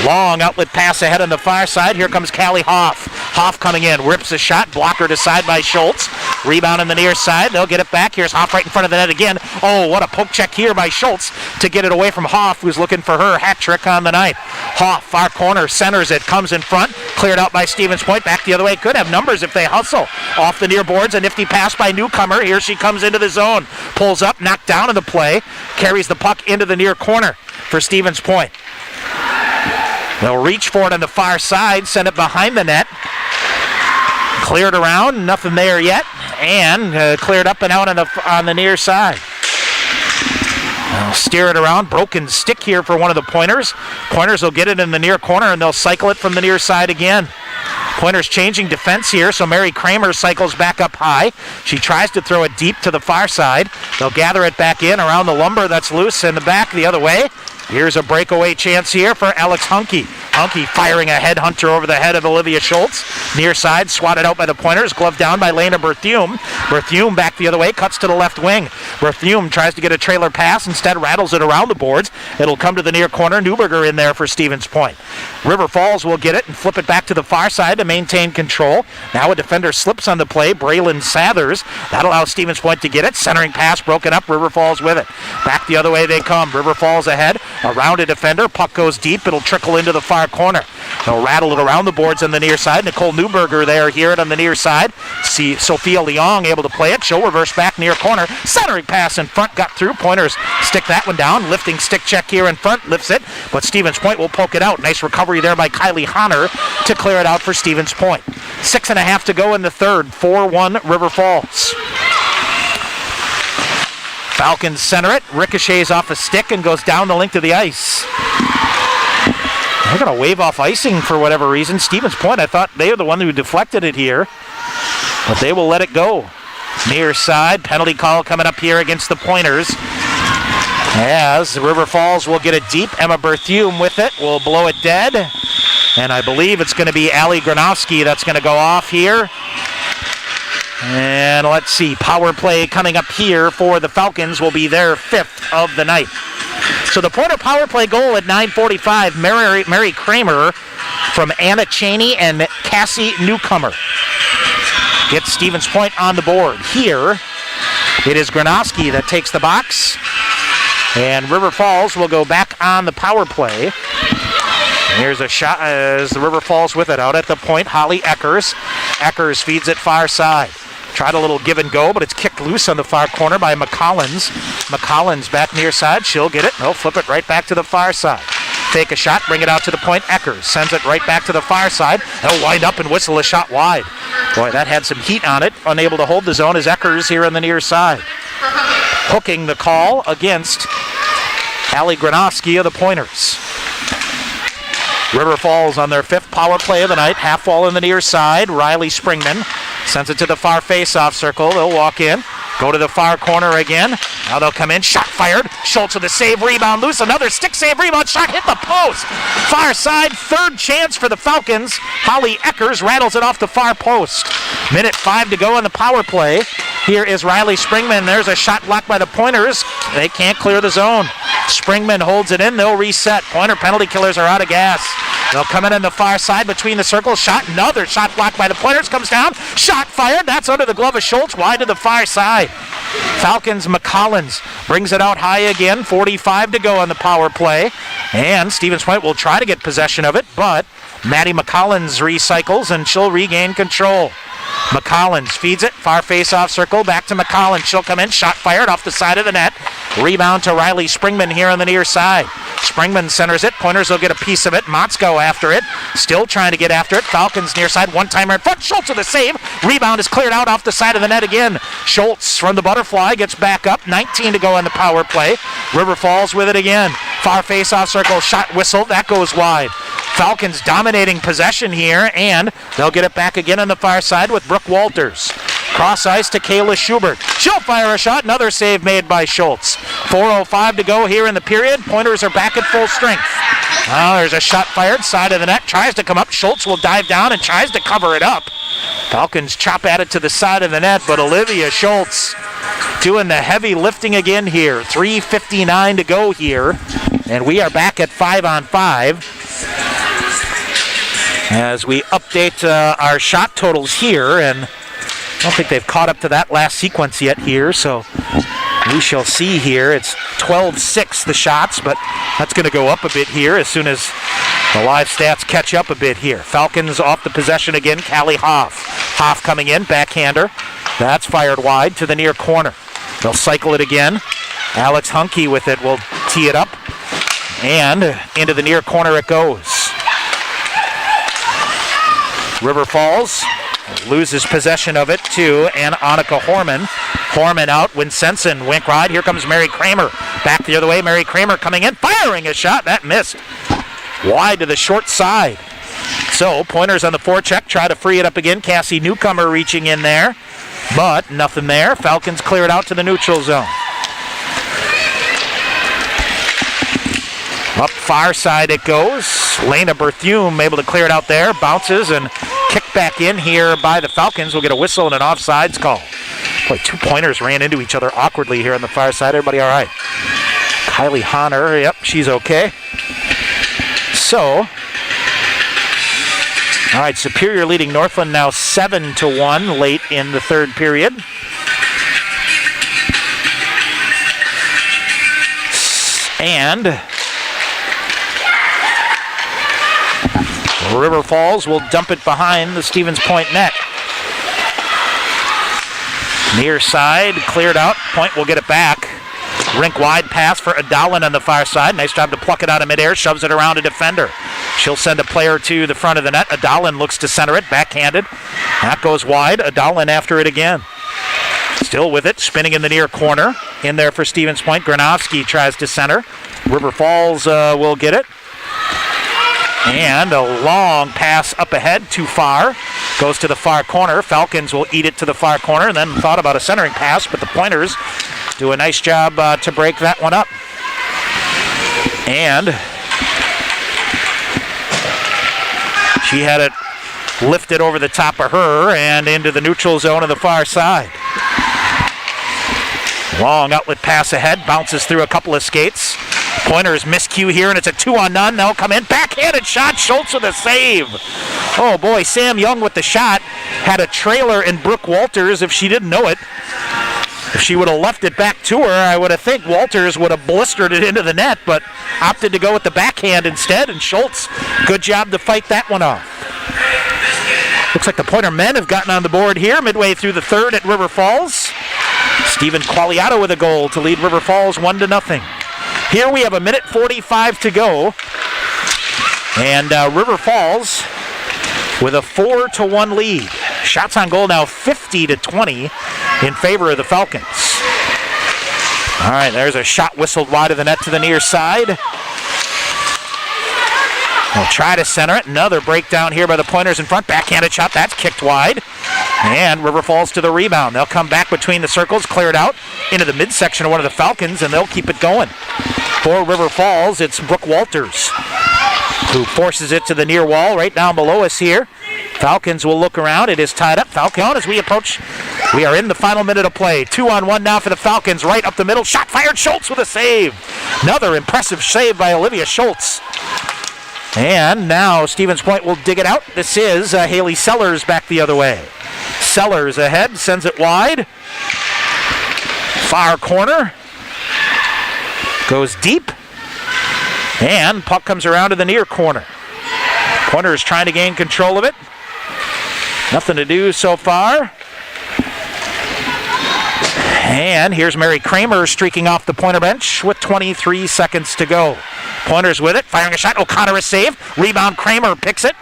Long outlet pass ahead on the far side. Here comes Callie Hoff. Hoff coming in, rips a shot, blockered aside by Schultz. Rebound on the near side. They'll get it back. Here's Hoff right in front of the net again. Oh, what a poke check here by Schultz to get it away from Hoff, who's looking for her hat trick on the night. Hoff, far corner, centers it, comes in front, cleared out by Stevens Point. Back the other way. Could have numbers if they hustle. Off the near boards, a nifty pass by Newcomer. Here she comes into the zone. Pulls up, knocked down in the play. Carries the puck into the near corner for Stevens Point. They'll reach for it on the far side, send it behind the net. Cleared around, nothing there yet, and cleared up and out on the near side. They'll steer it around, broken stick here for one of the Pointers. Pointers will get it in the near corner, and they'll cycle it from the near side again. Pointers changing defense here, so Mary Kramer cycles back up high. She tries to throw it deep to the far side. They'll gather it back in around the lumber that's loose in the back the other way. Here's a breakaway chance here for Alex Hunke. Hunke firing a headhunter over the head of Olivia Schultz. Near side, swatted out by the Pointers. Glove down by Lena Berthume. Berthume back the other way, cuts to the left wing. Berthume tries to get a trailer pass, instead rattles it around the boards. It'll come to the near corner. Newberger in there for Stevens Point. River Falls will get it and flip it back to the far side to maintain control. Now a defender slips on the play, Braylon Sathers. That allows Stevens Point to get it. Centering pass broken up, River Falls with it. Back the other way they come. River Falls ahead. Around a defender, puck goes deep. It'll trickle into the far corner. They'll rattle it around the boards on the near side. Nicole Newberger there, hear it on the near side. See Sophia Leong able to play it. She'll reverse back near corner. Centering pass in front, got through. Pointers stick that one down. Lifting stick check here in front, lifts it. But Stevens Point will poke it out. Nice recovery there by Kylie Honner to clear it out for Stevens Point. 6.5 to go in the third. 4-1 River Falls. Falcons center it, ricochets off a stick and goes down the length of the ice. They're going to wave off icing for whatever reason. Stevens Point, I thought they were the one who deflected it here, but they will let it go. Near side, penalty call coming up here against the Pointers. As River Falls will get it deep. Emma Berthume with it, will blow it dead. And I believe it's going to be Allie Granowski that's going to go off here. And let's see, power play coming up here for the Falcons will be their 5th of the night. So the Pointer power play goal at 9:45, Mary Kramer from Anna Cheney and Cassie Newcomer gets Stevens Point on the board. Here, it is Granowski that takes the box, and River Falls will go back on the power play. Here's a shot as the River Falls with it out at the point. Holly Eckers. Eckers feeds it far side. Tried a little give and go, but it's kicked loose on the far corner by McCollins. McCollins back near side. She'll get it. They'll flip it right back to the far side. fake a shot, bring it out to the point. Eckers sends it right back to the far side. He'll wind up and whistle a shot wide. Boy, that had some heat on it. Unable to hold the zone is Eckers here on the near side. Hooking the call against Allie Gronowski of the Pointers. River Falls on their 5th power play of the night. Half wall in the near side. Riley Springman sends it to the far face-off circle. They'll walk in. Go to the far corner again. Now they'll come in. Shot fired. Schultz with a save, rebound loose. Another stick save, rebound shot. Hit the post. Far side. 3rd chance for the Falcons. Holly Eckers rattles it off the far post. Minute 5 to go on the power play. Here is Riley Springman. There's a shot blocked by the Pointers. They can't clear the zone. Springman holds it in. They'll reset. Pointer penalty killers are out of gas. They'll come in on the far side between the circles. Shot. Another shot blocked by the Pointers. Comes down. Shot fired. That's under the glove of Schultz. Wide to the far side. Falcons McCollins brings it out high again. 45 to go on the power play. And Stevens Point will try to get possession of it, but Maddie McCollins recycles and she'll regain control. McCollins feeds it, far face-off circle, back to McCollins. She'll come in, shot fired off the side of the net. Rebound to Riley Springman here on the near side. Springman centers it. Pointers will get a piece of it. Motzko after it. Still trying to get after it. Falcons near side. One-timer in front. Schultz with a save. Rebound is cleared out off the side of the net again. Schultz from the butterfly gets back up. 19 to go on the power play. River Falls with it again. Far face-off circle. Shot whistle. That goes wide. Falcons dominating possession here, and they'll get it back again on the far side with Brooke Walters. Cross ice to Kayla Schubert. She'll fire a shot. Another save made by Schultz. 4:05 to go here in the period. Pointers are back at full strength. Oh, there's a shot fired. Side of the net. Tries to come up. Schultz will dive down and tries to cover it up. Falcons chop at it to the side of the net, but Olivia Schultz doing the heavy lifting again here. 3:59 to go here, and we are back at 5-on-5. As we update our shot totals here, and I don't think they've caught up to that last sequence yet here, so we shall see here. It's 12-6 the shots, but that's going to go up a bit here as soon as the live stats catch up a bit here. Falcons off the possession again. Callie Hoff. Hoff coming in, backhander. That's fired wide to the near corner. They'll cycle it again. Alex Hunke with it will tee it up, and into the near corner it goes. River Falls loses possession of it to Annika Horman. Horman out, Winsenson, wink ride. Here comes Mary Kramer. Back the other way, Mary Kramer coming in, firing a shot. That missed. Wide to the short side. So, Pointers on the forecheck, try to free it up again. Cassie Newcomer reaching in there, but nothing there. Falcons clear it out to the neutral zone. Up far side it goes. Lena Berthume able to clear it out there. Bounces and kicked back in here by the Falcons. We'll get a whistle and an offsides call. Boy, 2 Pointers ran into each other awkwardly here on the far side. Everybody all right? Kylie Honor, yep, she's okay. So, all right, Superior leading Northland now 7-1 late in the 3rd period. And River Falls will dump it behind the Stevens Point net. Near side, cleared out. Point will get it back. Rink wide pass for Adalin on the far side. Nice job to pluck it out of midair. Shoves it around a defender. She'll send a player to the front of the net. Adalin looks to center it. Backhanded. That goes wide. Adalin after it again. Still with it. Spinning in the near corner. In there for Stevens Point. Gronowski tries to center. River Falls will get it. And a long pass up ahead, too far. Goes to the far corner. Falcons will eat it to the far corner, and then thought about a centering pass, but the Pointers do a nice job to break that one up. And she had it lifted over the top of her and into the neutral zone of the far side. Long outlet pass ahead, bounces through a couple of skates. Pointers miscue here, and it's a 2-on-none. They'll come in. Backhanded shot. Schultz with a save. Oh, boy. Sam Young with the shot. Had a trailer in Brooke Walters if she didn't know it. If she would have left it back to her, I would have think Walters would have blistered it into the net, but opted to go with the backhand instead, and Schultz, good job to fight that one off. Looks like the Pointer men have gotten on the board here midway through the 3rd at River Falls. Steven Qualiato with a goal to lead River Falls 1-0. Here we have 1:45 to go And River Falls with a 4-1 lead. Shots on goal now 50-20 in favor of the Falcons. All right, there's a shot whistled wide of the net to the near side. They'll try to center it. Another breakdown here by the Pointers in front. Backhanded shot, that's kicked wide. And River Falls to the rebound. They'll come back between the circles, clear it out into the midsection of one of the Falcons, and they'll keep it going. For River Falls, it's Brooke Walters who forces it to the near wall right down below us here. Falcons will look around. It is tied up. Falcon as we approach. We are in the final minute of play. 2-on-1 now for the Falcons. Right up the middle. Shot fired. Schultz with a save. Another impressive save by Olivia Schultz. And now Stevens Point will dig it out. This is Haley Sellers back the other way. Sellers ahead. Sends it wide. Far corner. Goes deep. And puck comes around to the near corner. Pointers trying to gain control of it. Nothing to do so far. And here's Mary Kramer streaking off the Pointer bench with 23 seconds to go. Pointers with it, firing a shot. O'Connor is saved. Rebound, Kramer picks it.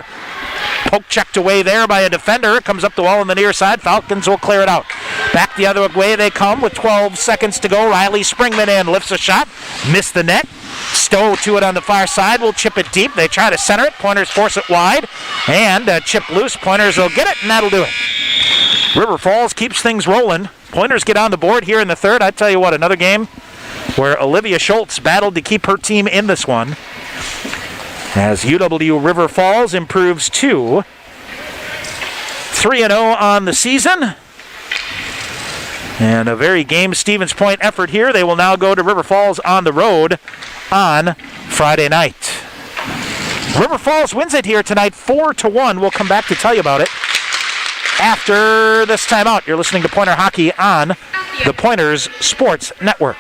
Poke checked away there by a defender. It comes up the wall on the near side. Falcons will clear it out. Back the other way they come with 12 seconds to go. Riley Springman in, lifts a shot. Missed the net. Stowe to it on the far side. Will chip it deep. They try to center it. Pointers force it wide. And chip loose. Pointers will get it, and that'll do it. River Falls keeps things rolling. Pointers get on the board here in the third. I tell you what, another game where Olivia Schultz battled to keep her team in this one. As UW River Falls improves to 3-0 on the season. And a very game Stevens Point effort here. They will now go to River Falls on the road on Friday night. River Falls wins it here tonight 4-1. We'll come back to tell you about it after this timeout. You're listening to Pointer Hockey on the Pointers Sports Network.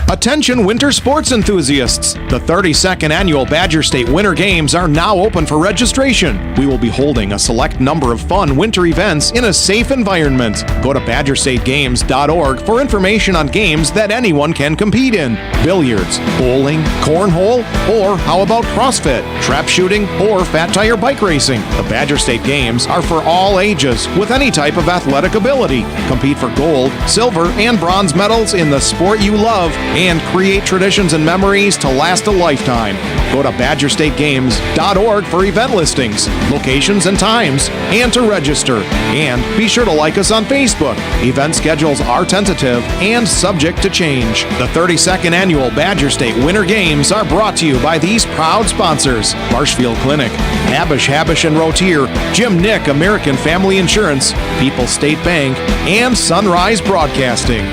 Attention winter sports enthusiasts! The 32nd annual Badger State Winter Games are now open for registration. We will be holding a select number of fun winter events in a safe environment. Go to badgerstategames.org for information on games that anyone can compete in. Billiards, bowling, cornhole, or how about CrossFit, trap shooting, or fat tire bike racing. The Badger State Games are for all ages with any type of athletic ability. Compete for gold, silver, and bronze medals in the sport you love and create traditions and memories to last a lifetime. Go to badgerstategames.org for event listings, locations and times, and to register. And be sure to like us on Facebook. Event schedules are tentative and subject to change. The 32nd annual Badger State Winter Games are brought to you by these proud sponsors: Marshfield Clinic, Habush and Rotier, Jim Nick American Family Insurance, People's State Bank, and Sunrise Broadcasting.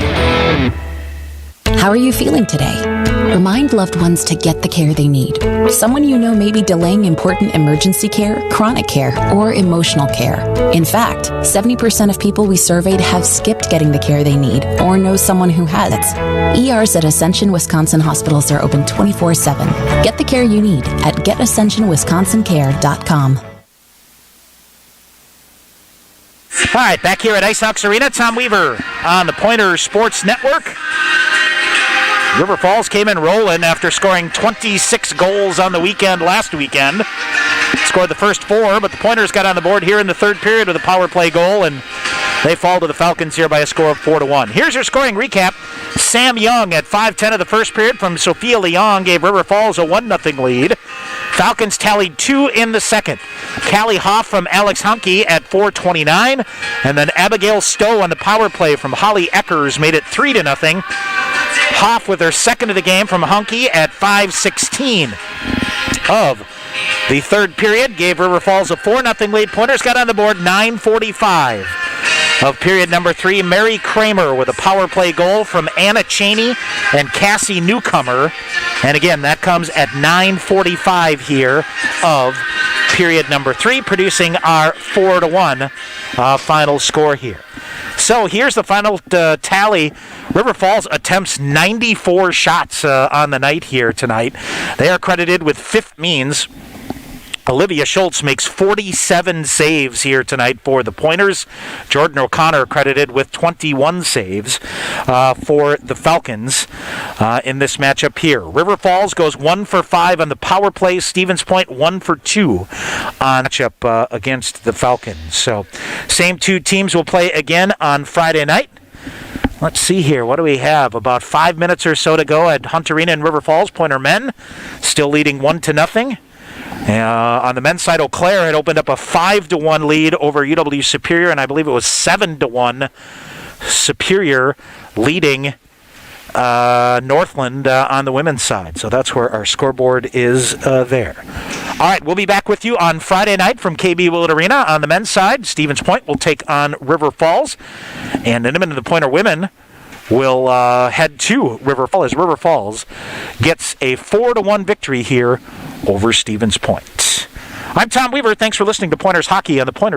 How are you feeling today? Remind loved ones to get the care they need. Someone you know may be delaying important emergency care, chronic care, or emotional care. In fact, 70% of people we surveyed have skipped getting the care they need or know someone who has. ERs at Ascension Wisconsin hospitals are open 24/7. Get the care you need at getascensionwisconsincare.com. All right, back here at Ice Hawks Arena, Tom Weaver on the Pointers Sports Network. River Falls came in rolling after scoring 26 goals on the weekend last weekend. Scored the first 4, but the Pointers got on the board here in the third period with a power play goal, and they fall to the Falcons here by a score of 4-1. Here's your scoring recap. Sam Young at 5:10 of the first period from Sophia Leong gave River Falls a 1-0 lead. Falcons tallied 2 in the second. Callie Hoff from Alex Hunke at 4:29, and then Abigail Stowe on the power play from Holly Eckers made it 3-0. Hoff with her second of the game from Hunke at 5:16 of the third period gave River Falls a 4-0 lead. Pointers got on the board 9:45 of period number 3. Mary Kramer with a power play goal from Anna Cheney and Cassie Newcomer. And again, that comes at 9:45 here of period number 3, producing our 4-1 final score here. So here's the final tally. River Falls attempts 94 shots on the night here tonight. They are credited with fifth means Olivia Schultz makes 47 saves here tonight for the Pointers. Jordan O'Connor credited with 21 saves for the Falcons in this matchup here. River Falls goes 1 for 5 on the power play. Stevens Point 1 for 2 on matchup against the Falcons. So same two teams will play again on Friday night. Let's see here. What do we have? About 5 minutes or so to go at Hunt Arena in River Falls. Pointer men still leading 1-0. On the men's side, Eau Claire had opened up a 5-1 lead over UW Superior, and I believe it was 7-1 Superior leading Northland on the women's side. So that's where our scoreboard is there. All right, we'll be back with you on Friday night from KB Willett Arena. On the men's side, Stevens Point will take on River Falls, and in a minute, the Pointer women will head to River Falls as River Falls gets a 4-1 victory here over Stevens Point. I'm Tom Weaver. Thanks for listening to Pointers Hockey on the Pointers